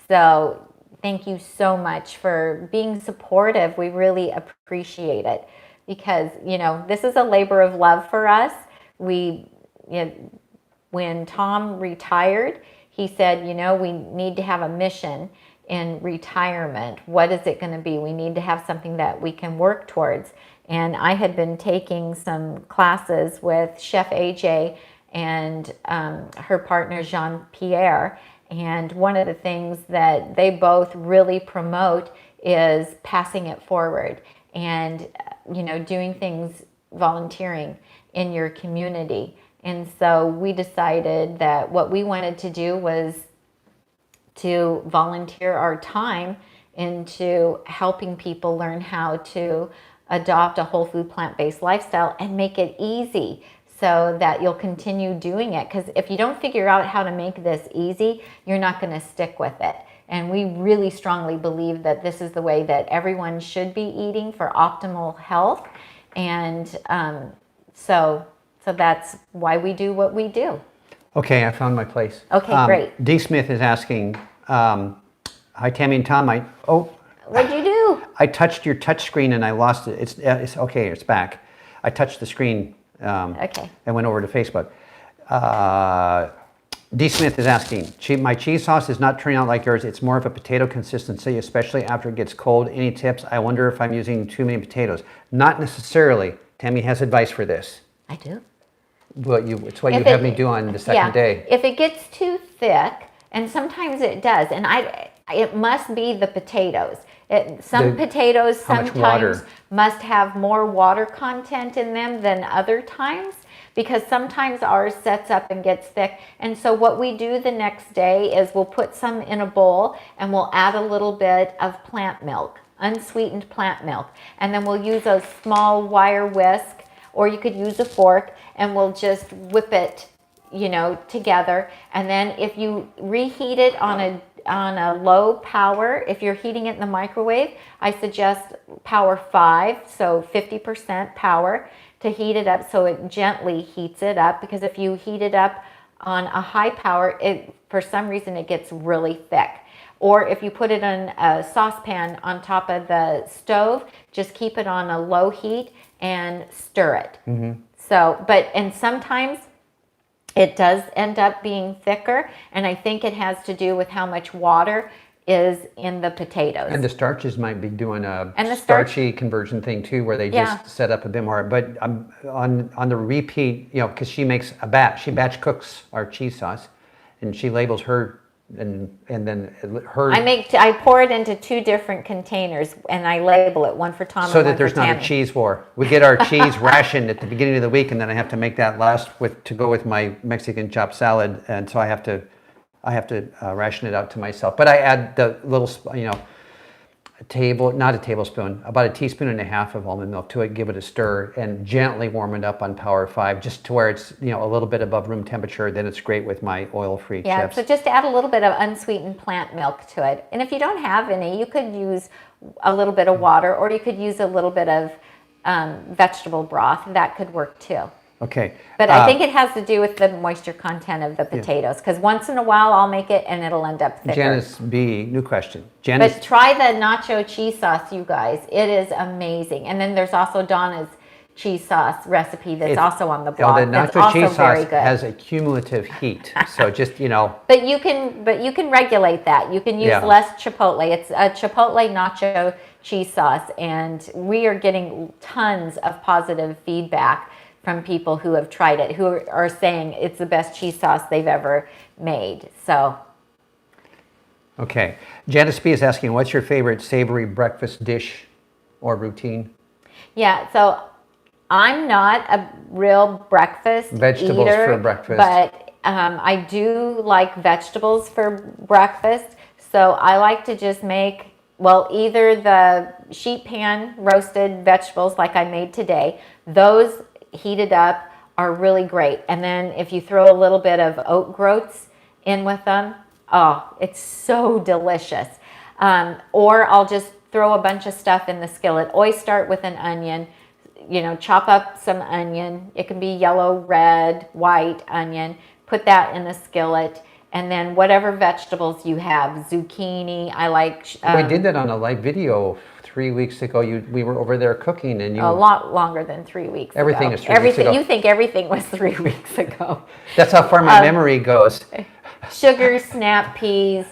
So thank you so much for being supportive. We really appreciate it because, this is a labor of love for us. When Tom retired, he said, we need to have a mission in retirement. What is it going to be? We need to have something that we can work towards. And I had been taking some classes with Chef AJ and her partner Jean-Pierre. And one of the things that they both really promote is passing it forward and, doing things, volunteering in your community. And so we decided that what we wanted to do was to volunteer our time into helping people learn how to adopt a whole food plant-based lifestyle and make it easy so that you'll continue doing it. Because if you don't figure out how to make this easy, you're not going to stick with it. And we really strongly believe that this is the way that everyone should be eating for optimal health. And so that's why we do what we do. Okay, I found my place. Okay, great. D. Smith is asking, hi Tammy and Tom, What'd you do? I touched your touch screen and I lost it. It's okay, it's back. I touched the screen Okay. and went over to Facebook. D. Smith is asking, my cheese sauce is not turning out like yours. It's more of a potato consistency, especially after it gets cold. Any tips? I wonder if I'm using too many potatoes. Not necessarily. Tammy has advice for this. I do. It's what you have me do on the second day. If it gets too thick, and sometimes it does, and it must be the potatoes. Potatoes sometimes must have more water content in them than other times, because sometimes ours sets up and gets thick. And so what we do the next day is we'll put some in a bowl and we'll add a little bit of plant milk, unsweetened plant milk. And then we'll use a small wire whisk, or you could use a fork, and we'll just whip it, together. And then if you reheat it on a low power, if you're heating it in the microwave, I suggest power 5, so 50% power, to heat it up so it gently heats it up. Because if you heat it up on a high power, for some reason it gets really thick. Or if you put it in a saucepan on top of the stove, just keep it on a low heat and stir it. Mm-hmm. And sometimes it does end up being thicker, and I think it has to do with how much water is in the potatoes. And the starches might be doing a starchy conversion thing too, where they just set up a bit more. But on the repeat, because she makes she batch cooks our cheese sauce, and she labels her. And then her. I pour it into 2 different containers, and I label it, one for Tom and one for Tammy. So that there's not a cheese war. We get our cheese rationed at the beginning of the week, and then I have to make that last to go with my Mexican chopped salad, and so I have to ration it out to myself. But I add the little, not a tablespoon, about a teaspoon and a half of almond milk to it, give it a stir, and gently warm it up on power 5, just to where it's a little bit above room temperature. Then it's great with my oil-free chips. So just add a little bit of unsweetened plant milk to it. And if you don't have any, you could use a little bit of water, or you could use a little bit of vegetable broth. That could work too. Okay. But I think it has to do with the moisture content of the potatoes, because once in a while I'll make it and it'll end up thicker. Janice B, new question. But try the nacho cheese sauce, you guys. It is amazing. And then there's also Donna's cheese sauce recipe that's also on the You know, blog. the That's nacho also cheese very sauce good. has a cumulative heat, so just, you know. But you can regulate that. You can use Yeah. less chipotle. It's a chipotle nacho cheese sauce, and we are getting tons of positive feedback from people who have tried it, who are saying it's the best cheese sauce they've ever made. So, Okay. Janice B is asking, what's your favorite savory breakfast dish or routine? yeah, so I'm not a real breakfast Vegetables eater, for breakfast. but I do like vegetables for breakfast. So I like to just make, well, either the sheet pan roasted vegetables like I made today. Those heated up are really great. And then if you throw a little bit of oat groats in with them, oh, it's so delicious. Or I'll just throw a bunch of stuff in the skillet. Always start with an onion. You know, chop up some onion. It can be yellow, red, white onion. Put that in the skillet. And then whatever vegetables you have, zucchini, I like... We did that on a live video 3 weeks ago. We were over there cooking and you... A lot longer than 3 weeks Everything ago. is 3 weeks ago. You think everything was 3 weeks ago. That's how far my memory goes. Sugar, snap peas,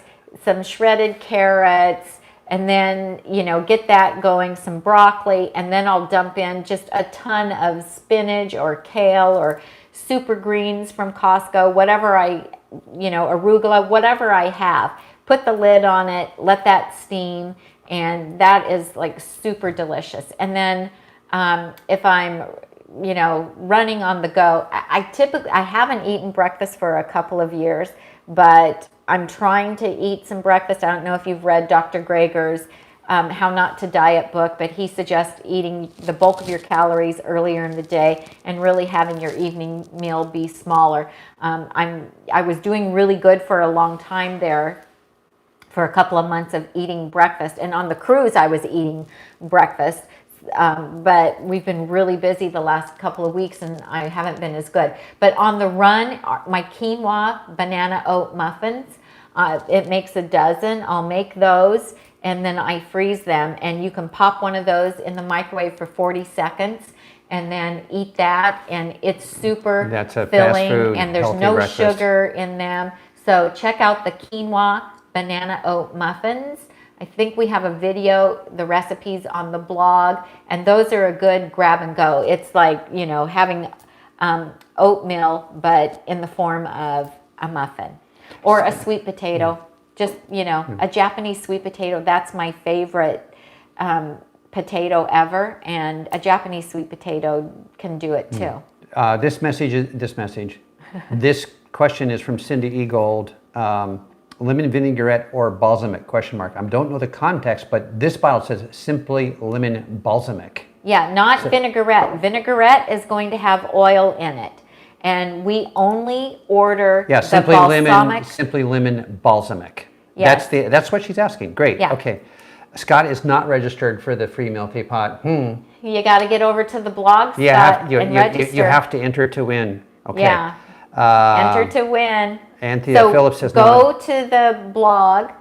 some shredded carrots, and then, you know, get that going, some broccoli, and then I'll dump in just a ton of spinach or kale or super greens from Costco, whatever arugula, whatever I have. Put the lid on it, let that steam, and that is like super delicious. And then if I'm, you know, running on the go, I haven't eaten breakfast for a couple of years, but I'm trying to eat some breakfast. I don't know if you've read Dr. Greger's How Not to Diet book, but he suggests eating the bulk of your calories earlier in the day and really having your evening meal be smaller. I was doing really good for a long time there, for a couple of months of eating breakfast. And on the cruise, I was eating breakfast. But we've been really busy the last couple of weeks and I haven't been as good. But on the run, my quinoa banana oat muffins, it makes a dozen. I'll make those and then I freeze them. And you can pop one of those in the microwave for 40 seconds and then eat that. And it's super That's a filling fast food, and there's healthy no breakfast. sugar in them. So check out the quinoa banana oat muffins. I think we have a video, the recipes on the blog, and those are a good grab and go. It's like, you know, having oatmeal, but in the form of a muffin or a sweet potato. Just, you know, a Japanese sweet potato. That's my favorite potato ever, and a Japanese sweet potato can do it too. This question is from Cindy E. Gold. Lemon vinaigrette or balsamic, question mark. I don't know the context, but this bottle says simply lemon balsamic. Yeah, not vinaigrette. Vinaigrette is going to have oil in it. And we only order Yeah, the simply lemon balsamic. Yes. That's what she's asking. Great. Yeah. Okay. Scott is not registered for the free meal pot. You got to get over to the blog You register. you have to enter to win. Okay. Yeah. Enter to win. Anthea Phillips says go to the blog,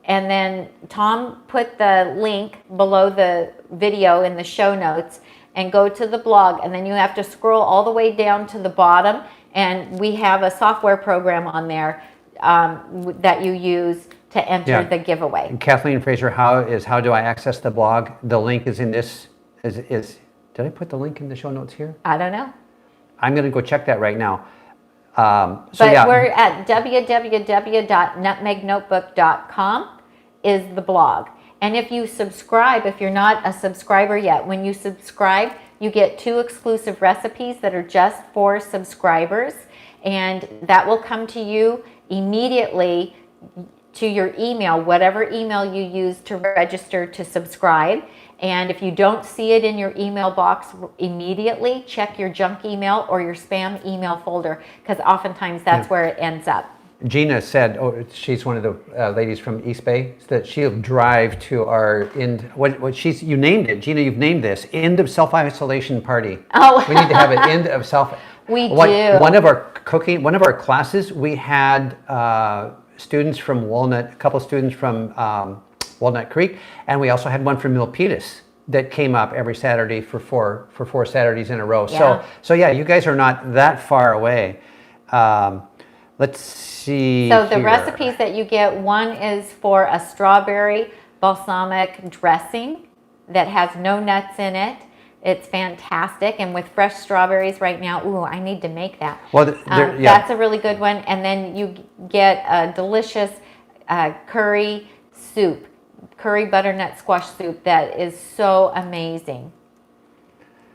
and then Tom put the link below the video in the show notes, and go to the blog, and then you have to scroll all the way down to the bottom, and we have a software program on there that you use to enter the giveaway. And Kathleen Fraser, how do I access the blog? The link is in this. Did I put the link in the show notes here? I don't know. I'm going to go check that right now. We're at www.nutmegnotebook.com is the blog. And if you subscribe, if you're not a subscriber yet, when you subscribe, you get 2 exclusive recipes that are just for subscribers. And that will come to you immediately to your email, whatever email you use to register to subscribe. And if you don't see it in your email box immediately, check your junk email or your spam email folder, because oftentimes that's where it ends up. Gina said, she's one of the ladies from East Bay, that she'll drive to our you named it, Gina, you've named this, end of self-isolation party. Oh. We need to have an end of We do. One of our classes, we had students from Walnut, a couple students from Walnut Creek, and we also had one from Milpitas that came up every Saturday for four Saturdays in a row. Yeah. So yeah, you guys are not that far away. Let's see. So the here. recipes that you get, one is for a strawberry balsamic dressing that has no nuts in it. It's fantastic, and with fresh strawberries right now, ooh, I need to make that. Well, yeah. That's a really good one. And then you get a delicious curry soup, curry butternut squash soup that is so amazing.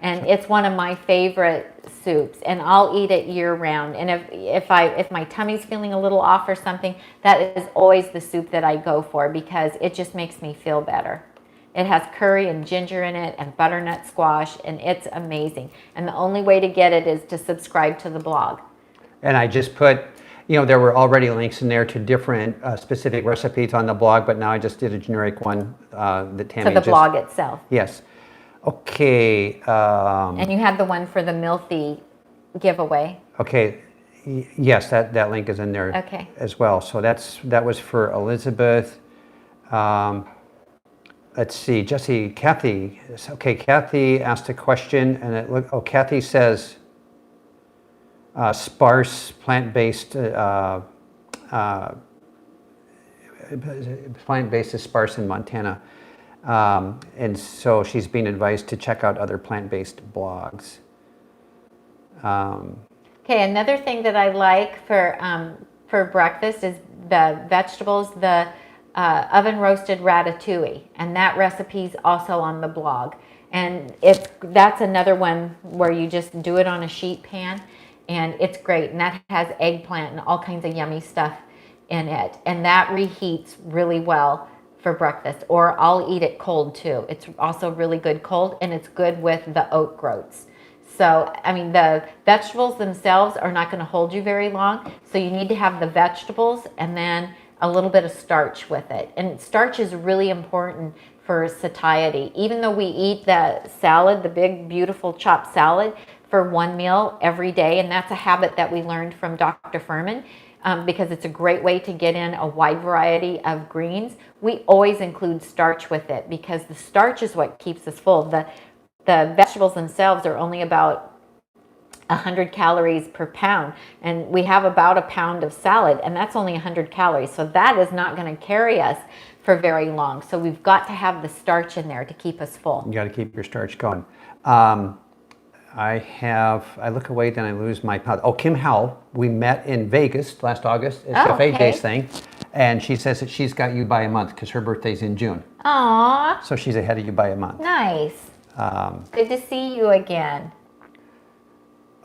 And it's one of my favorite soups, and I'll eat it year round. And if my tummy's feeling a little off or something, that is always the soup that I go for because it just makes me feel better. It has curry and ginger in it and butternut squash, and it's amazing. And the only way to get it is to subscribe to the blog. And I just put, there were already links in there to different specific recipes on the blog, but now I just did a generic one that Tammy To the blog itself. Yes. Okay. And you had the one for the Milthy giveaway. Okay. Yes, that link is in there as well. So that was for Elizabeth. Let's see, Kathy. Okay, Kathy asked a question, and Kathy says sparse plant-based is sparse in Montana. And so she's being advised to check out other plant-based blogs. Okay, another thing that I like for breakfast is the vegetables, the oven roasted ratatouille, and that recipe's also on the blog. And that's another one where you just do it on a sheet pan, and it's great. And that has eggplant and all kinds of yummy stuff in it, and that reheats really well for breakfast, or I'll eat it cold too. It's also really good cold, and it's good with the oat groats. So, I mean, the vegetables themselves are not going to hold you very long, so you need to have the vegetables and then a little bit of starch with it. And starch is really important for satiety. Even though we eat the salad, the big, beautiful chopped salad, for one meal every day, and that's a habit that we learned from Dr. Furman, because it's a great way to get in a wide variety of greens. We always include starch with it because the starch is what keeps us full. The vegetables themselves are only about 100 calories per pound, and we have about a pound of salad, and that's only 100 calories. So that is not going to carry us for very long. So we've got to have the starch in there to keep us full. You got to keep your starch going. I look away, then I lose my thought. Oh, Kim Howell, we met in Vegas last August at Chef AJ's thing, and she says that she's got you by a month because her birthday's in June. Aww. So she's ahead of you by a month. Nice. Good to see you again.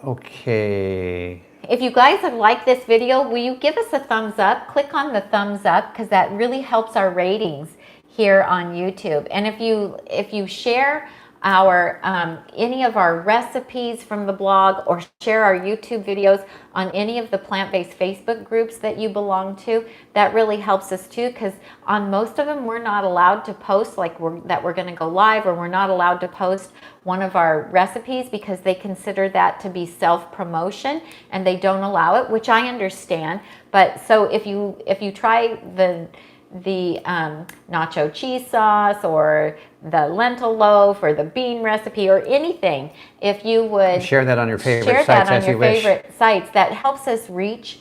Okay. If you guys have liked this video, will you give us a thumbs up? Click on the thumbs up because that really helps our ratings here on YouTube. And if you share our any of our recipes from the blog or share our YouTube videos on any of the plant-based Facebook groups that you belong to, that really helps us too, because on most of them we're not allowed to post that we're going to go live, or we're not allowed to post one of our recipes because they consider that to be self-promotion and they don't allow it, which I understand. But so if you try the nacho cheese sauce or the lentil loaf or the bean recipe or anything, if you would share that on your favorite share sites that on as your you wish. favorite sites, that helps us reach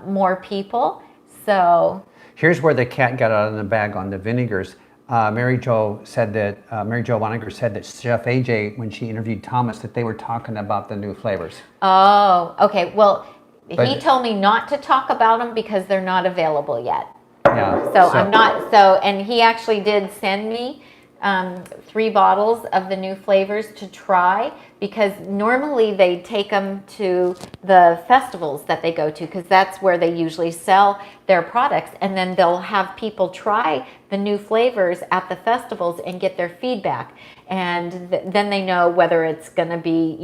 more people. So here's where the cat got out of the bag on the vinegars. Mary Jo Waniger said that Chef AJ, when she interviewed Thomas, that they were talking about the new flavors. Oh, okay. Well, he told me not to talk about them because they're not available yet. Yeah. So I'm not, and he actually did send me 3 bottles of the new flavors to try, because normally they take them to the festivals that they go to, because that's where they usually sell their products, and then they'll have people try the new flavors at the festivals and get their feedback, and then they know whether it's going to be,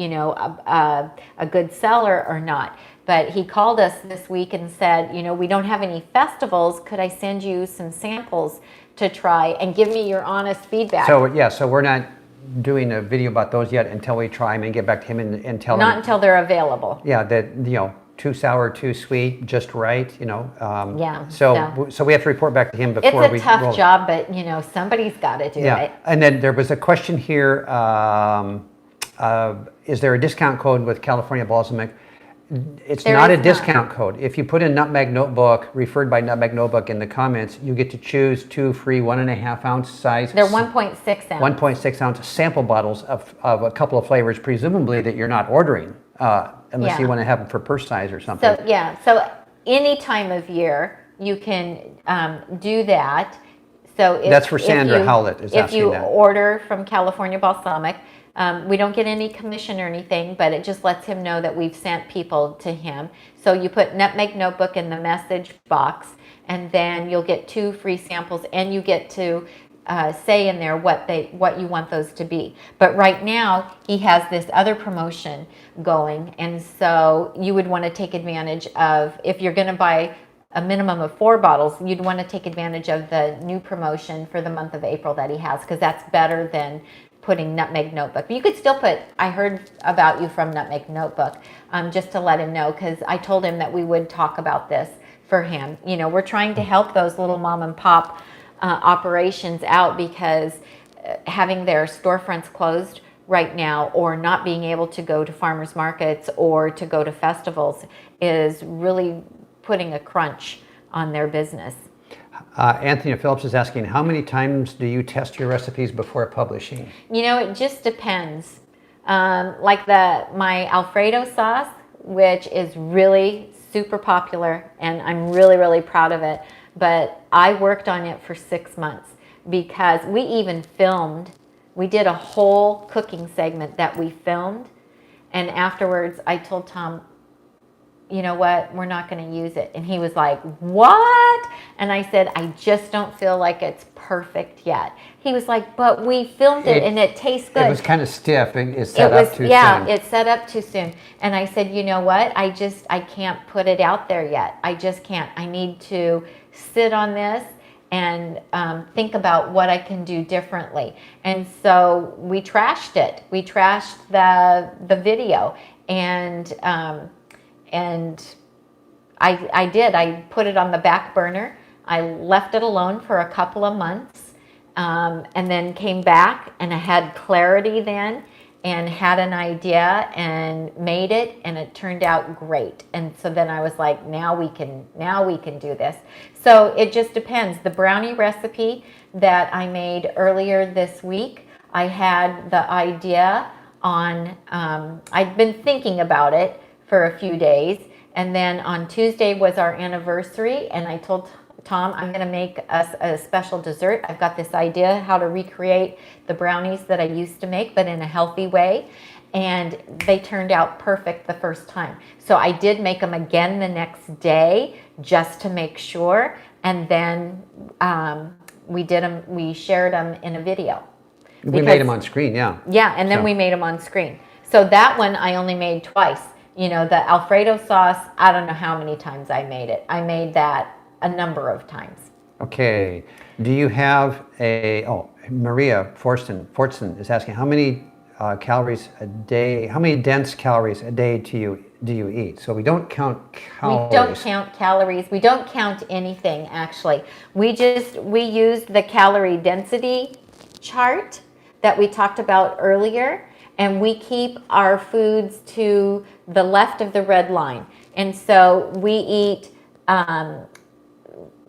a good seller or not. But he called us this week and said, we don't have any festivals. Could I send you some samples to try and give me your honest feedback? So we're not doing a video about those yet until we try them and get back to him and tell him. Not until they're available. Yeah, that too sour, too sweet, just right, Yeah, So we have to report back to him it's before a we tough roll. job, but somebody's got to do it. And then there was a question here, is there a discount code with California Balsamic? It's There not a is discount code. If you put in Nutmeg Notebook, referred by Nutmeg Notebook in the comments, you get to choose 2 free 1.5 ounce size. They're 1.6 ounce. 1.6 ounce sample bottles of a couple of flavors, presumably that you're not ordering, unless you want to have them for purse size or something. So any time of year you can do that. So That's for Sandra Howlett is if asking you that. order from California Balsamic, we don't get any commission or anything, but it just lets him know that we've sent people to him. So you put Nutmeg Notebook in the message box, and then you'll get 2 free samples, and you get to say in there what you want those to be. But right now he has this other promotion going, and so you would want to take advantage of, if you're going to buy a minimum of 4 bottles, you'd want to take advantage of the new promotion for the month of April that he has, because that's better than putting Nutmeg Notebook. But you could still put, I heard about you from Nutmeg Notebook, just to let him know, because I told him that we would talk about this for him. We're trying to help those little mom and pop operations out, because having their storefronts closed right now, or not being able to go to farmers markets or to go to festivals, is really putting a crunch on their business. Anthony Phillips is asking, how many times do you test your recipes before publishing? It just depends. Like my Alfredo sauce, which is really super popular, and I'm really, really proud of it. But I worked on it for 6 months, because we even filmed. We did a whole cooking segment that we filmed, and afterwards I told Tom, you know what, we're not going to use it. And he was like, what? And I said, I just don't feel like it's perfect yet. He was like, but we filmed it and it tastes good. It was kind of stiff. It set up too soon. Yeah, it set up too soon. And I said, you know what, I can't put it out there yet. I just can't. I need to sit on this and think about what I can do differently. And so we trashed it. We trashed the video, and I did. I put it on the back burner. I left it alone for a couple of months, and then came back, and I had clarity then, and had an idea and made it, and it turned out great. And so then I was like, now we can do this. So it just depends. The brownie recipe that I made earlier this week, I had the idea on, I'd been thinking about it for a few days, and then on Tuesday was our anniversary, and I told Tom, I'm going to make us a special dessert. I've got this idea how to recreate the brownies that I used to make, but in a healthy way, and they turned out perfect the first time. So I did make them again the next day just to make sure, and then we shared them in a video. We made them on screen, yeah. Yeah, and then we made them on screen. So that one I only made twice. The Alfredo sauce, I don't know how many times I made it. I made that a number of times. Okay. Do you have Maria Fortson is asking, how many calories a day, how many dense calories a day do you eat? So we don't count calories. We don't count calories. We don't count anything, actually. We use the calorie density chart that we talked about earlier, and we keep our foods to the left of the red line. And so we eat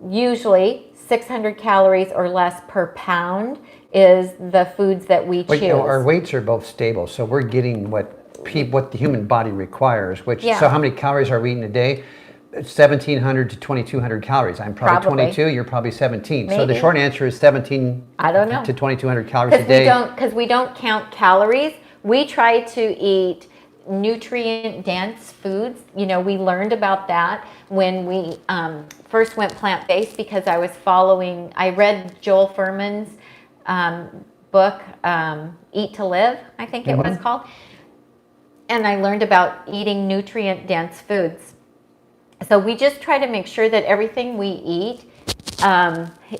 usually 600 calories or less per pound is the foods that we choose. Our weights are both stable, so we're getting what the human body requires. So how many calories are we eating a day? 1,700 to 2,200 calories. I'm probably 22. You're probably 17. Maybe. So the short answer is 17 I don't know. to 2,200 calories a day. Because we don't count calories. We try to eat nutrient-dense foods. We learned about that when we first went plant-based, because I read Joel Fuhrman's book, Eat to Live, I think it was called. And I learned about eating nutrient-dense foods. So we just try to make sure that everything we eat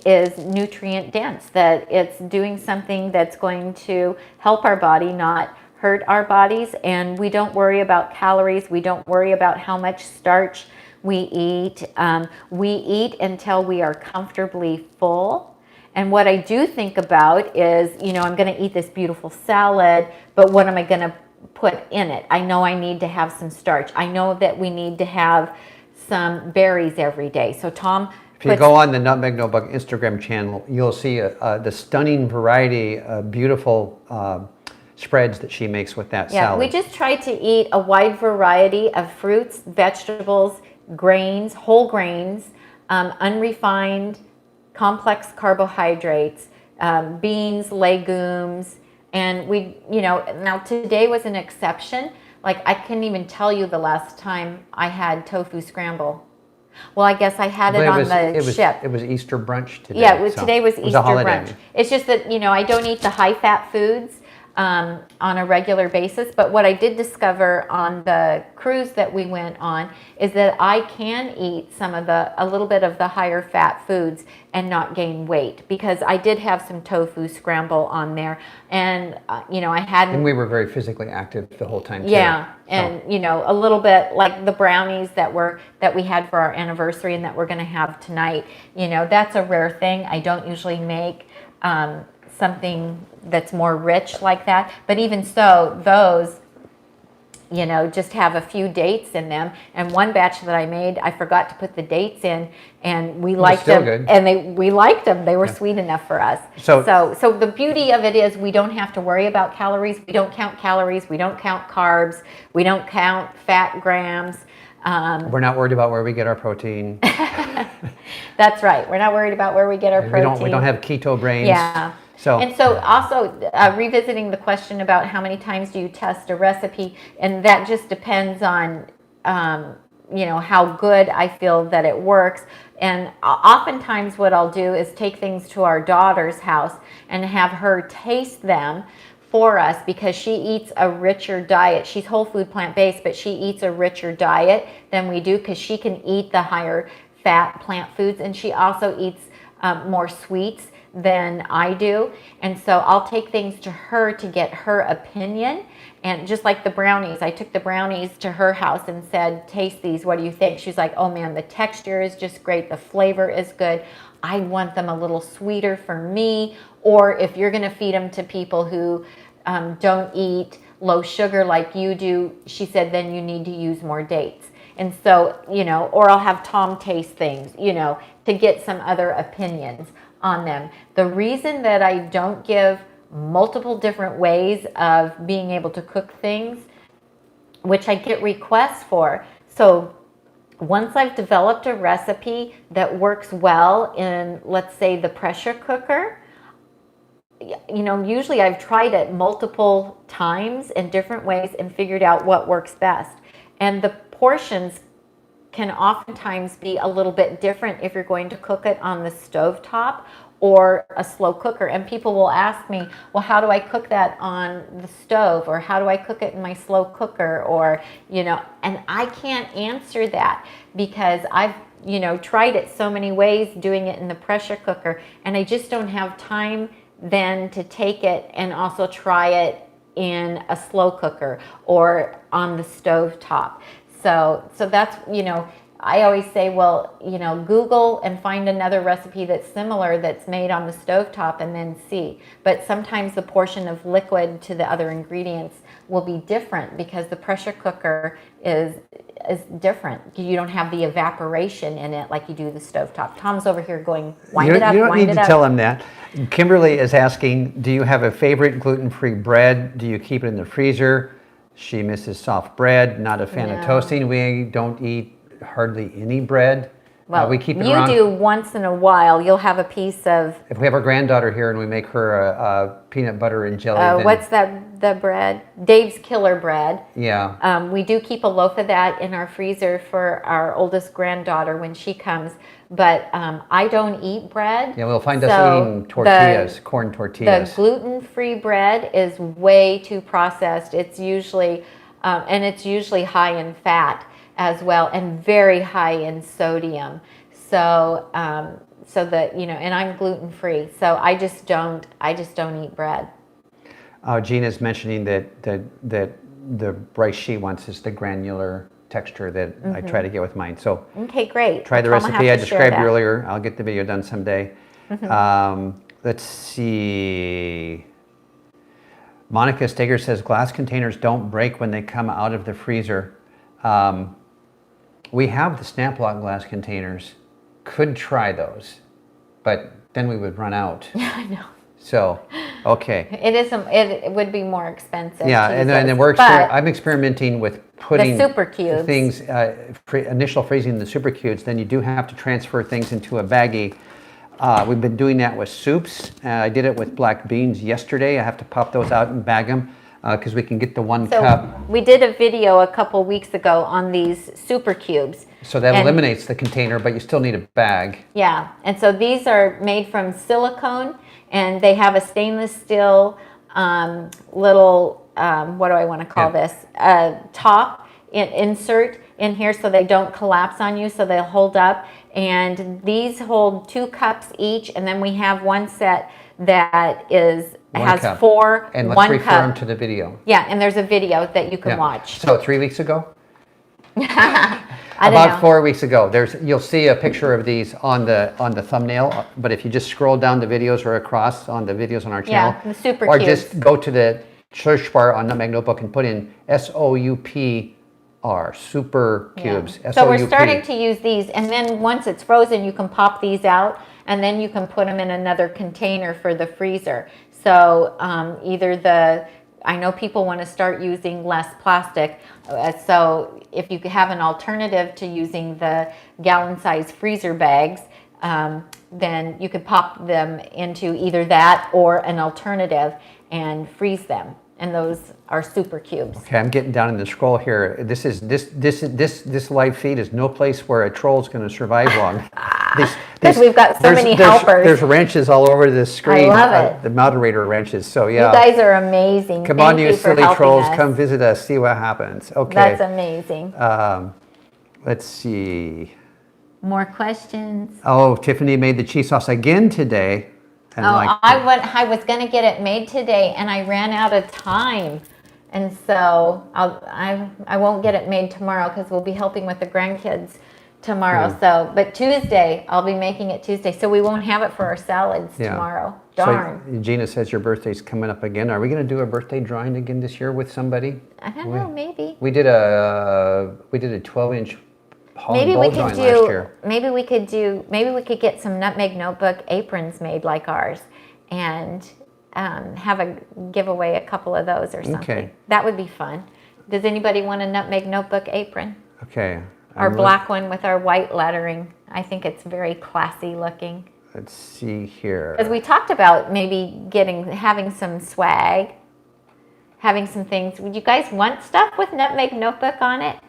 is nutrient-dense, that it's doing something that's going to help our body, not hurt our bodies, and we don't worry about calories. We don't worry about how much starch we eat. We eat until we are comfortably full. And what I do think about is, I'm going to eat this beautiful salad, but what am I going to put in it? I know I need to have some starch. I know that we need to have some berries every day. So Tom, if you go on the Nutmeg Notebook Instagram channel, you'll see the stunning variety of beautiful spreads that she makes with that salad. We just try to eat a wide variety of fruits, vegetables, grains, whole grains, unrefined, complex carbohydrates, beans, legumes, and now today was an exception. Like, I couldn't even tell you the last time I had tofu scramble. Well, I guess I had it on the ship. It was Easter brunch today. Yeah, today was Easter holiday. brunch. It's just that, I don't eat the high-fat foods on a regular basis. But what I did discover on the cruise that we went on is that I can eat a little bit of the higher fat foods and not gain weight, because I did have some tofu scramble on there, and I hadn't. And we were very physically active the whole time too. Yeah, and a little bit like the brownies that we had for our anniversary and that we're going to have tonight. That's a rare thing. I don't usually make something that's more rich like that, but even so, those just have a few dates in them. And one batch that I made, I forgot to put the dates in, and we liked them. Good. And we liked them. They were sweet enough for us. So the beauty of it is we don't have to worry about calories. We don't count calories. We don't count carbs. We don't count fat grams. We're not worried about where we get our protein. That's right. We're not worried about where we get our protein. We don't have keto brains. Yeah. So also revisiting the question about how many times do you test a recipe, and that just depends on how good I feel that it works. And oftentimes what I'll do is take things to our daughter's house and have her taste them for us, because she eats a richer diet. She's whole food plant-based, but she eats a richer diet than we do, because she can eat the higher fat plant foods, and she also eats more sweets than I do. And so I'll take things to her to get her opinion. And just like the brownies, I took the brownies to her house and said, taste these, what do you think? She's like, oh man, the texture is just great, the flavor is good. I want them a little sweeter for me. Or if you're gonna feed them to people who don't eat low sugar like you do, she said, then you need to use more dates. And so, or I'll have Tom taste things, to get some other opinions on them. The reason that I don't give multiple different ways of being able to cook things, which I get requests for. So once I've developed a recipe that works well in, let's say, the pressure cooker, usually I've tried it multiple times in different ways and figured out what works best. And the portions can oftentimes be a little bit different if you're going to cook it on the stovetop or a slow cooker. And people will ask me, well, how do I cook that on the stove? Or how do I cook it in my slow cooker? Or, and I can't answer that, because I've, tried it so many ways doing it in the pressure cooker, and I just don't have time then to take it and also try it in a slow cooker or on the stove top. So that's, I always say, well, Google and find another recipe that's similar that's made on the stovetop and then see. But sometimes the portion of liquid to the other ingredients will be different, because the pressure cooker is different. You don't have the evaporation in it like you do the stovetop. Tom's over here going, wind it up, wind it up. You don't need to tell him that. Kimberly is asking, do you have a favorite gluten-free bread? Do you keep it in the freezer? She misses soft bread, not a fan of toasting. We don't eat hardly any bread. Well, we keep it you around. do once in a while. You'll have a piece of... If we have our granddaughter here and we make her a peanut butter and jelly, then, what's the bread? Dave's Killer Bread. Yeah. We do keep a loaf of that in our freezer for our oldest granddaughter when she comes. But I don't eat bread. Yeah, we'll find us eating tortillas, corn tortillas. The gluten-free bread is way too processed. It's usually, and it's usually high in fat as well, and very high in sodium. So, and I'm gluten-free, so I just don't eat bread. Gina's mentioning that the rice she wants is the granular texture that I try to get with mine. So okay, great. try the Tom will recipe I have to share described that. earlier. I'll get the video done someday. Let's see. Monica Steger says glass containers don't break when they come out of the freezer. We have the snap lock glass containers. Could try those, but then we would run out. I know. So, okay. It would be more expensive. Yeah, to and use then those, I'm experimenting with putting the super cubes. things, initial freezing in the super cubes. Then you do have to transfer things into a baggie. We've been doing that with soups. I did it with black beans yesterday. I have to pop those out and bag them because we can get the one cup. We did a video a couple weeks ago on these super cubes. So that eliminates the container, but you still need a bag. Yeah, and so these are made from silicone, and they have a stainless steel little, what do I want to call this, top insert in here so they don't collapse on you, so they'll hold up. And these hold 2 cups each, and then we have one set that has cup. 4, And let's 1 refer cup. them to the video. Yeah, and there's a video that you can watch. So 3 weeks ago? I don't About know. 4 weeks ago, you'll see a picture of these on the thumbnail. But if you just scroll down the videos or across on the videos on our channel, the super or cubes. just go to the search bar on Nutmeg Notebook and put in SOUPR, super cubes. Yeah. So we're SOUP. starting to use these, and then once it's frozen, you can pop these out, and then you can put them in another container for the freezer. So I know people want to start using less plastic, so if you have an alternative to using the gallon-size freezer bags, then you could pop them into either that or an alternative and freeze them. And those are super cubes. Okay, I'm getting down in the scroll here. This live feed is no place where a troll is going to survive long. Because we've got so many helpers. There's wrenches all over the screen. I love it. The moderator wrenches. So yeah. You guys are amazing. Come Thank on, you you for silly helping trolls! us. Come visit us. See what happens. Okay. That's amazing. Let's see. More questions? Oh, Tiffany made the cheese sauce again today. And I was going to get it made today, and I ran out of time. And so I won't get it made tomorrow because we'll be helping with the grandkids tomorrow. So, but Tuesday, I'll be making it Tuesday. So we won't have it for our salads tomorrow. Darn. So Gina says your birthday's coming up again. Are we going to do a birthday drawing again this year with somebody? I don't know, maybe. We did a 12-inch Holland Maybe bowl we drawing could last year. maybe we could get some Nutmeg Notebook aprons made like ours and have a giveaway a couple of those or something. Okay. That would be fun. Does anybody want a Nutmeg Notebook apron? Okay. Our black one with our white lettering. I think it's very classy looking. Let's see here. Because we talked about maybe having some swag, having some things. Would you guys want stuff with Nutmeg Notebook on it?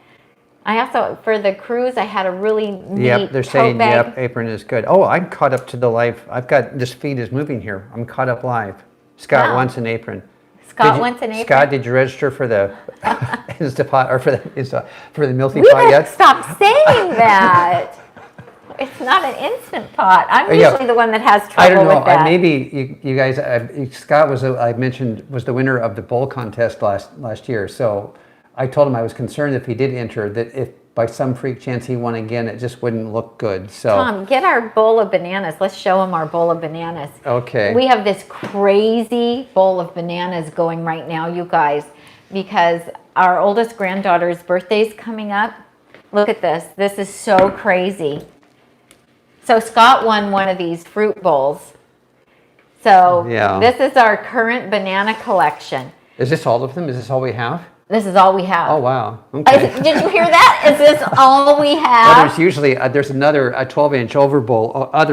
I also, for the cruise, I had a really neat Yep, they're tote saying, bag. yep, apron is good. Oh, I'm caught up to the live. This feed is moving here. I'm caught up live. Scott Wow. wants an apron. Scott wants an apron? Scott, did you register for the Instapot or for the Milky We Pot gotta yet? stop saying that. It's not an Instant Pot. I'm Yeah. usually the one that has trouble I don't know. with that. Maybe you guys. Scott I mentioned was the winner of the bowl contest last year. So I told him I was concerned if he did enter that if by some freak chance he won again, it just wouldn't look good. So Tom, get our bowl of bananas. Let's show him our bowl of bananas. Okay. We have this crazy bowl of bananas going right now, you guys, because our oldest granddaughter's birthday is coming up. Look at this. This is so crazy. So Scott won one of these fruit bowls. So Yeah. this is our current banana collection. Is this all of them? Is this all we have? This is all we have. Oh wow. Okay. Did you hear that? Is this all we Well, have? there's usually there's another 12-inch other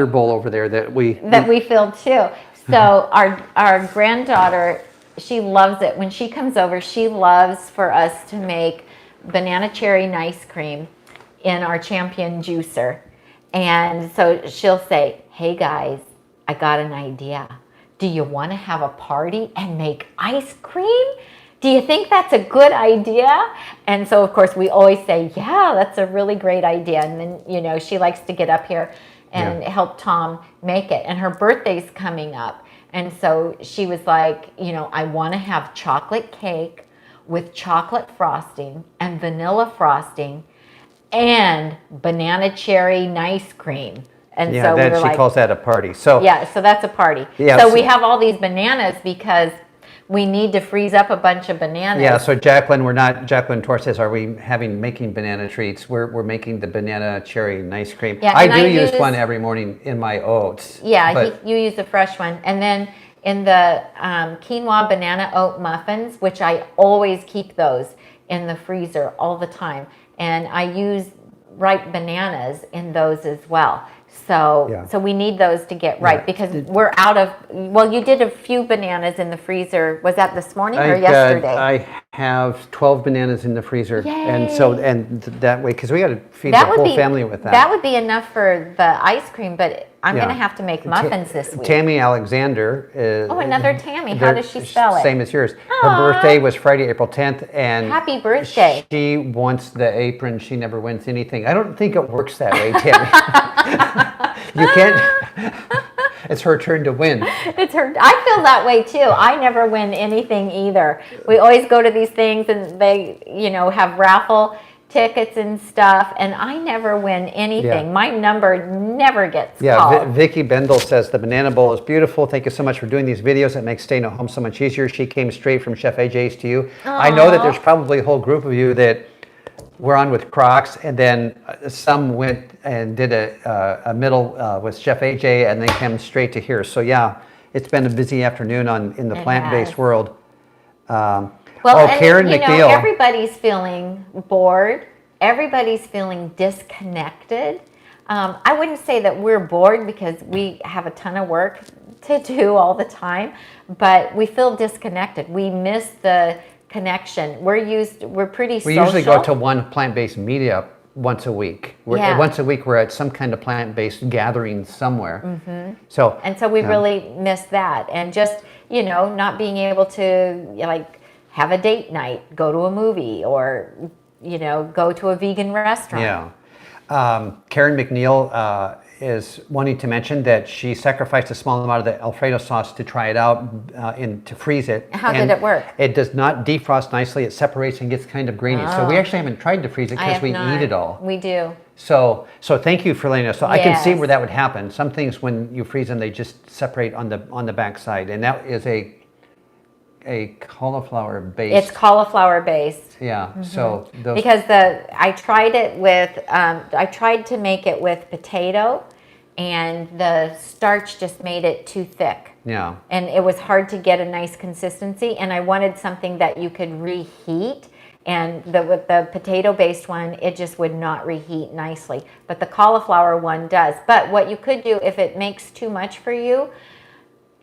bowl over there that we Filled too. So our granddaughter, she loves it. When she comes over, she loves for us to make banana cherry ice cream in our Champion juicer. And so she'll say, "Hey guys, I got an idea. Do you want to have a party and make ice cream? Do you think that's a good idea?" And so, of course, we always say, "Yeah, that's a really great idea." And then, she likes to get up here and help Tom make it. And her birthday's coming up. And so she was like, I want to have chocolate cake with chocolate frosting and vanilla frosting and banana cherry nice cream. And Yeah, so we were she like, calls that a party. So yeah, so that's a party. Yeah, so so- we have all these bananas because we need to freeze up a bunch of bananas. yeah, so Jacqueline Tor says, are we making banana treats? We're making the banana cherry nice cream. Yeah, I and do I use use- one every morning in my oats. Yeah, but you use the fresh one. And then in the quinoa banana oat muffins, which I always keep those in the freezer all the time. And I use ripe bananas in those as well. So Yeah. so we need those to get ripe Yeah. because we're out of, well, you did a few bananas in the freezer. Was that this morning or yesterday? I have 12 bananas in the freezer. And so, Yay. that way, because we got to feed the whole family with that. That would be enough for the ice cream, but I'm Yeah. going to have to make muffins this week. Tammy Alexander is. Oh, another Tammy. How does she spell it? Same as yours. Aw. Her birthday was Friday, April 10th, and Happy birthday. She wants the apron. She never wins anything. I don't think it works that way, Tammy. You can't. It's her turn to win. It's her. I feel that way too. I never win anything either. We always go to these things and they, have raffle tickets and stuff, and I never win anything. Yeah. My number never gets Yeah, called. Vicky Bendel says the banana bowl is beautiful. Thank you so much for doing these videos. It makes staying at home so much easier. She came straight from Chef AJ's to you. I know that there's probably a whole group of you that were on with Crocs, and then some went and did a middle with Chef AJ, and then came straight to here. So yeah, it's been a busy afternoon in the It plant-based has. world. Well, Karen and, McNeil. everybody's feeling bored. Everybody's feeling disconnected. I wouldn't say that we're bored because we have a ton of work to do all the time, but we feel disconnected. We miss the connection. We're pretty social. We usually go to one plant-based meetup once a week. Yeah. Once a week, we're at some kind of plant-based gathering somewhere. Mm-hmm. So we really miss that, and just not being able to have a date night, go to a movie, or go to a vegan restaurant. Yeah. Karen McNeil is wanting to mention that she sacrificed a small amount of the Alfredo sauce to try it out and to freeze it. How did it work? It does not defrost nicely. It separates and gets kind of grainy. So we actually haven't tried to freeze it because we eat it all. We do. So thank you for letting us. So I can see Yes. where that would happen. Some things when you freeze them, they just separate on the back side, and that is a cauliflower based. It's cauliflower based. Yeah. So those. Because I tried it with, I tried to make it with potato, and the starch just made it too thick. Yeah. And it was hard to get a nice consistency, and I wanted something that you could reheat. And with the potato-based one, it just would not reheat nicely. But the cauliflower one does. But what you could do, if it makes too much for you,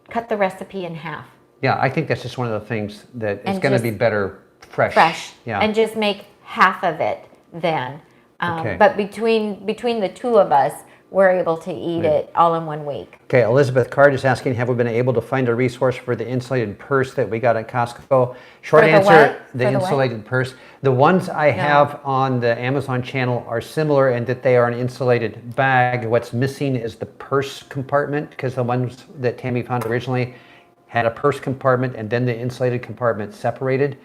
cut the recipe in half. Yeah, I think that's just one of the things that is And going to just be better fresh. Fresh. Yeah. And just make half of it then. Okay. But between the two of us, we're able to eat it all in 1 week. Okay, Elizabeth Card is asking, have we been able to find a resource for the insulated purse that we got at Costco? Short For the answer, what? the For the what? insulated purse. The ones I have on the Amazon channel are similar in that they are an insulated bag. What's missing is the purse compartment, because the ones that Tammy found originally had a purse compartment and then the insulated compartment separated.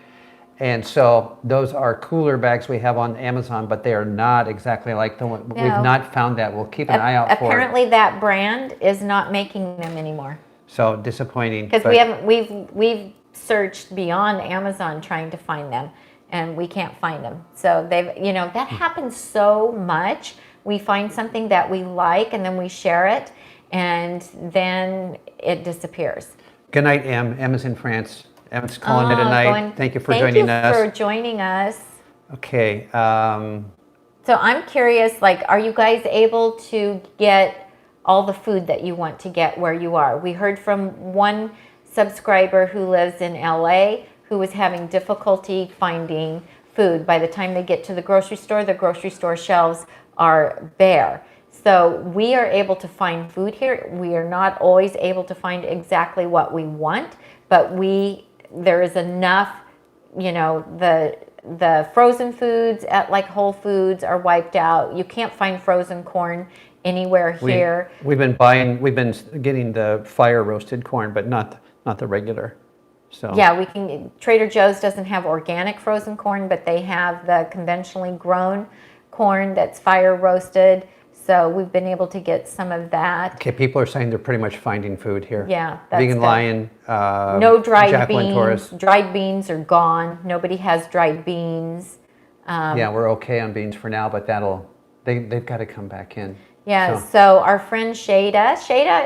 And so those are cooler bags we have on Amazon, but they are not exactly like the one. No. We've not found that. We'll keep an eye out for it. Apparently that brand is not making them anymore. So disappointing. Because but- we've searched beyond Amazon trying to find them, and we can't find them. So that happens so much. We find something that we like, and then we share it, and then it disappears. Good night, Em. Em is in France. Em's calling it a night. Thank you for joining us. Thank you for joining us. Okay. So I'm curious, are you guys able to get all the food that you want to get where you are? We heard from one subscriber who lives in LA who was having difficulty finding food. By the time they get to the grocery store shelves are bare. So we are able to find food here. We are not always able to find exactly what we want, but there is enough, the frozen foods at Whole Foods are wiped out. You can't find frozen corn anywhere here. We've been getting the fire roasted corn, but not the regular. So Yeah, Trader Joe's doesn't have organic frozen corn, but they have the conventionally grown corn that's fire roasted. So we've been able to get some of that. Okay, people are saying they're pretty much finding food here. Yeah, that's Vegan good. Lion, No dried Jacqueline beans. Torres. Dried beans are gone. Nobody has dried beans. Yeah, we're okay on beans for now, but they've got to come back in. Yeah, so our friend Shada,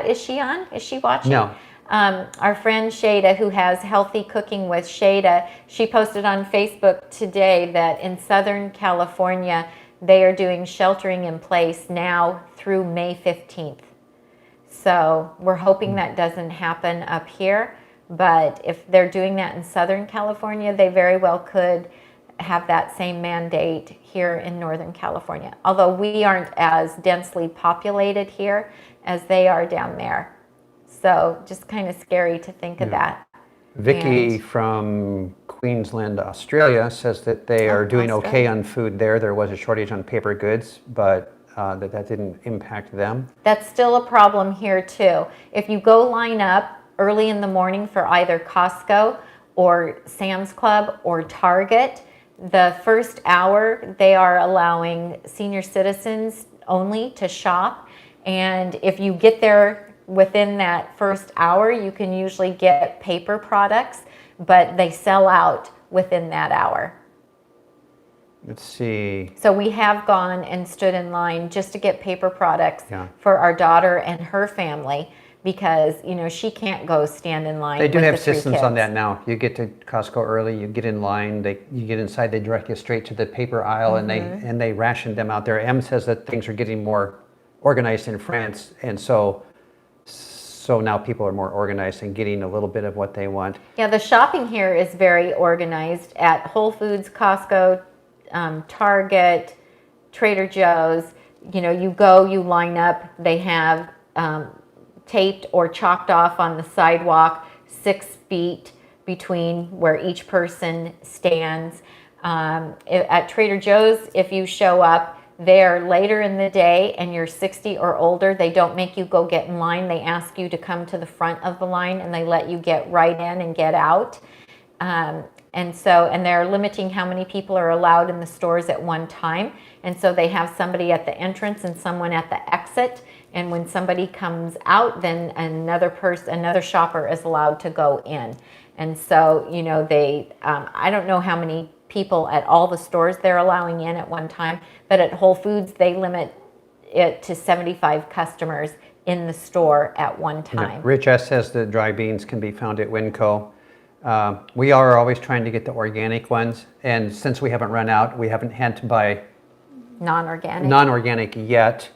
is she on? Is she watching? No. Our friend Shada, who has Healthy Cooking with Shada, she posted on Facebook today that in Southern California, they are doing sheltering in place now through May 15th. So we're hoping that doesn't happen up here, but if they're doing that in Southern California, they very well could have that same mandate here in Northern California. Although we aren't as densely populated here as they are down there. So just kind of scary to think of that. Vicky from Queensland, Australia says that they are doing okay on food there. There was a shortage on paper goods, but that didn't impact them. That's still a problem here too. If you go line up early in the morning for either Costco or Sam's Club or Target, the first hour they are allowing senior citizens only to shop. And if you get there within that first hour, you can usually get paper products, but they sell out within that hour. Let's see. So we have gone and stood in line just to get paper products for our daughter and her family because, she can't go stand in line. They do with have the 3 systems kids. on that now. You get to Costco early, you get in line, you get inside, they direct you straight to the paper aisle, and they ration them out there. Em says that things are getting more organized in France, and so now people are more organized and getting a little bit of what they want. Yeah, the shopping here is very organized at Whole Foods, Costco, Target, Trader Joe's. You go, you line up, they have taped or chalked off on the sidewalk 6 feet between where each person stands. At Trader Joe's, if you show up there later in the day and you're 60 or older, they don't make you go get in line. They ask you to come to the front of the line and they let you get right in and get out. And they're limiting how many people are allowed in the stores at one time. And so they have somebody at the entrance and someone at the exit. And when somebody comes out, then another shopper is allowed to go in. And so, I don't know how many people at all the stores they're allowing in at one time, but at Whole Foods, they limit it to 75 customers in the store at one time. Rich S says the dry beans can be found at Winco. We are always trying to get the organic ones, and since we haven't run out, we haven't had to buy non-organic yet,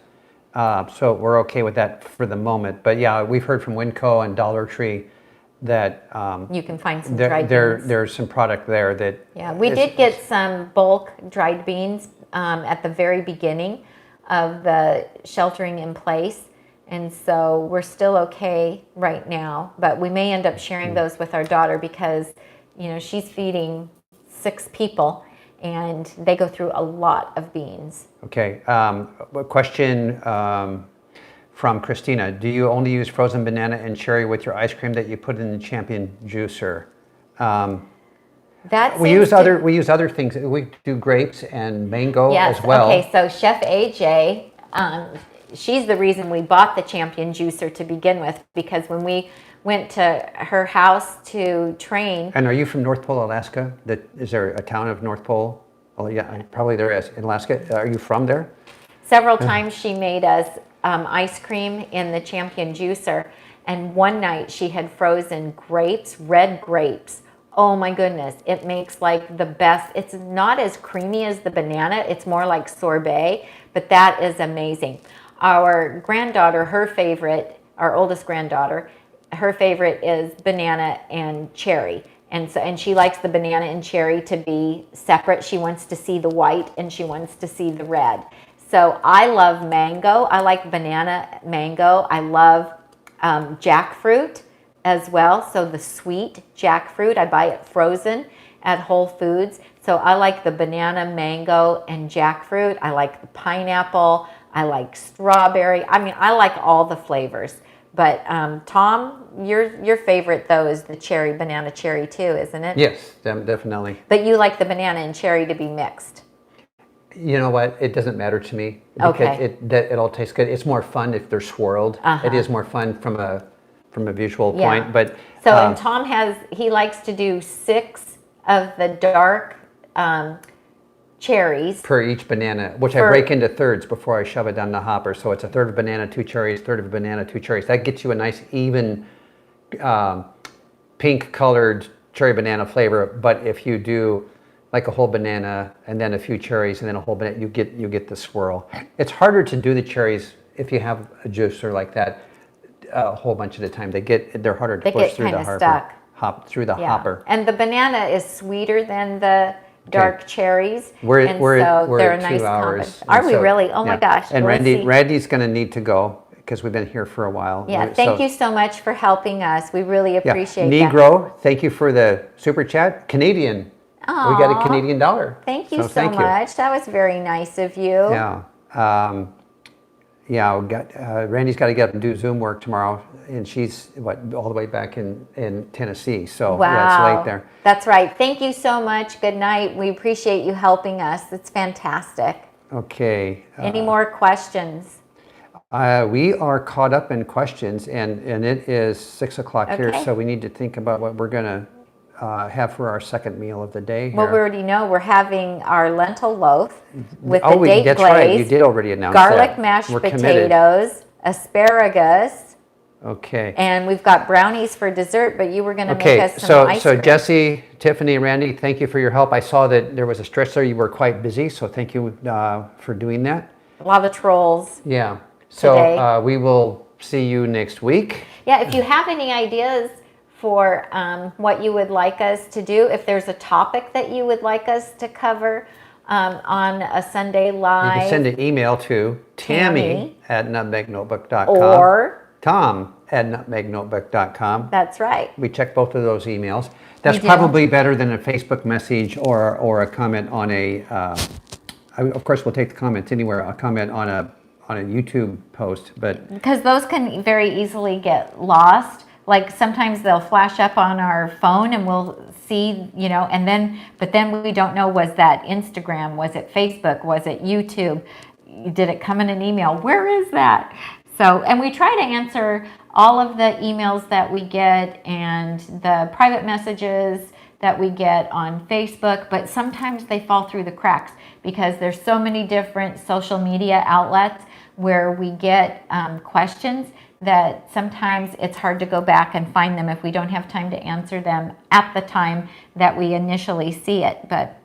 so we're okay with that for the moment. But yeah, we've heard from Winco and Dollar Tree that you can find some dried beans. There's some product there that... Yeah, we did get some bulk dried beans at the very beginning of the sheltering in place. And so we're still okay right now, but we may end up sharing those with our daughter because, she's feeding 6 people and they go through a lot of beans. Okay, a question from Christina. Do you only use frozen banana and cherry with your ice cream that you put in the Champion juicer? We use other things. We do grapes and mango as well. Okay, so Chef AJ, she's the reason we bought the Champion juicer to begin with, because when we went to her house to train. And are you from North Pole, Alaska? Is there a town of North Pole? Oh yeah, probably there is. In Alaska, are you from there? Several times she made us ice cream in the Champion juicer, and one night she had frozen grapes, red grapes. Oh my goodness, it makes like the best. It's not as creamy as the banana, it's more like sorbet, but that is amazing. Our granddaughter, her favorite, our oldest granddaughter, her favorite is banana and cherry. And she likes the banana and cherry to be separate. She wants to see the white and she wants to see the red. So I love mango. I like banana mango. I love jackfruit as well. So the sweet jackfruit, I buy it frozen at Whole Foods. So I like the banana, mango, and jackfruit. I like the pineapple. I like strawberry. I mean, I like all the flavors. But Tom, your favorite though is the cherry, banana cherry too, isn't it? Yes, definitely. But you like the banana and cherry to be mixed. You know what? It doesn't matter to me because Okay. it all tastes good. It's more fun if they're swirled. It is more fun from a visual point. But so and Tom he likes to do 6 of the dark cherries per each banana, which I break into thirds before I shove it down the hopper. So it's a third of a banana, 2 cherries, third of a banana, 2 cherries. That gets you a nice even pink colored cherry banana flavor. But if you do like a whole banana and then a few cherries and then a whole banana, you get the swirl. It's harder to do the cherries if you have a juicer like that a whole bunch at a time. They're harder to push through the hopper. And the banana is sweeter than the dark cherries. We're they're at a nice 2 hours. Are we really? Oh my gosh. And Randy's going to need to go because we've been here for a while. Yeah, thank you so much for helping us. We really appreciate that. Negro, thank you for the super chat. Canadian. Aww, we got a Canadian dollar. Thank you so much. That was very nice of you. Yeah. Randy's got to get up and do Zoom work tomorrow, and she's all the way back in Tennessee. So yeah, it's late there. That's right. Thank you so much. Good night. We appreciate you helping us. It's fantastic. Okay. Any more questions? We are caught up in questions, and it is 6 o'clock here, so we need to think about what we're going to have for our second meal of the day here. Well, we already know we're having our lentil loaf with the date that's glaze. Right. You did already announce garlic that. mashed We're potatoes, committed. Asparagus. Okay. And we've got brownies for dessert, but you were going to make us some ice cream. So Jesse, Tiffany, Randy, thank you for your help. I saw that there was a stretch there. You were quite busy, so thank you for doing that. A lot of trolls. Yeah. So we will see you next week. Yeah, if you have any ideas for what you would like us to do, if there's a topic that you would like us to cover on a Sunday Live. You can send an email to Tammy@nutmegnotebook.com or Tom@nutmegnotebook.com. That's right. We check both of those emails. That's probably better than a Facebook message or a comment on a, of course we'll take the comments anywhere, a comment on a YouTube post, but. Because those can very easily get lost. Like sometimes they'll flash up on our phone and we'll see, but then we don't know, was that Instagram? Was it Facebook? Was it YouTube? Did it come in an email? Where is that? So, and we try to answer all of the emails that we get and the private messages that we get on Facebook, but sometimes they fall through the cracks because there's so many different social media outlets where we get questions that sometimes it's hard to go back and find them if we don't have time to answer them at the time that we initially see it. But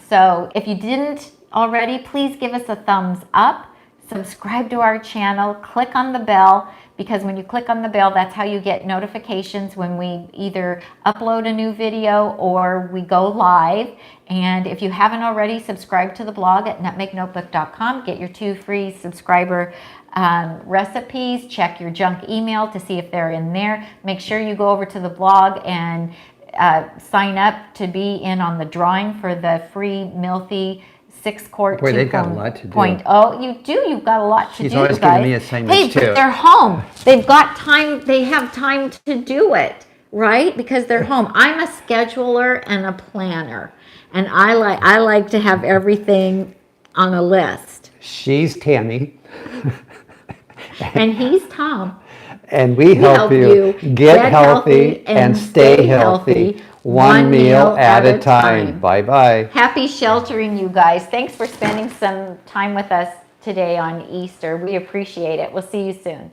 so if you didn't already, please give us a thumbs up, subscribe to our channel, click on the bell, because when you click on the bell, that's how you get notifications when we either upload a new video or we go live. And if you haven't already, subscribe to the blog at nutmegnotebook.com. Get your 2 free subscriber recipes. Check your junk email to see if they're in there. Make sure you go over to the blog and sign up to be in on the drawing for the free Milthy 6-quart 2.0. They've got a lot to do. You've got a lot to do. She's always giving me assignments too. Hey, but they're home. They've got time. They have time to do it, right? Because they're home. I'm a scheduler and a planner, and I like to have everything on a list. She's Tammy. And he's Tom. And we help you get healthy and stay healthy. One meal at a time. Bye-bye. Happy sheltering, you guys. Thanks for spending some time with us today on Easter. We appreciate it. We'll see you soon.